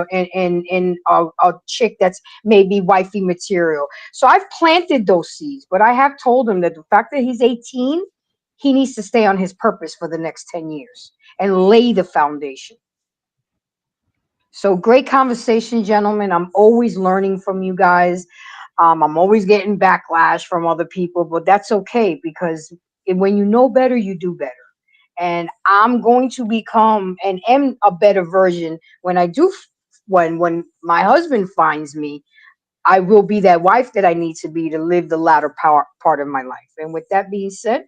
a chick that's maybe wifey material? So I've planted those seeds, but I have told him that the fact that he's 18, he needs to stay on his purpose for the next 10 years and lay the foundation. So great conversation, gentlemen. I'm always learning from you guys. I'm always getting backlash from other people, but that's okay because when you know better, you do better. And I'm going to become and am a better version when I do. When my husband finds me, I will be that wife that I need to be to live the latter part of my life. And with that being said,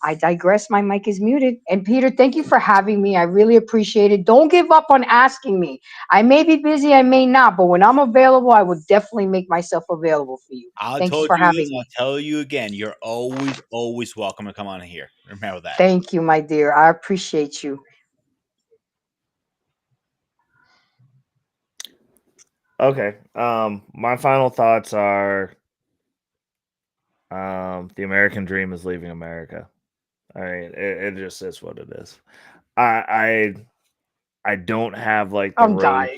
I digress. My mic is muted. And Peter, thank you for having me. I really appreciate it. Don't give up on asking me. I may be busy, I may not, but when I'm available, I will definitely make myself available for you. I Thank you told for you having this. me. I'll tell you again. You're always welcome to come on here. Remember that. Thank you, my dear. I appreciate you. Okay. My final thoughts are the American dream is leaving America. I mean, it just is what it is. I don't have like I'm dying.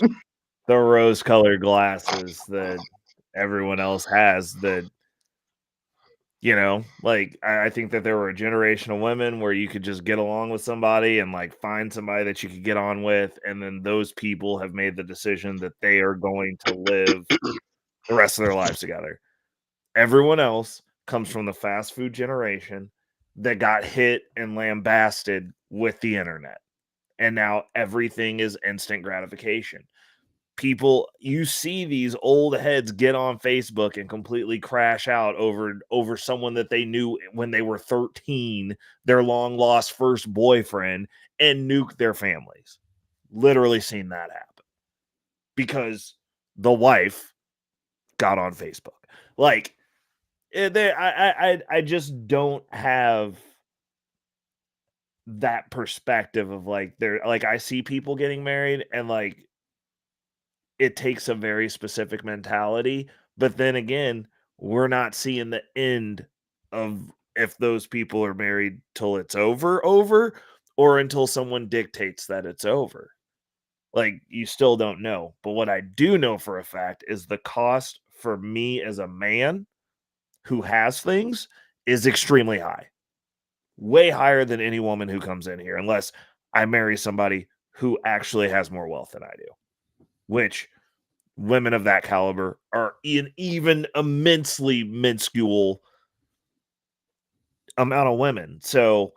the rose colored glasses that everyone else has that like I think that there were a generation of women where you could just get along with somebody and like find somebody that you could get on with, and then those people have made the decision that they are going to live the rest of their lives together. Everyone else comes from the fast food generation that got hit and lambasted with the internet. And now everything is instant gratification. People, you see these old heads get on Facebook and completely crash out over someone that they knew when they were 13, their long lost first boyfriend, and nuke their families. Literally seen that happen because the wife got on Facebook. Like, I just don't have that perspective of like I see people getting married and like it takes a very specific mentality, but then again, we're not seeing the end of if those people are married till it's over or until someone dictates that it's over. Like, you still don't know. But what I do know for a fact is the cost for me as a man who has things is extremely high. Way higher than any woman who comes in here, unless I marry somebody who actually has more wealth than I do, which women of that caliber are in even immensely minuscule amount of women. So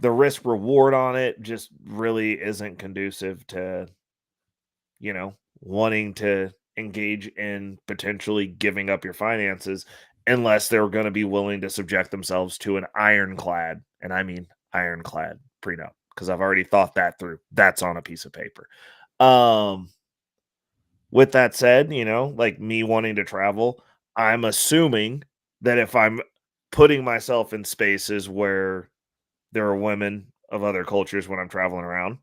the risk reward on it just really isn't conducive to, wanting to engage in potentially giving up your finances unless they're going to be willing to subject themselves to an ironclad, and I mean ironclad prenup, because I've already thought that through. That's on a piece of paper. With that said, like me wanting to travel, I'm assuming that if I'm putting myself in spaces where there are women of other cultures when I'm traveling around,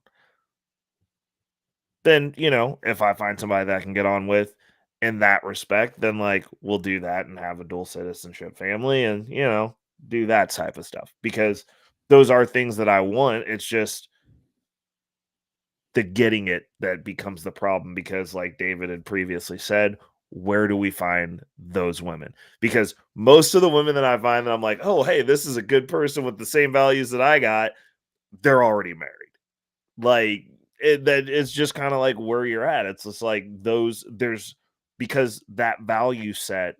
then, if I find somebody that I can get on with in that respect, then like we'll do that and have a dual citizenship family and, do that type of stuff, because those are things that I want. It's just the getting it that becomes the problem, because like David had previously said, where do we find those women? Because most of the women that I find that I'm like, oh, hey, this is a good person with the same values that I got, they're already married. Like it's just kind of like where you're at. It's just like because that value set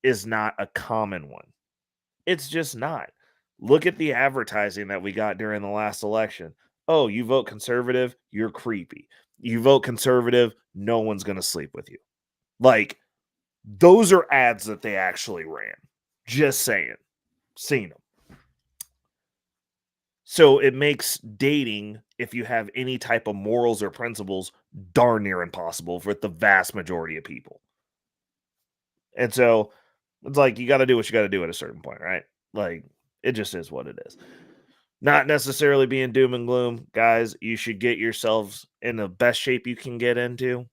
is not a common one. It's just not. Look at the advertising that we got during the last election. Oh, you vote conservative, you're creepy. You vote conservative, no one's going to sleep with you. Like, those are ads that they actually ran. Just saying. Seen them. So it makes dating, if you have any type of morals or principles, darn near impossible for the vast majority of people. And so it's like you got to do what you got to do at a certain point, right? Like, it just is what it is. Not necessarily being doom and gloom, guys. You should get yourselves in the best shape you can get into,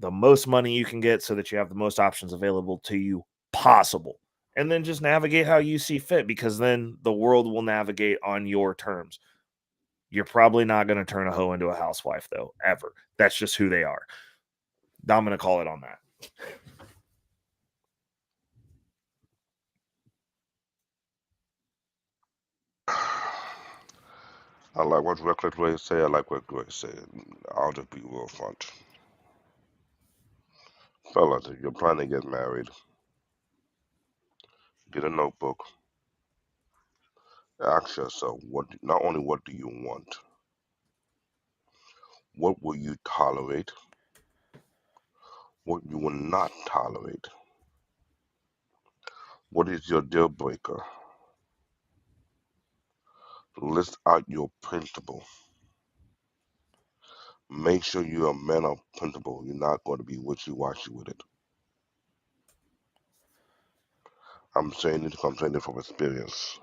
the most money you can get, so that you have the most options available to you possible. And then just navigate how you see fit, because then the world will navigate on your terms. You're probably not going to turn a hoe into a housewife, though, ever. That's just who they are. I'm going to call it on that. I like what Reckless Ray said. I like what Grace said. I'll just be real front. Fellas, if you're planning to get married, get a notebook. Ask yourself, not only what do you want, what will you tolerate, what you will not tolerate, what is your deal breaker. List out your principle. Make sure you're a man of principle. You're not going to be wishy-washy with it. I'm saying this from experience.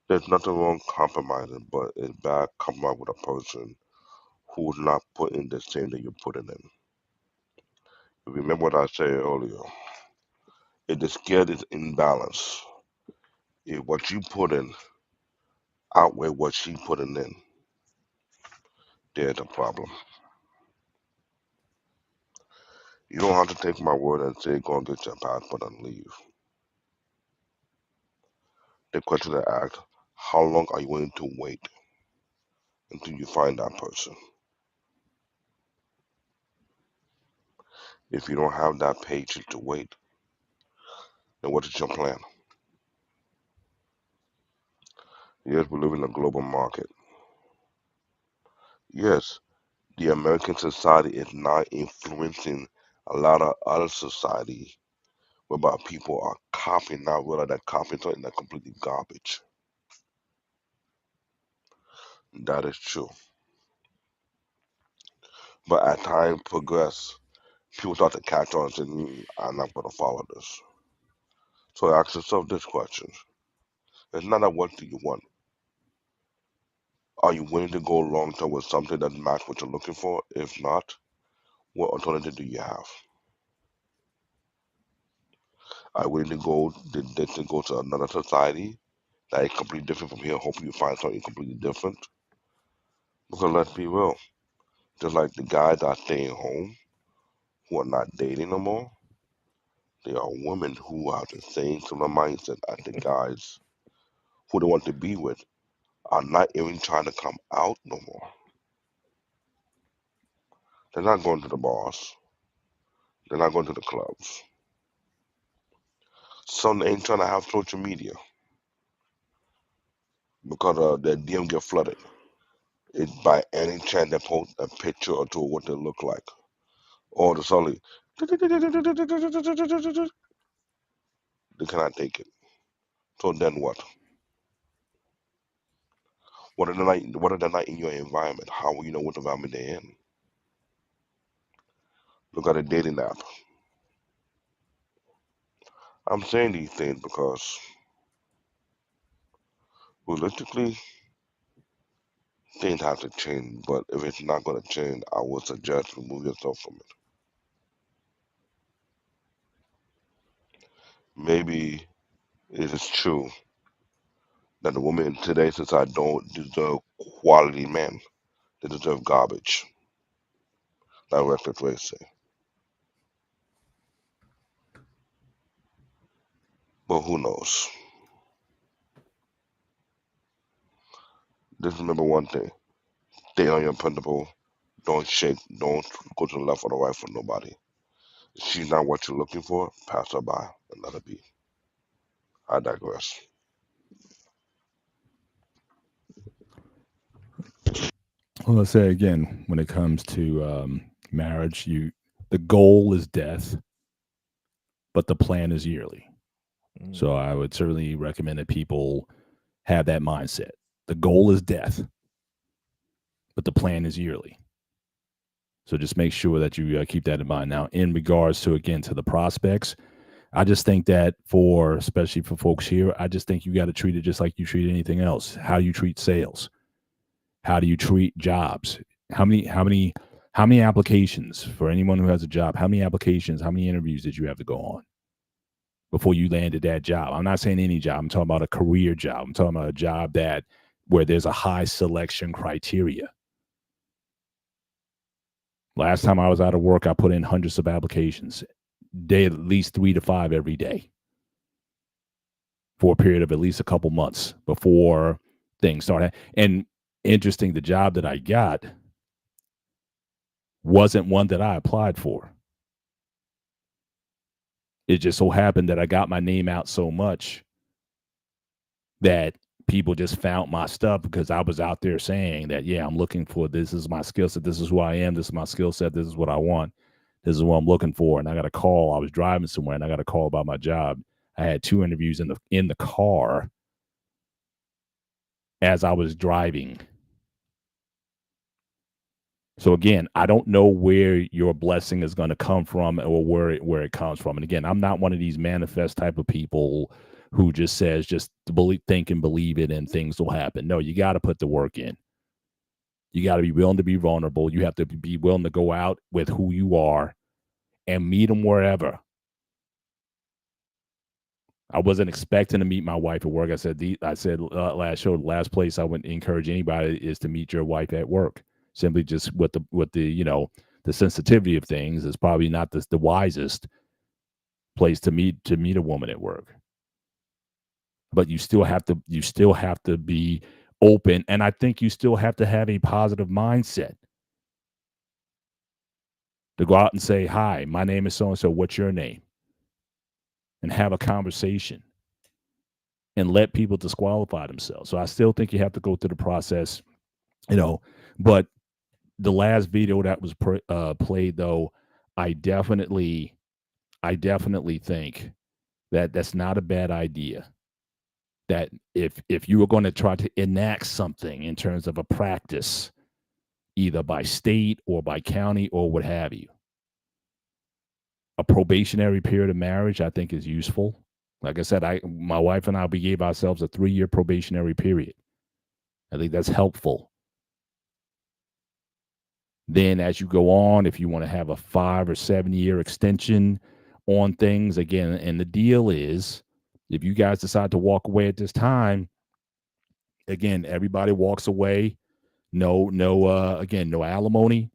There's nothing wrong compromising, but it's bad compromise with a person who's not putting the same that you're putting in. Remember what I said earlier. If the scale is imbalance, if what you put in outweigh what she putting in, there's a problem. You don't have to take my word and say go and get your passport and leave. The question to ask, how long are you willing to wait until you find that person? If you don't have that patience to wait, then what is your plan? Yes, we live in a global market. Yes, the American society is now influencing a lot of other society whereby people are copying, not realize that copying something that's completely garbage. That is true. But as time progress, people start to catch on and say, I'm not going to follow this. So ask yourself this question. It's not a what do you want. Are you willing to go long term with something that matches what you're looking for? If not, what alternative do you have? Are you willing to go to another society that is completely different from here, hoping you find something completely different? Because let's be real, just like the guys that are staying home, who are not dating no more, There are women who have the same similar mindset as the guys who they want to be with are not even trying to come out no more. They're not going to the bars. They're not going to the clubs. Some ain't trying to have social media because their DM get flooded. It by any chance they post a picture or two of what they look like. Or the suddenly they cannot take it. So then what? What are they not in your environment? How will you know what environment they're in? Look at a dating app. I'm saying these things because realistically things have to change, but if it's not gonna change, I would suggest remove yourself from it. Maybe it is true that the women in today's society don't deserve quality men. They deserve garbage. That's what they say. But who knows? Just remember one thing. Stay on your principle. Don't shake. Don't go to the left or the right for nobody. If she's not what you're looking for, pass her by and let her be. I digress. Well, let's say again, when it comes to marriage, the goal is death, but the plan is yearly. So I would certainly recommend that people have that mindset. The goal is death, but the plan is yearly. So just make sure that you keep that in mind. Now, in regards to, again, to the prospects, I just think that especially for folks here, I just think you got to treat it just like you treat anything else. How you treat sales. How do you treat jobs? How many applications for anyone who has a job? How many applications, how many interviews did you have to go on before you landed that job? I'm not saying any job. I'm talking about a career job. I'm talking about a job where there's a high selection criteria. Last time I was out of work, I put in hundreds of applications, at least 3 to 5 every day for a period of at least a couple months before things started. And interesting, the job that I got wasn't one that I applied for. It just so happened that I got my name out so much that people just found my stuff because I was out there saying that, yeah, I'm looking for this is my skill set. This is who I am. This is my skill set. This is what I want. This is what I'm looking for. And I got a call. I was driving somewhere and I got a call about my job. I had 2 interviews in the car as I was driving. So again, I don't know where your blessing is going to come from or where it comes from. And again, I'm not one of these manifest type of people who just says just think and believe it and things will happen. No, you got to put the work in. You got to be willing to be vulnerable. You have to be willing to go out with who you are and meet them wherever. I wasn't expecting to meet my wife at work. I said last show, the last place I would encourage anybody is to meet your wife at work. Simply just with the the sensitivity of things is probably not the wisest place to meet a woman at work. But you still have to be open, and I think you still have to have a positive mindset to go out and say, "Hi, my name is so and so. What's your name?" and have a conversation and let people disqualify themselves. So I still think you have to go through the process, but the last video that was played, though, I definitely think that that's not a bad idea. That if you were going to try to enact something in terms of a practice, either by state or by county or what have you, a probationary period of marriage, I think, is useful. Like I said, my wife and I, we gave ourselves a 3-year probationary period. I think that's helpful. Then as you go on, if you want to have a 5 or 7-year extension on things, again, and the deal is, if you guys decide to walk away at this time, again, everybody walks away. No alimony,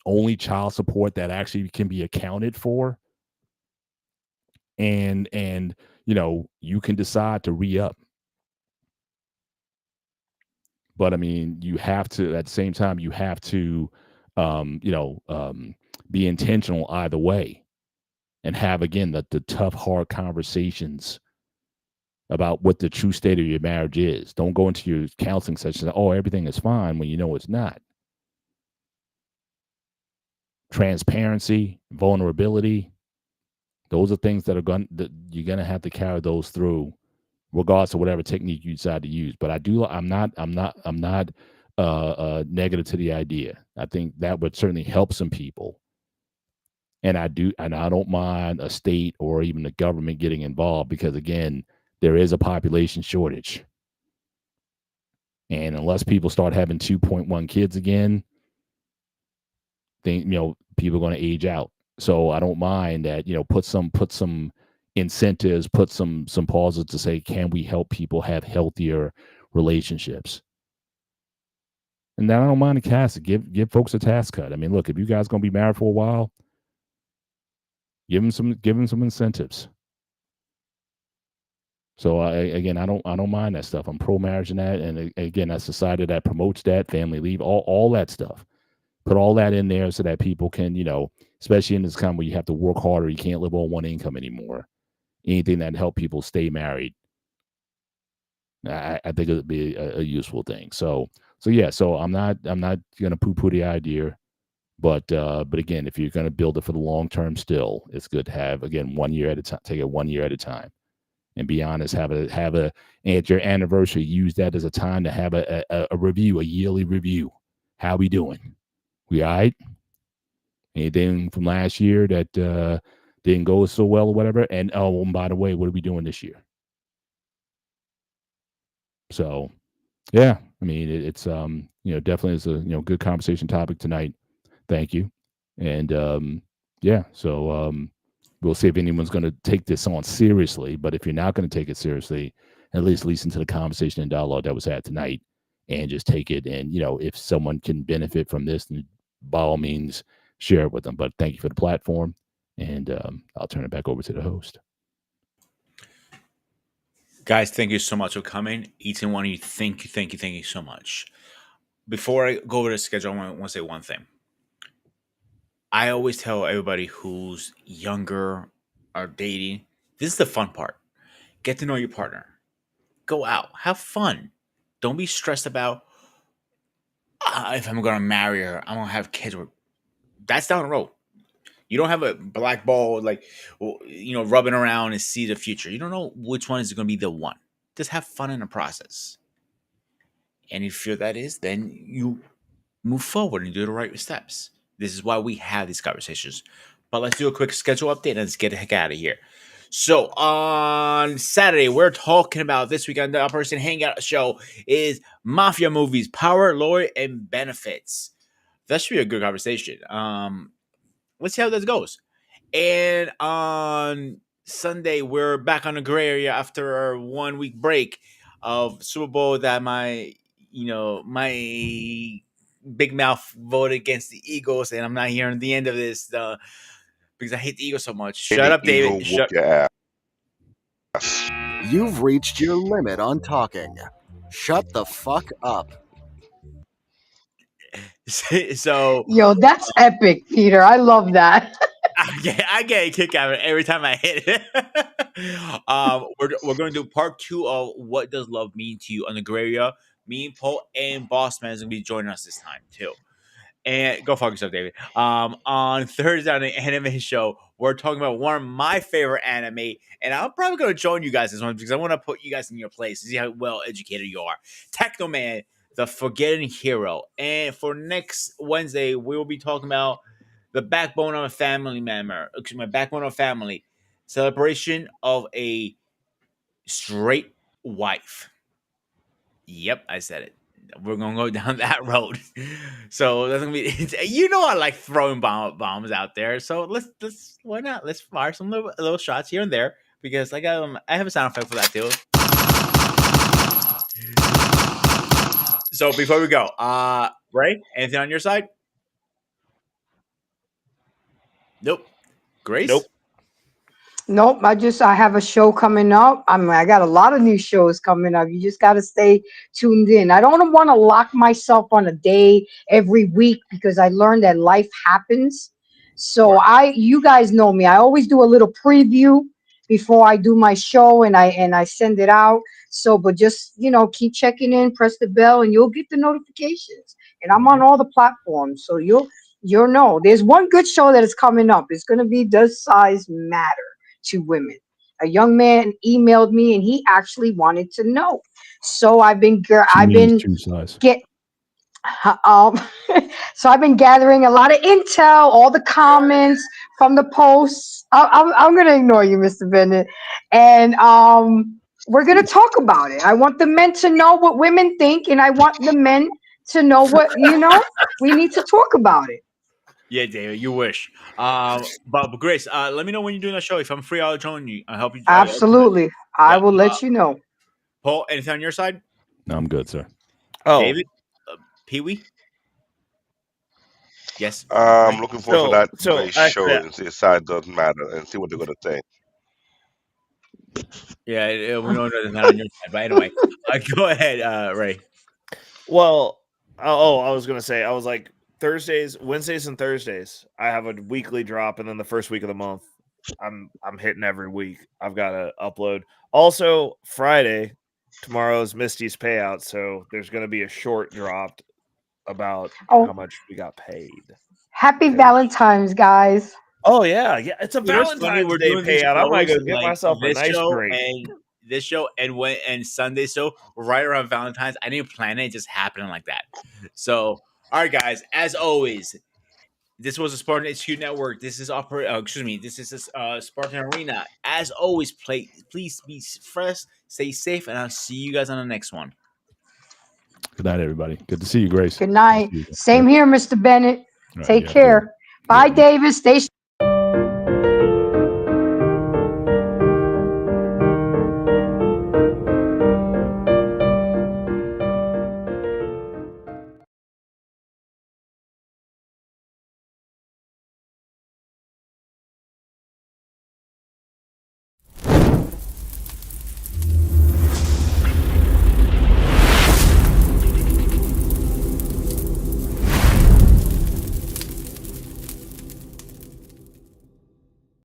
only child support that actually can be accounted for. and you can decide to re-up. But I mean, you have to, at the same time, you have to be intentional either way, and have, again, the tough, hard conversations about what the true state of your marriage is. Don't go into your counseling session and say, oh, everything is fine, when you know it's not. Transparency, vulnerability, those are things that you're gonna have to carry those through, regardless of whatever technique you decide to use. But I'm not negative to the idea. I think that would certainly help some people. And I don't mind a state or even the government getting involved, because, again, there is a population shortage. And unless people start having 2.1 kids again, people are going to age out. So I don't mind that, put some incentives, put some pauses to say, can we help people have healthier relationships? And then I don't mind the task. Give folks a task cut. I mean, look, if you guys going to be married for a while, give them some incentives. So I don't mind that stuff. I'm pro marriage and that, and again, a society that promotes that, family leave, all that stuff. Put all that in there so that people can, especially in this time where you have to work harder, you can't live on one income anymore. Anything that help people stay married, I think it would be a useful thing. So yeah. So I'm not gonna poo-poo the idea, but again, if you're gonna build it for the long term, still, it's good to have, again, 1 year at a time. Take it 1 year at a time, and be honest. Have a at your anniversary, use that as a time to have a review, a yearly review. How we doing? We all right? Anything from last year that didn't go so well or whatever? And by the way, what are we doing this year? So, yeah, I mean, it's definitely is a good conversation topic tonight. Thank you, and yeah, so we'll see if anyone's going to take this on seriously. But if you're not going to take it seriously, at least listen to the conversation and dialogue that was had tonight, and just take it. And if someone can benefit from this, then by all means, share it with them. But thank you for the platform, and I'll turn it back over to the host. Guys, thank you so much for coming. Each and one of you, thank you so much. Before I go over the schedule, I want to say one thing. I always tell everybody who's younger or dating, this is the fun part. Get to know your partner. Go out. Have fun. Don't be stressed about if I'm going to marry her, I'm going to have kids. That's down the road. You don't have a black ball, rubbing around and see the future. You don't know which one is going to be the one. Just have fun in the process. And if you're that is, then you move forward and do the right steps. This is why we have these conversations. But let's do a quick schedule update and let's get the heck out of here. So on Saturday, we're talking about this weekend. The Operation Hangout show is Mafia movies, Power, Lawyer, and Benefits. That should be a good conversation. Let's see how this goes. And on Sunday, we're back on the gray area after our 1 week break of Super Bowl that my big mouth voted against the Eagles, and I'm not hearing the end of this because I hate the Eagles so much. Shut up, David. Whoop your ass. You've reached your limit on talking. Shut the fuck up. So, Yo, that's epic, Peter. I love that. I get a kick out of it every time I hit it. We're going to do part 2 of What Does Love Mean to You on the gray area. Me and Paul and Bossman is going to be joining us this time too. And go fuck yourself, David. On Thursday on the anime show, we're talking about one of my favorite anime, and I'm probably going to join you guys this one because I want to put you guys in your place to see how well educated you are. Techno Man, the Forgetting Hero, and for next Wednesday, we will be talking about the backbone of a family member. Excuse me, backbone of a family celebration of a straight wife. Yep, I said it. We're gonna go down that road. So that's gonna be. I like throwing bombs out there. So let's why not? Let's fire some little shots here and there because I have a sound effect for that too. So before we go, Ray, anything on your side? Nope. Grace? Nope. Nope, I have a show coming up. I got a lot of new shows coming up. You just got to stay tuned in. I don't want to lock myself on a day every week because I learned that life happens. So you guys know me. I always do a little preview before I do my show and I send it out. So, but just keep checking in, press the bell, and you'll get the notifications. And I'm on all the platforms, so you'll know. There's one good show that is coming up. It's gonna be Does Size Matter to Women? A young man emailed me and he actually wanted to know. So I've been Shoe size. um, so I've been gathering a lot of intel, all the comments from the posts. I'm gonna ignore you, Mr. Bennett, and we're gonna talk about it. I want the men to know what women think, and I want the men to know what we need to talk about it. Yeah, David, you wish. But Grace, let me know when you're doing that show. If I'm free, I'll join you. I'll help you. Absolutely, I Yeah. will let you know. Paul, anything on your side? No, I'm good, sir. Oh, David, Pee Wee. Yes. I'm looking forward to that very show actually, and see if size doesn't matter and see what they're gonna think. Yeah, we don't know that on your side, but anyway, go ahead, Ray. Well, I was gonna say, I was like Wednesdays and Thursdays. I have a weekly drop, and then the first week of the month, I'm hitting every week. I've got to upload. Also, Friday, tomorrow's Misty's payout, so there's gonna be a short dropped about how much we got paid. Happy Valentine's, guys. Oh yeah, it's a You know what's funny? Valentine's We're Day doing these payout. I might go shows, get like myself a this nice show drink. and this show and Sunday show right around Valentine's. I didn't plan it; just happening like that. So, all right, guys. As always, this was a Spartan HQ Network. This is This is a Spartan Arena. As always, please be fresh, stay safe, and I'll see you guys on the next one. Good night, everybody. Good to see you, Grace. Good night. Same here, Mr. Bennett. Right, Take yeah, care. Bye, David. Stay